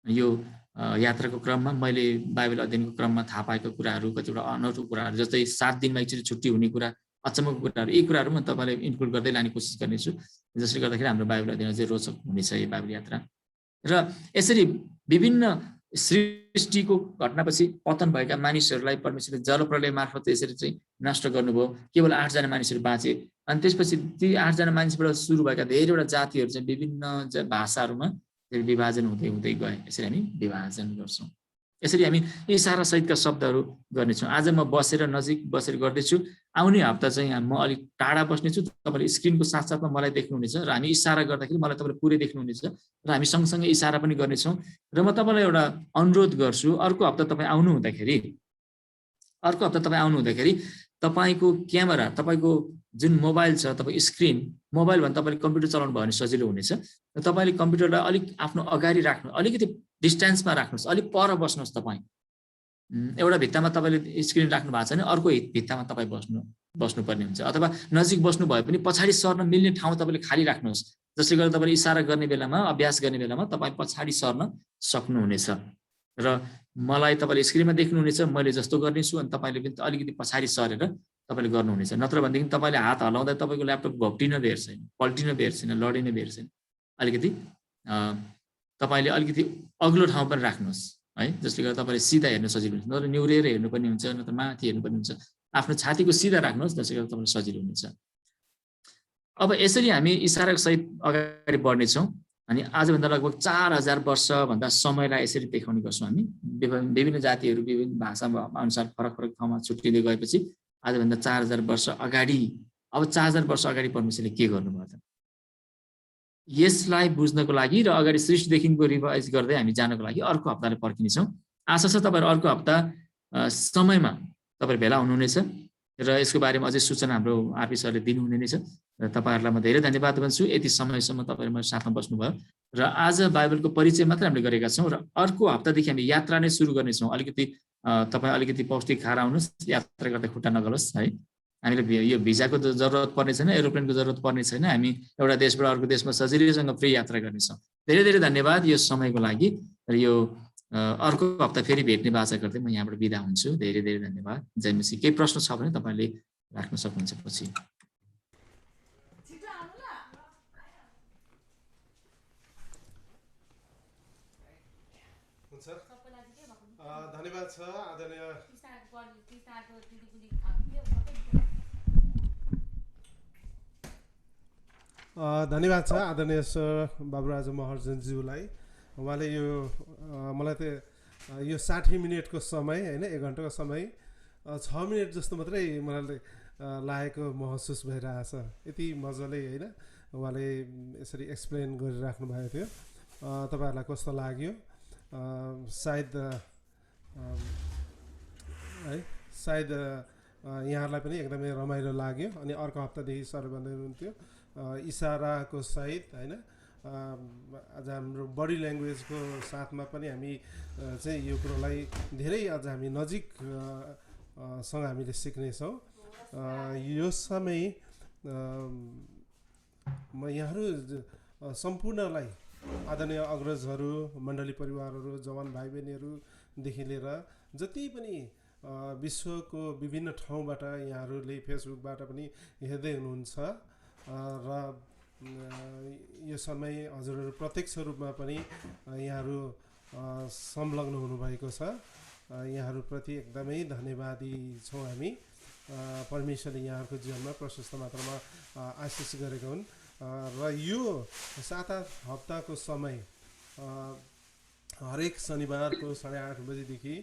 यो यात्राको क्रममा मैले बाइबल अध्ययनको क्रममा थाहा पाएको कुराहरू, कतिवटा अनौठो कुराहरू, जस्तै 7 दिनमा एकचोटि छुट्टी हुने कुरा, अचम्मको कुराहरू, यी कुराहरू म तपाईलाई इन्क्लुड गर्दै लाने कोसिस गर्नेछु, जसले गर्दाखेरि हाम्रो बाइबल अध्ययन चाहिँ रोचक हुनेछ यो बाइबल यात्रा। र यसरी विभिन्न सृष्टिको घटनापछि पतन भएका मानिसहरूलाई परमेश्वरले जलप्रलय मार्फत यसरी चाहिँ नष्ट गर्नुभयो। केवल 8 जना मानिसहरू बाँचे। अनि त्यसपछि ती 8 जना मानिसबाट सुरु भएका धेरैवटा जातिहरू चाहिँ विभिन्न भाषाहरूमा विभाजन हुँदै हुँदै गए। यसरी हामी विभाजन गर्छौं। यसरी हामी इशारा सहितका शब्दहरू गर्नेछौँ। आज म बसेर नजिक बसेर गर्दैछु। आउने हप्ता चाहिँ म अलिक टाढा बस्नेछु। तपाईले स्क्रिनको साथसाथमा मलाई देख्नुहुनेछ र हामी इशारा गर्दाखेरि मलाई तपाईले पुरै देख्नुहुनेछ र हामी सँगसँगै इशारा पनि गर्नेछौँ। र म तपाईलाई एउटा अनुरोध गर्छु, अर्को हप्ता तपाईँ आउनु हुँदाखेरि तपाईको क्यामेरा, तपाईको जुन मोबाइल छ, तपाईको स्क्रिन, मोबाइल भने तपाईले कम्प्युटर चलाउनु भयो भने सजिलो हुनेछ। र तपाईले कम्प्युटरलाई अलिक आफ्नो अगाडि राख्नु, अलिकति डिस्टेन्समा राख्नुहोस्, अलिक पर बस्नुहोस्। तपाईँ एउटा भित्तामा तपाईले स्क्रिन राख्नु भएको छ भने अर्को भित्तामा तपाईँ बस्नुपर्ने हुन्छ। अथवा नजिक बस्नु भए पनि पछाडि सर्न मिल्ने ठाउँ तपाईले खाली राख्नुहोस्, जसले गर्दा तपाईले इशारा गर्ने बेलामा, अभ्यास गर्ने बेलामा तपाईँ पछाडि सर्न सक्नुहुनेछ। र मलाई तपाईले स्क्रिनमा देख्नुहुनेछ, मैले जस्तो गर्नेछु, अनि तपाईले पनि अलिकति पछाडि सरेर तपाईले गर्नुहुनेछ। नत्र भनेदेखि तपाईले हात हलाउँदा तपाईको ल्यापटप घोप्टिन बेर छैन, पल्टिन बेर छैन, लडिन बेर छैन। अलिकति तपाईले अलिकति अग्लो ठाउँ पनि राख्नुहोस्, है, जसले गर्दा तपाईले सिधा हेर्न सजिलो हुन्छ। नत्र निहुरेर हेर्नुपर्ने हुन्छ, नत्र माथि हेर्नुपर्ने हुन्छ। आफ्नो छातीको सिधा राख्नुहोस्, जसले गर्दा तपाईलाई सजिलो हुनेछ। अब यसरी हामी इशारा सहित अगाडि बढ्नेछौँ। अनि आजभन्दा लगभग 4000 वर्षभन्दा समयलाई यसरी देखाउने गर्छौँ हामी। विभिन्न जातिहरू विभिन्न भाषा अनुसार फरक फरक ठाउँमा छुट्टिँदै गएपछि आजभन्दा 4000 वर्ष अगाडि, अब 4000 वर्ष अगाडि परमेश्वरले के गर्नुभयो त? यसलाई बुझ्नको लागि र अगाडि सृष्टिदेखिको रिभाइज गर्दै हामी जानको लागि अर्को हप्ताले पर्खिनेछौँ। आशा छ तपाईहरु अर्को हप्ता समयमा तपाईहरु भेला हुनुहुनेछ र यसको बारेमा अझै सूचना हाम्रो आरपी सरले दिनुहुने नै छ। र तपाईहरुलाई म धेरै धन्यवाद भन्छु, यति समयसम्म तपाईहरु साथमा बस्नुभयो। र आज बाइबलको परिचय मात्र हामीले गरेका छौँ र अर्को हप्तादेखि हामी यात्रा नै सुरु गर्नेछौँ। अलिकति तपाईँ अलिकति पौष्टिक खाएर आउनुहोस्, यात्रा गर्दा खुट्टा नगलोस्, है। हामीले यो भिजाको जरुरत पर्ने छैन, एरोप्लेनको जरुरत पर्ने छैन। हामी एउटा देशबाट अर्को देशमा सजिलैसँग फ्री यात्रा गर्नेछौँ। धेरै धेरै धन्यवाद यो समयको लागि। र यो अर्को हप्ता फेरि भेट्ने बाचा गर्दै म यहाँबाट बिदा हुन्छु। धेरै धेरै धन्यवाद। जय मसी। केही प्रश्न छ भने तपाईले राख्न सक्नुहुन्छ पछि। धन्यवाद छ आदरणीय धन्यवाद छ आदरणीय सर बाबुराज महर्जनज्यूलाई। उहाँले यो मलाई त यो 60 मिनटको समय होइन 1 घन्टाको समय 6 मिनट जस्तो मात्रै मलाई लागेको महसुस भइरहेछ। यति मजाले होइन उहाँले यसरी एक्सप्लेन गरिराख्नु भएको थियो। तपाईँहरूलाई कस्तो लाग्यो? सायद है सायद यहाँहरूलाई पनि एकदमै रमाइलो लाग्यो। अनि अर्को हप्तादेखि सर भन्दै हुनुहुन्थ्यो इसाराको सहित होइन अझ हाम्रो बडी ल्याङ्ग्वेजको साथमा पनि हामी चाहिँ यो कुरोलाई धेरै अझ हामी नजिक सँग हामीले सिक्नेछौँ। यो समय म यहाँहरू सम्पूर्णलाई आदरणीय अग्रजहरू, मण्डली परिवारहरू, जवान भाइ बहिनीहरूदेखि लिएर जति पनि विश्वको विभिन्न ठाउँबाट यहाँहरूले फेसबुकबाट पनि हेर्दै हुनुहुन्छ र यो समय हजुरहरू प्रत्यक्ष रूपमा पनि यहाँहरू संलग्न हुनुभएको छ। यहाँहरूप्रति एकदमै धन्यवादी छौँ हामी। परमेश्वरले यहाँहरूको जीवनमा प्रशस्त मात्रामा आशिष गरेका हुन् र यो 7 हप्ताको समय हरेक शनिबारको 8:30 बजेदेखि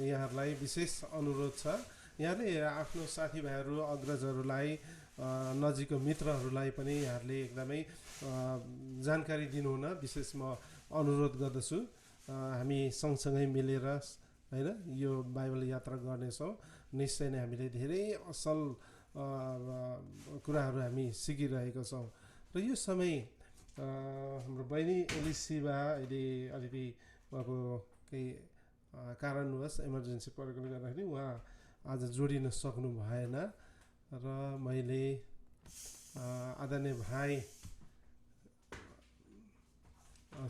यहाँहरूलाई विशेष अनुरोध छ। यहाँले आफ्नो साथीभाइहरू, अग्रजहरूलाई, नजिकको मित्रहरूलाई पनि यहाँहरूले एकदमै जानकारी दिनुहुन विशेष म अनुरोध गर्दछु। हामी सँगसँगै मिलेर होइन यो बाइबल यात्रा गर्नेछौँ। निश्चय नै हामीले धेरै असल कुराहरू हामी सिकिरहेका छौँ। र यो समय हाम्रो बहिनी एलिसिबा अहिले अलिकति उहाँको केही कारणवश इमर्जेन्सी परेकोले गर्दाखेरि उहाँ आज जोडिन सक्नु भएन र मैले आदरणीय भाइ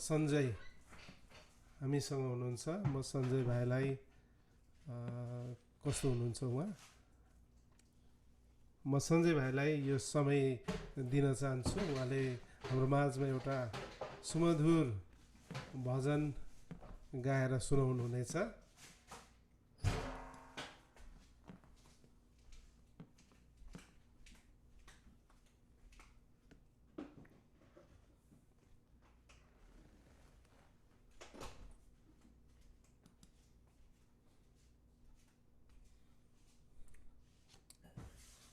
सञ्जय हामीसँग हुनुहुन्छ। म सञ्जय भाइलाई कस्तो हुनुहुन्छ उहाँ म सञ्जय भाइलाई यो समय दिन चाहन्छु। उहाँले हाम्रो माझमा एउटा सुमधुर भजन गाएर सुनाउनुहुनेछ।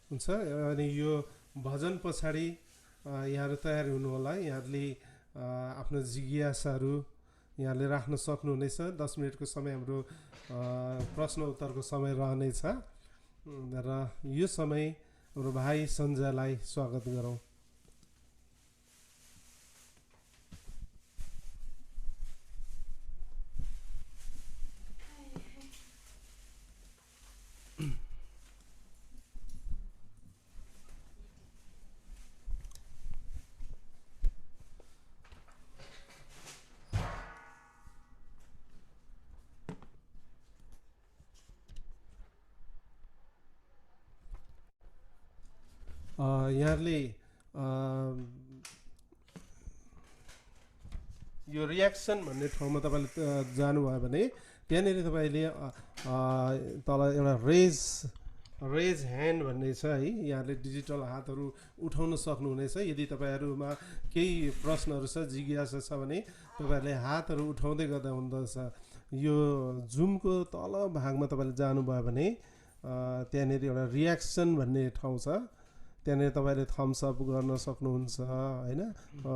हुन्छ अनि यो भजन पछाडि यहाँहरू तयारी हुनुहोला। यहाँहरूले आफ्नो जिज्ञासाहरू यहाँले राख्न सक्नुहुनेछ। 10 मिनटको समय हाम्रो प्रश्न उत्तरको समय रहनेछ र यो समय हाम्रो भाइ सञ्जयलाई स्वागत गरौँ। यहाँहरूले यो रियाक्सन भन्ने ठाउँमा तपाईँले जानुभयो भने त्यहाँनिर तपाईँले तल एउटा रेज ह्यान्ड भन्ने छ है। यहाँले डिजिटल हातहरू उठाउन सक्नुहुनेछ। यदि तपाईँहरूमा केही प्रश्नहरू छ, जिज्ञासा छ भने तपाईँहरूले हातहरू उठाउँदै गर्दा हुँदछ। यो जुमको तल भागमा तपाईँले जानुभयो भने त्यहाँनिर एउटा रियाक्सन भन्ने ठाउँ छ। त्यहाँनिर तपाईँले थम्स अप गर्न सक्नुहुन्छ होइन।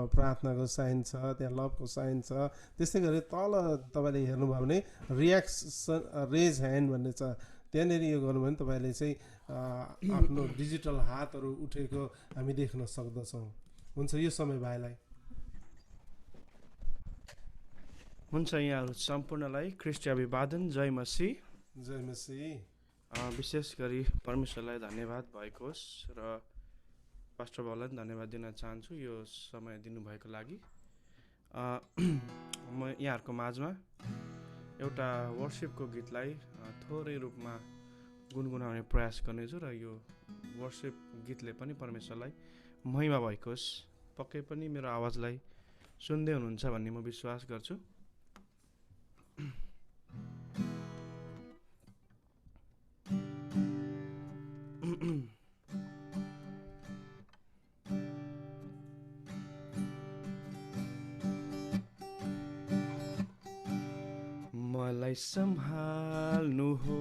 प्रार्थनाको साइन छ, त्यहाँ लभको साइन छ। त्यस्तै गरी तल तपाईँले हेर्नुभयो भने रेज ह्यान्ड भन्ने छ। त्यहाँनिर यो गर्नुभयो भने तपाईँले चाहिँ आफ्नो डिजिटल हातहरू उठेको हामी देख्न सक्दछौँ। हुन्छ यो समय भाइलाई। हुन्छ यहाँहरू सम्पूर्णलाई ख्रीष्ट अभिवादन। जय मसीह। जय मसीह। विशेष गरी परमेश्वरलाई धन्यवाद भएको होस् र पास्टर बाबुलाई पनि धन्यवाद दिन चाहन्छु यो समय दिनुभएको लागि। म यहाँहरूको माझमा एउटा वर्सिपको गीतलाई थोरै रूपमा गुनगुनाउने प्रयास गर्नेछु र यो वर्सिप गीतले पनि परमेश्वरलाई महिमा भएको होस्। पक्कै पनि मेरो आवाजलाई सुन्दै हुनुहुन्छ भन्ने म विश्वास गर्छु। मलाई सम्हाल्नु हो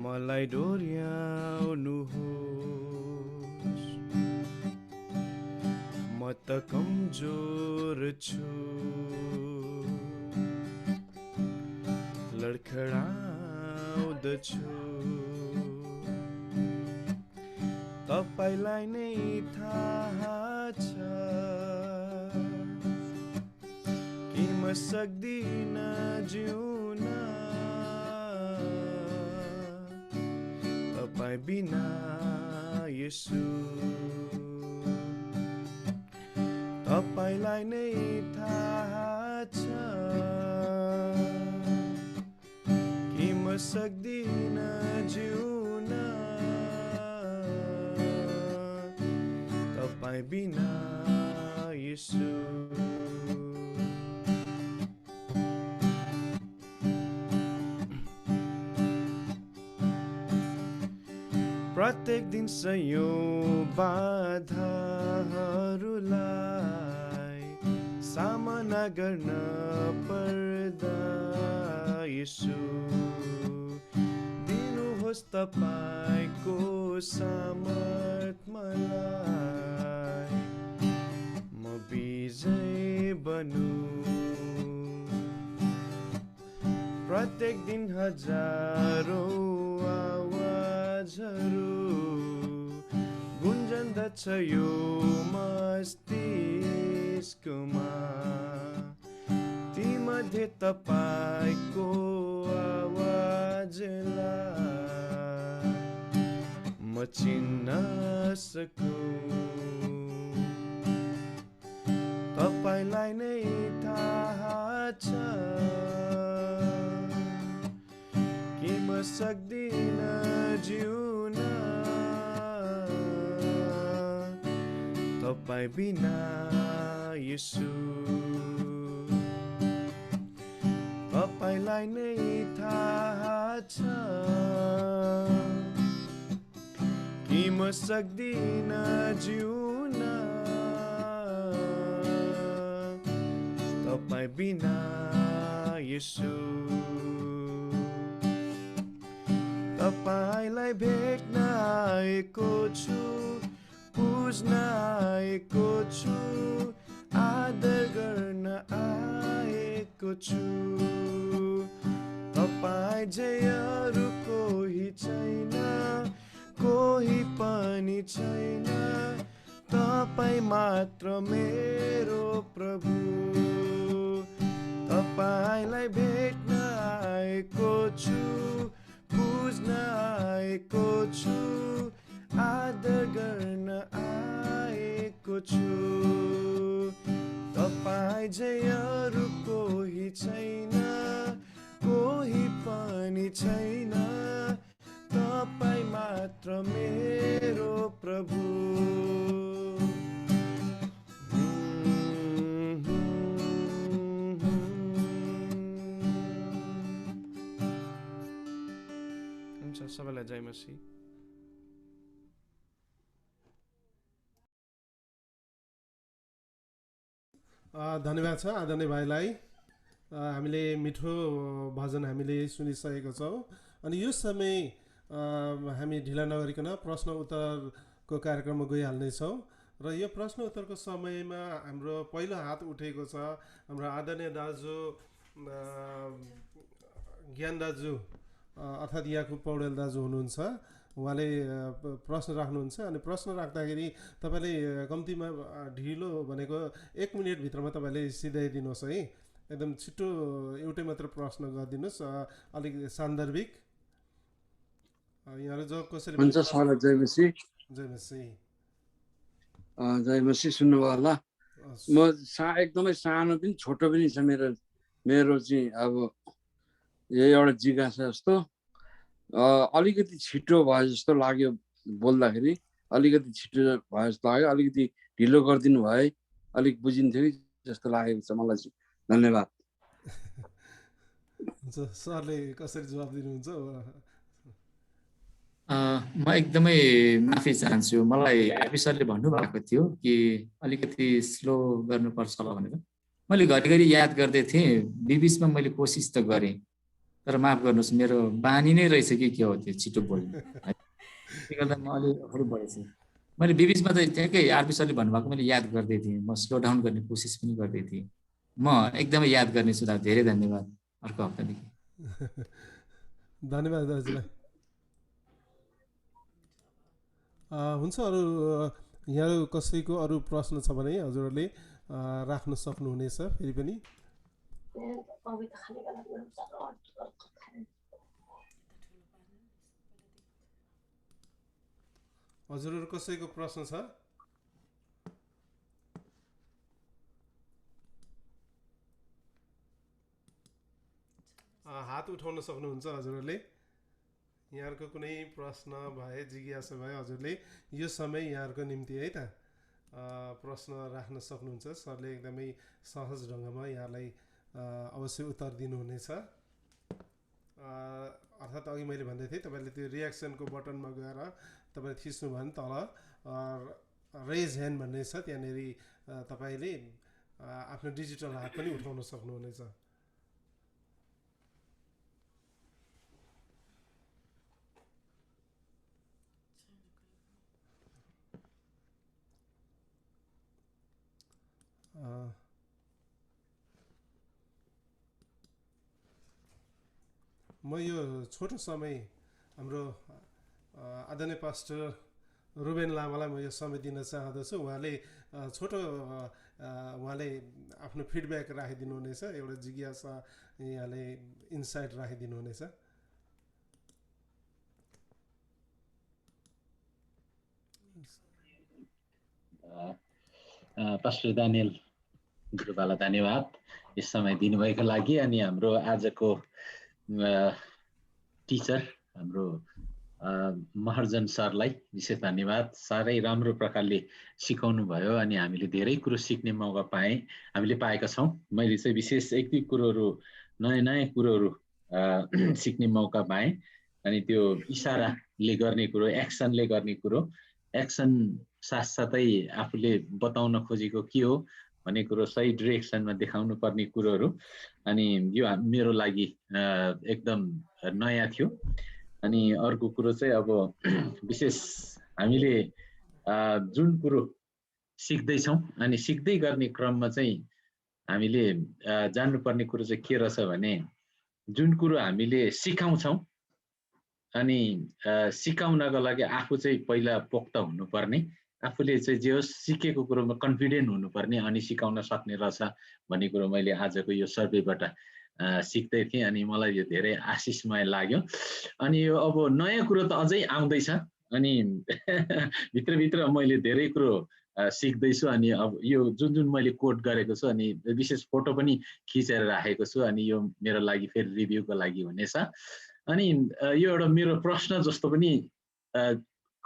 मलाई डोर्याउनु हो म त कमजोर छु लडखडाउँदछु तपाईलाई नै थाहा छ कि म सक्दिन जिउन तपाईँ बिना येशू तपाईलाई नै थाहा छ कि म सक्दिन जिउन तपाईँ बिना येशू प्रत्येक दिन सयौं बाधाहरूलाई सामना गर्न पर्दा येशू दिनुहोस् तपाईको सामर्थ मलाई म विजय बनूं प्रत्येक दिन हजारौं आवाजहरू गुन्जन्दछ यो मस्तिष्कमा तीमध्ये तपाईको आवाजलाई म चिन्न सकूं तपाईलाई नै थाहा छ कि म सक्दिन जिउन तपाईँ बिना येशू तपाईलाई नै थाहा छ कि म सक्दिन जिउन तपाईँ बिना येशू तपाईलाई भेट्न आएको छु पुज्न आएको छु आदर गर्न आएको छु तपाईँ जयहरू कोही छैन कोही पनि छैन तपाईँ मात्र मेरो प्रभु तपाईलाई भेट्न आएको छु पुज्न आएको छु आदर गर्न आएको छु तपाईँ जयहरू कोही छैन कोही पनि छैन तपाईँ मात्र मेरो प्रभु हुन्छ सबैलाई जय मसीह धन्यवाद छ आदरणीय भाइलाई हामीले मिठो भजन हामीले सुनिसकेको छौँ अनि यो समय हामी ढिला नगरिकन प्रश्न उत्तरको कार्यक्रममा गइहाल्नेछौँ र यो प्रश्न उत्तरको समयमा हाम्रो पहिलो हात उठेको छ हाम्रो आदरणीय दाजु ज्ञान दाजु अर्थात् याकुब पौडेल दाजु हुनुहुन्छ उहाँले प्रश्न राख्नुहुन्छ अनि प्रश्न राख्दाखेरि तपाईँले कम्तीमा ढिलो भनेको 1 मिनेटभित्रमा तपाईँले सिधाइदिनुहोस् है एकदम छिटो एउटै मात्र प्रश्न गरिदिनुहोस् अलिक सान्दर्भिक यहाँहरू जो कसरी हुन्छ सरलाई जय मसीह जय मसीह जय मसीह सुन्नुभयो होला म एकदमै सानो पनि छोटो पनि छ मेरो चाहिँ अब यो एउटा जिज्ञासा जस्तो अलिकति छिटो भयो जस्तो लाग्यो बोल्दाखेरि अलिकति छिटो भयो जस्तो लाग्यो अलिकति ढिलो गरिदिनु भए अलिक बुझिन्थ्यो कि जस्तो लागेको छ मलाई चाहिँ धन्यवाद सरले कसरी जवाब दिनुहुन्छ म एकदमै माफी चाहन्छु मलाई एपी सरले भन्नुभएको थियो कि अलिकति स्लो गर्नुपर्छ होला भनेर मैले घरिघरि याद गर्दै थिएँ, बिबिचमा मैले कोसिस त गरेँ, तर माफ गर्नुहोस् मेरो बानी नै रहेछ कि के हो त्यो छिटो बोल्ने है। त्यसले गर्दा म अलि अगाडि बढेछु। मैले बिबिचमा त ठ्याक्कै आरपी सरले भन्नुभएको मैले याद गर्दै थिएँ, म स्लो डाउन गर्ने कोसिस पनि गर्दै थिएँ। म एकदमै याद गर्नेछु दा, धेरै धन्यवाद। अर्को हप्तादेखि धन्यवाद दाजुलाई। हुन्छ, अरू यहाँ कसैको अरू प्रश्न छ भने हजुरहरूले राख्न सक्नुहुनेछ। फेरि पनि हजुरहरू कसैको प्रश्न छ? हात उठाउन सक्नुहुन्छ हजुरहरूले। यहाँहरूको कुनै प्रश्न भए, जिज्ञासा भए हजुरले यो समय यहाँहरूको निम्ति है त प्रश्न राख्न सक्नुहुन्छ। सरले एकदमै सहज ढङ्गमा यहाँलाई अवश्य उत्तर दिनुहुनेछ। अर्थात् अघि मैले भन्दै थिएँ तपाईँले त्यो रियाक्सनको बटनमा गएर तपाईँले थिच्नुभयो भने तल रेज ह्यान्ड भन्ने छ, त्यहाँनिर तपाईँले आफ्नो डिजिटल हात पनि उठाउन सक्नुहुनेछ। म यो छोटो समय हाम्रो आदरणीय पास्टर रुबेन लामालाई म यो समय दिन चाहँदछु। उहाँले छोटो उहाँले आफ्नो फिडब्याक राखिदिनु हुनेछ, एउटा जिज्ञासा यहाँले इन्साइट राखिदिनु हुनेछ। पास्टर दानियल गुरुबालाई धन्यवाद यस समय दिनुभएको लागि। अनि हाम्रो आजको टिचर हाम्रो महर्जन सरलाई विशेष धन्यवाद। साह्रै राम्रो प्रकारले सिकाउनु भयो अनि हामीले धेरै कुरो सिक्ने मौका हामीले पाएका छौँ। मैले चाहिँ विशेष एक दुई कुरोहरू नयाँ कुरोहरू सिक्ने मौका पाएँ। अनि त्यो इसाराले गर्ने कुरो, एक्सनले गर्ने कुरो, एक्सन साथसाथै आफूले बताउन खोजेको के हो भन्ने कुरो सही डिरेक्सनमा देखाउनु पर्ने कुरोहरू, अनि यो मेरो लागि एकदम नयाँ थियो। अनि अर्को कुरो चाहिँ अब विशेष हामीले जुन कुरो सिक्दैछौँ अनि सिक्दै गर्ने क्रममा चाहिँ हामीले जान्नुपर्ने कुरो चाहिँ के रहेछ भने जुन कुरो हामीले सिकाउँछौँ अनि सिकाउनको लागि आफू चाहिँ पहिला पोख्त हुनुपर्ने, आफूले चाहिँ जे होस् सिकेको कुरोमा कन्फिडेन्ट हुनुपर्ने अनि सिकाउन सक्ने रहेछ भन्ने कुरो मैले आजको यो सर्वेबाट सिक्दै थिएँ। अनि मलाई यो धेरै आशिषमय लाग्यो। अनि यो अब नयाँ कुरो त अझै आउँदैछ अनि भित्रभित्र मैले धेरै कुरो सिक्दैछु। अनि अब यो जुन जुन मैले कोट गरेको छु अनि विशेष फोटो पनि खिचेर राखेको छु, अनि यो मेरो लागि फेरि रिभ्यूको लागि हुनेछ। अनि यो एउटा मेरो प्रश्न जस्तो पनि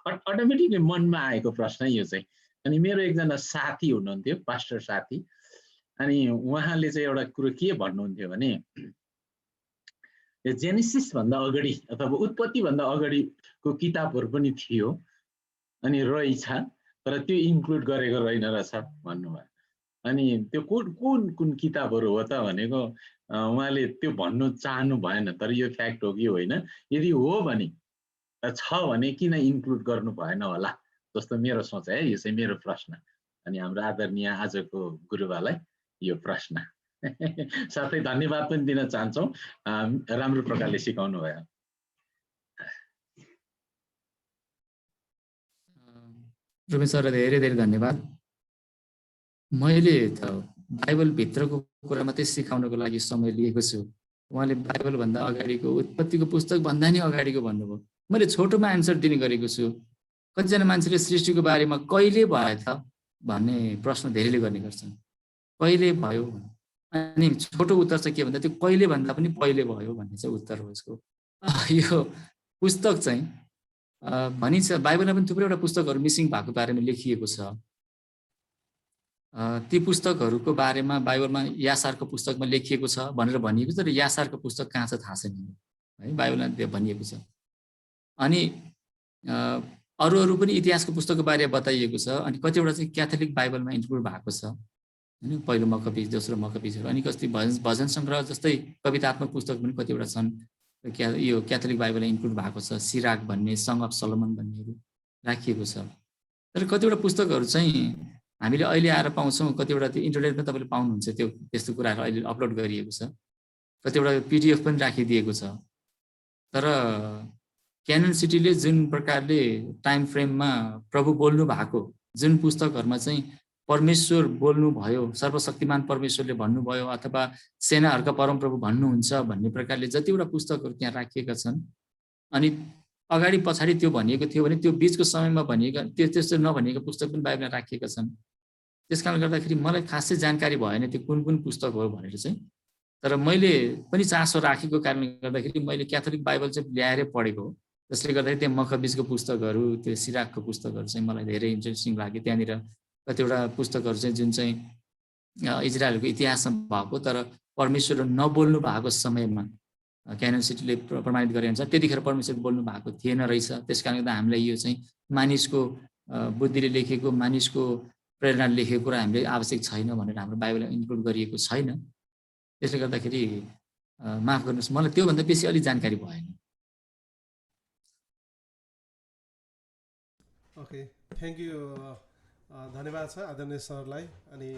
अटोमेटिकली मनमा आएको प्रश्न यो चाहिँ। अनि मेरो एकजना साथी हुनुहुन्थ्यो, पास्टर साथी, अनि उहाँले चाहिँ एउटा कुरो के भन्नुहुन्थ्यो भने यो जेनेसिस भन्दा अगाडि अथवा उत्पत्ति भन्दा अगाडिको किताबहरू पनि थियो अनि रहेछ, तर त्यो इन्क्लुड गरेको रहेन रहेछ भन्नुभयो। अनि त्यो कुन कुन किताबहरू हो त भनेको उहाँले त्यो भन्नु चाहनु भएन, तर यो फ्याक्ट हो कि होइन, यदि हो भने छ भने किन इन्क्लुड गर्नु भएन होला जस्तो मेरो सोच है। यो चाहिँ मेरो प्रश्न। अनि हाम्रो आदरणीय आजको गुरुबालाई यो प्रश्न साथै धन्यवाद पनि दिन चाहन्छौँ, राम्रो प्रकारले सिकाउनु भयो। रुबेन सरलाई धेरै धेरै धन्यवाद। मैले त बाइबलभित्रको कुरा मात्रै सिकाउनको लागि समय लिएको छु। उहाँले बाइबलभन्दा अगाडिको उत्पत्तिको पुस्तक भन्दा नि अगाडिको भन्नुभयो। मैले छोटोमा एन्सर दिने गरेको छु। कतिजना मान्छेले सृष्टिको बारेमा कहिले भयो त भन्ने प्रश्न धेरैले गर्ने गर्छन्। कहिले भयो, अनि छोटो उत्तर चाहिँ के भन्दा त्यो कहिले भन्दा पनि पहिले भयो भन्ने चाहिँ उत्तर हो यसको। यो पुस्तक चाहिँ भनिन्छ बाइबलमा पनि थुप्रैवटा पुस्तकहरू मिसिङ भएको बारेमा लेखिएको छ। ती पुस्तकहरूको बारेमा बाइबलमा यासारको पुस्तकमा लेखिएको छ भनेर भनिएको छ, तर यासारको पुस्तक कहाँ छ थाहा छैन है, बाइबलमा त्यो भनिएको छ। अनि अरू पनि इतिहासको पुस्तकको बारेमा बताइएको छ। अनि कतिवटा चाहिँ क्याथोलिक बाइबलमा इन्क्लुड भएको छ। होइन, पहिलो मकपिज, दोस्रो मकपिजहरू, अनि कति भजन सङ्ग्रह जस्तै कवितात्मक पुस्तक पनि कतिवटा छन्। यो क्याथोलिक बाइबलमा इन्क्लुड भएको छ, सिराक भन्ने, सङ अफ सलोमन भन्नेहरू राखिएको छ। तर कतिवटा पुस्तकहरू चाहिँ हामीले अहिले आएर पाउँछौँ, कतिवटा त्यो इन्टरनेटमा तपाईँले पाउनुहुन्छ, त्यो त्यस्तो कुराहरू अहिले अपलोड गरिएको छ, कतिवटा PDF पनि राखिदिएको छ। तर क्यानन सिटीले जुन प्रकारले टाइम फ्रेममा प्रभु बोल्नु भएको, जुन पुस्तकहरूमा चाहिँ परमेश्वर बोल्नुभयो, सर्वशक्तिमान परमेश्वरले भन्नुभयो अथवा सेनाहरूका परमप्रभु भन्नुहुन्छ भन्ने प्रकारले जतिवटा पुस्तकहरू त्यहाँ राखिएका छन्, अनि अगाडि पछाडि त्यो भनिएको थियो भने त्यो बिचको समयमा भनिएका त्यो त्यस्तो नभनिएका पुस्तक पनि बाइबलमा राखिएका छन्। त्यस कारणले गर्दाखेरि मलाई खासै जानकारी भएन त्यो कुन कुन पुस्तक हो भनेर चाहिँ। तर मैले पनि चासो राखेको कारणले गर्दाखेरि मैले क्याथोलिक बाइबल चाहिँ ल्याएरै पढेको हो। त्यसले गर्दाखेरि त्यो मकबिजको पुस्तकहरू, त्यो सिराकको पुस्तकहरू चाहिँ मलाई धेरै इन्ट्रेस्टिङ लाग्यो। त्यहाँनिर कतिवटा पुस्तकहरू चाहिँ जुन चाहिँ इजरायलको इतिहासमा भएको तर परमेश्वर नबोल्नु भएको समयमा क्यानन सिटीले प्रमाणित गरे अनुसार त्यतिखेर परमेश्वर बोल्नु भएको थिएन रहेछ। त्यस कारणले गर्दा हामीलाई यो चाहिँ मानिसको बुद्धिले लेखेको, मानिसको प्रेरणाले लेखेको कुरा हामीले आवश्यक छैन भनेर हाम्रो बाइबलमा इन्क्लुड गरिएको छैन। त्यसले गर्दाखेरि माफ गर्नुहोस्, मलाई त्योभन्दा बेसी अलि जानकारी भएन। ओके, थ्याङ्क यू, धन्यवाद छ आदरणीय सरलाई अनि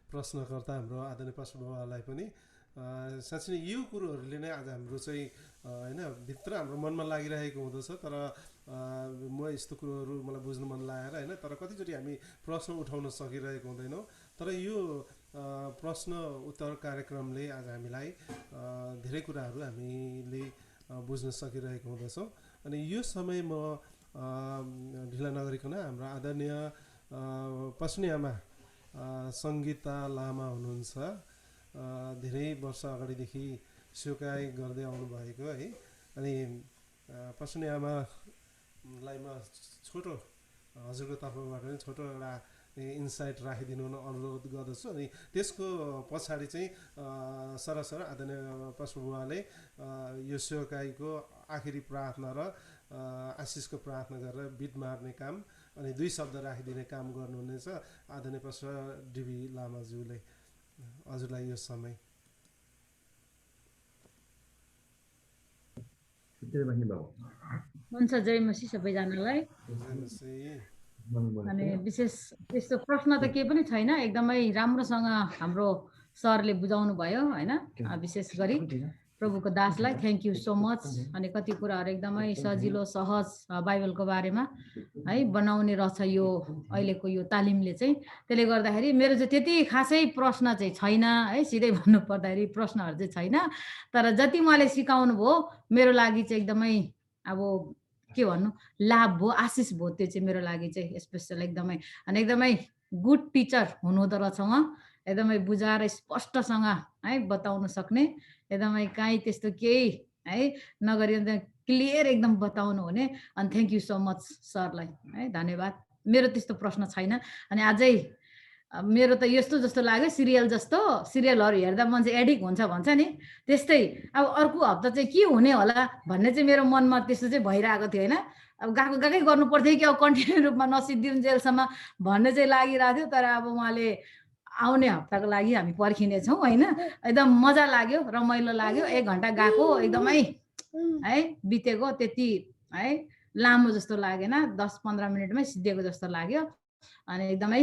प्रश्नकर्ता हाम्रो आदरणीय पास्टर बाबालाई पनि। साँच्चै नै यो कुरोहरूले नै आज हाम्रो चाहिँ होइन भित्र हाम्रो मनमा लागिरहेको हुँदछ। तर म यस्तो कुरोहरू मलाई बुझ्नु मन लागेर होइन, तर कतिचोटि हामी प्रश्न उठाउन सकिरहेको हुँदैनौँ। तर यो प्रश्न उत्तर कार्यक्रमले आज हामीलाई धेरै कुराहरू हामीले बुझ्न सकिरहेको हुँदछौँ। अनि यो समय म ढिला नगरिकन हाम्रो आदरणीय पस्नी आमा सङ्गीता लामा हुनुहुन्छ, धेरै वर्ष अगाडिदेखि सेवाकाई गर्दै आउनुभएको है। अनि पस्नी आमालाई म छोटो हजुरको तर्फबाट पनि छोटो एउटा इन्साइट राखिदिनु अनुरोध गर्दछु। अनि त्यसको पछाडि चाहिँ सरसर आदरणीय पास्टर बुवाले यो सेवाकाईको आखिरी प्रार्थना र आशिषको प्रार्थना गरेर बिट मार्ने काम अनि 2 शब्द राखिदिने काम गर्नुहुनेछ आदरणीय पास्टर डिबी लामाज्यूले। हजुरलाई यो समय हुन्छ। जय मसी सबैजनालाई। अनि विशेष त्यस्तो प्रश्न त केही पनि छैन, एकदमै राम्रोसँग हाम्रो सरले बुझाउनु भयो होइन। विशेष गरी प्रभुको दासलाई थ्याङ्क यू सो मच। अनि कति कुराहरू एकदमै सजिलो सहज बाइबलको बारेमा है बनाउने रहेछ यो अहिलेको यो तालिमले चाहिँ। त्यसले गर्दाखेरि मेरो चाहिँ त्यति खासै प्रश्न चाहिँ छैन है, सिधै भन्नु पर्दाखेरि प्रश्नहरू चाहिँ छैन। तर जति उहाँले सिकाउनु भयो मेरो लागि चाहिँ एकदमै अब के भन्नु लाभ भयो, आशिष भयो। त्यो चाहिँ मेरो लागि चाहिँ स्पेसल एकदमै। अनि एकदमै गुड टिचर हुनुहुँदो रहेछ उहाँ, एकदमै बुझाएर स्पष्टसँग है बताउन सक्ने, एकदमै काहीँ त्यस्तो केही है नगरी क्लियर एकदम बताउनु हुने। अनि थ्याङ्क यू सो मच सरलाई है, धन्यवाद। मेरो त्यस्तो प्रश्न छैन। अनि अझै मेरो त यस्तो जस्तो लाग्यो सिरियल जस्तो, सिरियलहरू हेर्दा मान्छे एडिक्ट हुन्छ भन्छ नि, त्यस्तै अब अर्को हप्ता चाहिँ के हुने होला भन्ने चाहिँ मेरो मनमा त्यस्तो चाहिँ भइरहेको थियो होइन। अब गएको गएकै गर्नु पर्थ्यो कि अब कन्टिन्यू रूपमा नसिद्धिउन् जेलसम्म भन्ने चाहिँ लागिरहेको थियो। तर अब उहाँले आउने हप्ताको लागि हामी पर्खिनेछौँ होइन। एकदम मजा लाग्यो, रमाइलो लाग्यो। 1 घन्टा गएको एकदमै है बितेको त्यति है लामो जस्तो लागेन, 10-15 मिनटमै सिद्धिएको जस्तो लाग्यो। अनि एकदमै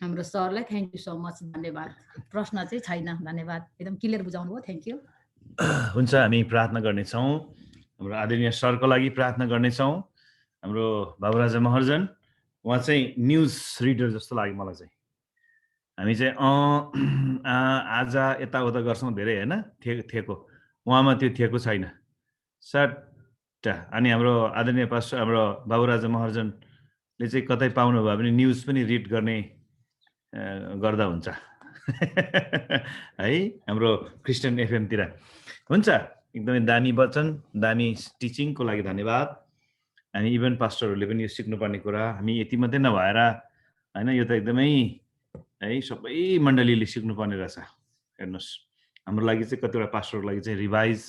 हाम्रो सरलाई थ्याङ्क यू सो मच, धन्यवाद। प्रश्न चाहिँ छैन, धन्यवाद। एकदम क्लियर बुझाउनु भयो, थ्याङ्क यू। हुन्छ, हामी प्रार्थना गर्नेछौँ। हाम्रो आदरणीय सरको लागि प्रार्थना गर्नेछौँ। हाम्रो बाबुराजा महर्जन उहाँ चाहिँ न्युज रिडर जस्तो लाग्यो मलाई चाहिँ। हामी चाहिँ आज यताउता गर्छौँ धेरै होइन, थिएको उहाँमा त्यो थिएको छैन सट्टा। अनि हाम्रो आदरणीय पास्टर हाम्रो बाबुराजा महर्जनले चाहिँ कतै पाउनु भयो भने न्युज पनि रिड गर्ने गर्दा हुन्छ है हाम्रो क्रिस्चियन एफएमतिर। हुन्छ, एकदमै दामी वचन, दामी टिचिङको लागि धन्यवाद। अनि इभन पास्टरहरूले पनि यो सिक्नुपर्ने कुरा हामी यति मात्रै नभएर होइन, यो त एकदमै है सबै मण्डलीले सिक्नुपर्ने रहेछ। हेर्नुहोस्, हाम्रो लागि चाहिँ कतिवटा पास्टरको लागि चाहिँ रिभाइज,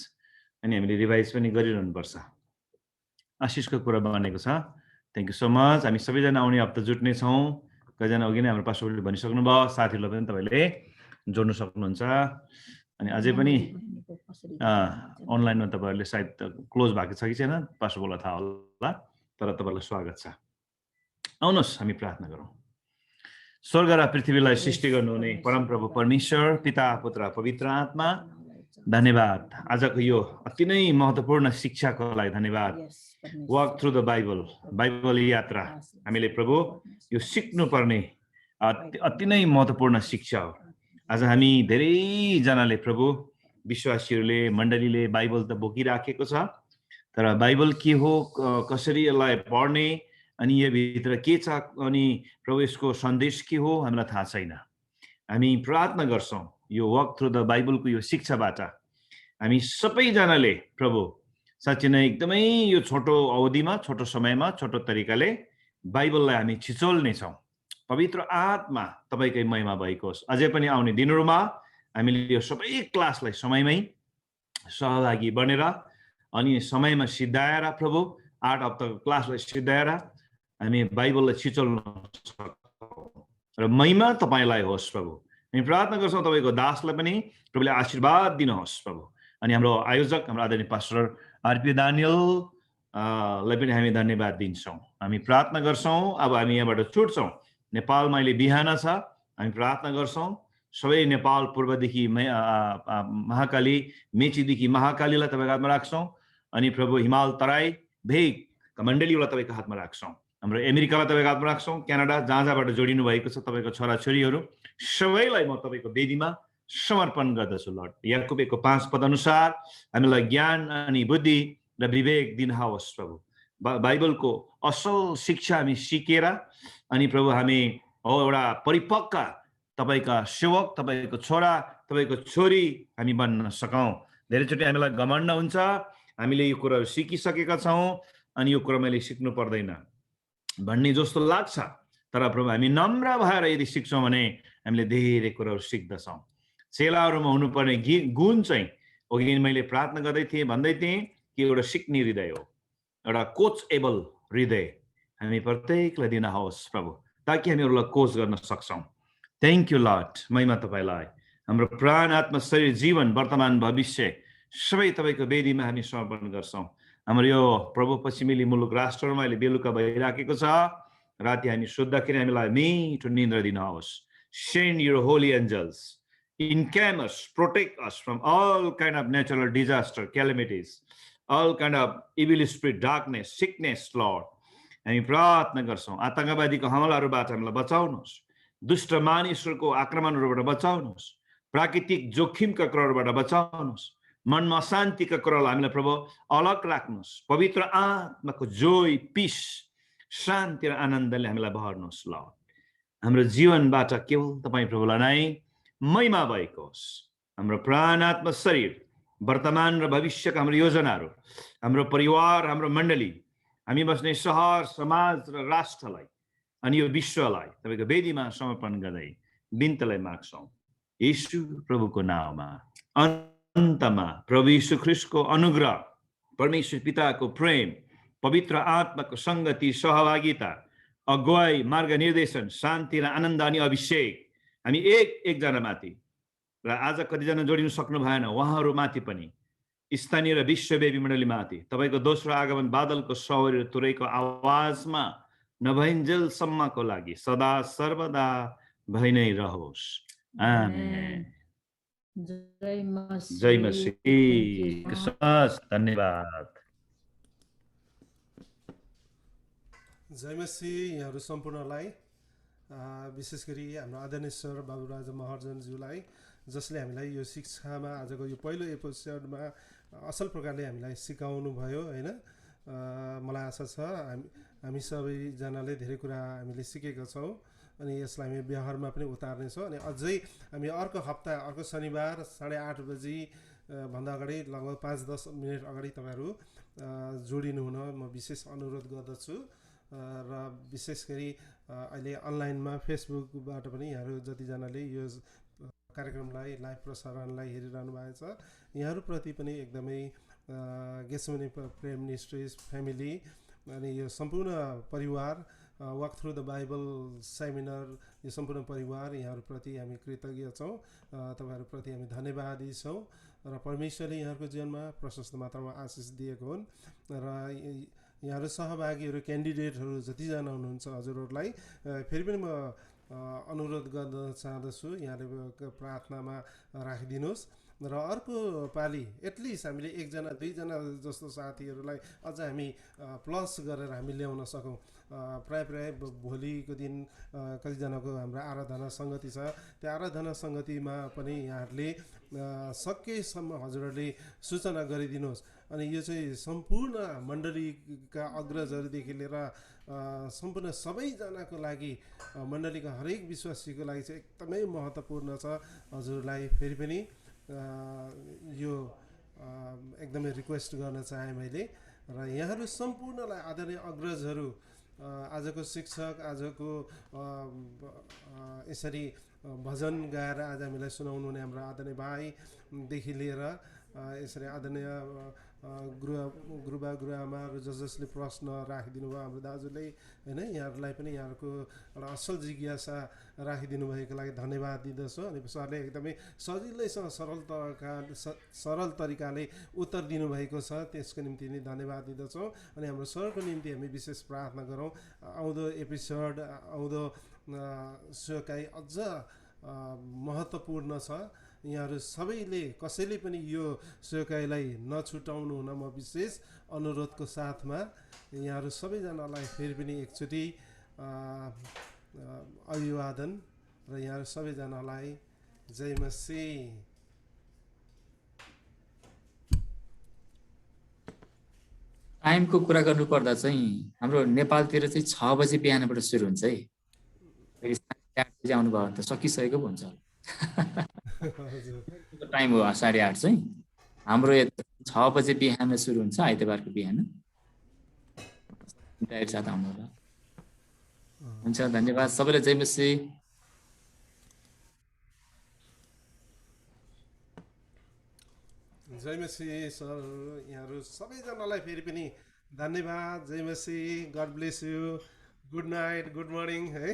अनि हामीले रिभाइज पनि गरिरहनुपर्छ। आशिषको कुरा बनेको छ। Thank you so much. हामी सबैजना आउने हप्ता जुट्नेछौँ। कतिजना अघि नै हाम्रो पास्टरले भनिसक्नुभयो, साथीहरूलाई पनि तपाईँले जोड्न सक्नुहुन्छ। अनि अझै पनि अनलाइनमा तपाईँहरूले सायद क्लोज भएको छ कि छैन पास्टरलाई थाहा होला, तर तपाईँहरूलाई स्वागत छ। आउनुहोस् हामी प्रार्थना गरौँ। स्वर्ग र पृथ्वीलाई सृष्टि गर्नुहुने परमप्रभु परमेश्वर, पिता, पुत्र, पवित्र आत्मा, धन्यवाद आजको यो अति नै महत्त्वपूर्ण शिक्षाको लागि धन्यवाद। वक थ्रु द बाइबल यात्रा हामीले प्रभु यो सिक्नुपर्ने अति नै महत्त्वपूर्ण शिक्षा हो। आज हामी धेरैजनाले प्रभु विश्वासीहरूले मण्डलीले बाइबल त बोकिराखेको छ, तर बाइबल के हो, कसरी यसलाई पढ्ने, अनि यो भित्र के छ, अनि प्रभु यसको सन्देश के हो हामीलाई थाहा छैन। हामी प्रार्थना गर्छौँ यो वक थ्रु द बाइबलको यो शिक्षाबाट हामी सबैजनाले प्रभु साँच्चै नै एकदमै यो छोटो अवधिमा, छोटो समयमा, छोटो तरिकाले बाइबललाई हामी छिचोल्नेछौँ। पवित्र आत्मा तपाईँकै महिमा भएको होस्। अझै पनि आउने दिनहरूमा हामीले यो सबै क्लासलाई समयमै सहभागी बनेर अनि समयमा सिद्धाएर प्रभु 8 हप्ताको क्लासलाई सिद्धाएर हामी बाइबललाई छिचोल्न सक्छौँ र महिमा तपाईँलाई होस् प्रभु। हामी प्रार्थना गर्छौँ तपाईँको दासलाई पनि प्रभुले आशीर्वाद दिनुहोस् प्रभु। अनि हाम्रो आयोजक हाम्रो आदरणीय पास्टर आरपी दानियललाई पनि हामी धन्यवाद दिन्छौँ। हामी प्रार्थना गर्छौँ अब हामी यहाँबाट छुट्छौँ। नेपालमा अहिले बिहान छ, हामी प्रार्थना गर्छौँ सबै नेपाल पूर्वदेखि महाकाली, मेचीदेखि महाकालीलाई तपाईँको हातमा राख्छौँ। अनि प्रभु हिमाल तराई भेग मण्डलीलाई तपाईँको हातमा राख्छौँ। हाम्रो अमेरिकालाई तपाईँको हातमा राख्छौँ। क्यानाडा जहाँ जहाँबाट जोडिनु भएको छ तपाईँको छोराछोरीहरू सबैलाई म तपाईँको वेदीमा समर्पण गर्दछु लर्ड। याकुबको 5 पद अनुसार हामीलाई ज्ञान अनि बुद्धि र विवेक दिनुहोस् प्रभु। बाइबलको असल शिक्षा हामी सिकेर अनि प्रभु हामी एउटा परिपक्व तपाईँका सेवक, तपाईँको छोरा, तपाईँको छोरी हामी बन्न सकौँ। धेरैचोटि हामीलाई घमण्ड हुन्छ, हामीले यो कुराहरू सिकिसकेका छौँ अनि यो कुरा मैले सिक्नु पर्दैन भन्ने जस्तो लाग्छ, तर प्रभु हामी नम्र भएर यदि सिक्छौँ भने हामीले धेरै कुराहरू सिक्दछौँ। चेलाहरूमा हुनुपर्ने गुण चाहिँ अघि मैले प्रार्थना गर्दै थिएँ, भन्दै थिएँ कि एउटा सिक्ने हृदय हो, एउटा कोचएबल हृदय हामी प्रत्येकलाई दिनुहोस् प्रभु, ताकि हामीहरूलाई कोच गर्न सक्छौँ। Thank you lord. महिमा तपाईँलाई। हाम्रो प्राण, आत्मा, शरीर, जीवन, वर्तमान, भविष्य सबै तपाईँको वेदीमा हामी समर्पण गर्छौँ। हाम्रो यो प्रभु पश्चिमेली मुलुक राष्ट्रमा अहिले बेलुका भइराखेको छ, राति हामी सुत्दाखेरि हामीलाई मिठो निन्द्रा दिनुहोस्। Send your holy angels, encamp us, protect us from all kind of natural disaster, calamities, all kind of evil spirit, darkness, sickness, Lord. हामी प्रार्थना गर्छौँ आतंकवादीको हमलाहरूबाट हामीलाई बचाउनुहोस्, दुष्ट मानिसहरूको आक्रमणहरूबाट बचाउनुहोस्, प्राकृतिक जोखिमका कुराहरूबाट बचाउनुहोस्, मनमा अशान्तिका कुरालाई हामीलाई प्रभु अलग राख्नुहोस्। पवित्र आत्माको जोय, पिस, शान्ति र आनन्दले हामीलाई भर्नुहोस् लर्ड। हाम्रो जीवनबाट केवल तपाईँ प्रभुलाई नै महिमा भएको होस्। हाम्रो प्राण, आत्मा, शरीर, वर्तमान र भविष्यका हाम्रो योजनाहरू, हाम्रो परिवार, हाम्रो मण्डली, हामी बस्ने सहर, समाज र राष्ट्रलाई अनि यो विश्वलाई तपाईँको वेदीमा समर्पण गर्दै बिन्तीलाई माग्छौँ येशू प्रभुको नाममा। अन्तमा प्रभु यीशु ख्रीष्टको अनुग्रह, परमेश्वर पिताको प्रेम, पवित्र आत्माको सङ्गति, सहभागिता, अगुवाई, मार्ग निर्देशन, शान्ति र आनन्द अनि अभिषेक हामी एकजना माथि र आज कतिजना जोडिनु सक्नु भएन उहाँहरूमाथि पनि, स्थानीय र विश्वव्यापी मण्डलीमाथि तपाईँको दोस्रो आगमन बादलको सौर्य र तुरैको आवाजमा नभइन्जेलसम्मको लागि सदा सर्वदा भइ नै रहोस्। आमेन। जय मसीह। धन्यवाद। जय मसीह। यहाँहरू सम्पूर्णलाई विशेष गरी हाम्रो आदरणीय सर बाबुराज महर्जनज्यूलाई जसले हामीलाई यो शिक्षामा आजको यो पहिलो एपिसोडमा असल प्रकारले हामीलाई सिकाउनु भयो होइन। मलाई आशा छ हामी सबैजनाले धेरै कुरा हामीले सिकेका छौँ अनि यसलाई हामी व्यवहारमा पनि उतार्नेछौँ। अनि अझै हामी अर्को हप्ता, अर्को शनिबार 8:30 बजी भन्दा अगाडि लगभग 5-10 मिनट अगाडि तपाईँहरू जोडिनु हुन म विशेष अनुरोध गर्दछु। र विशेष गरी अहिले अनलाइनमा फेसबुकबाट पनि यहाँहरू जतिजनाले यो कार्यक्रमलाई लाइभ प्रसारणलाई हेरिरहनु भएको छ यहाँहरूप्रति पनि एकदमै गेसमनी प्रेम मिनिस्ट्रिज फ्यामिली अनि यो सम्पूर्ण परिवार walk through the Bible seminar यो सम्पूर्ण परिवार यहाँहरूप्रति हामी कृतज्ञ छौँ, तपाईँहरूप्रति हामी धन्यवादी छौँ र परमेश्वरले यहाँहरूको जीवनमा प्रशस्त मात्रामा आशिष दिएको हुन् र यहाँहरू सहभागीहरू क्यान्डिडेटहरू जतिजना हुनुहुन्छ हजुरहरूलाई फेरि पनि म अनुरोध गर्न चाहदछु यहाँले प्रार्थनामा राखिदिनुहोस् र अर्को पालि एटलिस्ट हामीले 1 जना 2 जना जस्तो साथीहरूलाई अझ हामी प्लस गरेर हामी ल्याउन सकौँ। प्राय भोलिको दिन कतिजनाको हाम्रो आराधना सङ्गति छ, त्यो आराधना सङ्गतिमा पनि यहाँहरूले सकेसम्म हजुरहरूले सूचना गरिदिनुहोस्। अनि यो चाहिँ सम्पूर्ण मण्डलीका अग्रजहरूदेखि लिएर सम्पूर्ण सबैजनाको लागि मण्डलीका हरेक विश्वासीको लागि चाहिँ एकदमै महत्त्वपूर्ण छ। हजुरलाई फेरि पनि यो एकदमै रिक्वेस्ट गर्न चाहेँ मैले र यहाँहरू सम्पूर्णलाई आदरणीय अग्रजहरू, आजको शिक्षक, आजको यसरी भजन गाएर आज हामीलाई सुनाउनु हुने हाम्रो आदरणीय भाइदेखि लिएर यसरी आदरणीय गुरुबा गुरुआमाहरू जसले प्रश्न राखिदिनु भयो हाम्रो दाजुले होइन, यहाँहरूलाई पनि यहाँहरूको एउटा असल जिज्ञासा राखिदिनु भएको लागि धन्यवाद दिँदछु। अनि सरले एकदमै सजिलैसँग सरल तरिकाले उत्तर दिनुभएको छ, त्यसको निम्ति नै धन्यवाद दिँदछौँ। अनि हाम्रो सरको निम्ति हामी विशेष प्रार्थना गरौँ। आउँदो एपिसोड, आउँदो सेवाकाई अझ महत्त्वपूर्ण छ। यहाँहरू सबैले कसैले पनि यो सेवाकाईलाई नछुटाउनु हुन म विशेष अनुरोधको साथमा यहाँहरू सबैजनालाई फेरि पनि एकचोटि अभिवादन र यहाँहरू सबैजनालाई जय मसीह। टाइमको कुरा गर्नुपर्दा चाहिँ हाम्रो नेपालतिर चाहिँ 6 बजे बिहानबाट सुरु हुन्छ है। 8 बजे आउनुभयो भने त सकिसकेको पो हुन्छ टाइम हो 8:30 चाहिँ। हाम्रो यता 6 बजे बिहान सुरु हुन्छ आइतबारको बिहान। टाइम साथ आउनु होला। हुन्छ, धन्यवाद सबैलाई। जय मसीह। जय मसीह सर, यहाँहरू सबैजनालाई फेरि पनि धन्यवाद। जय मसीह, god bless you, good night, good morning है।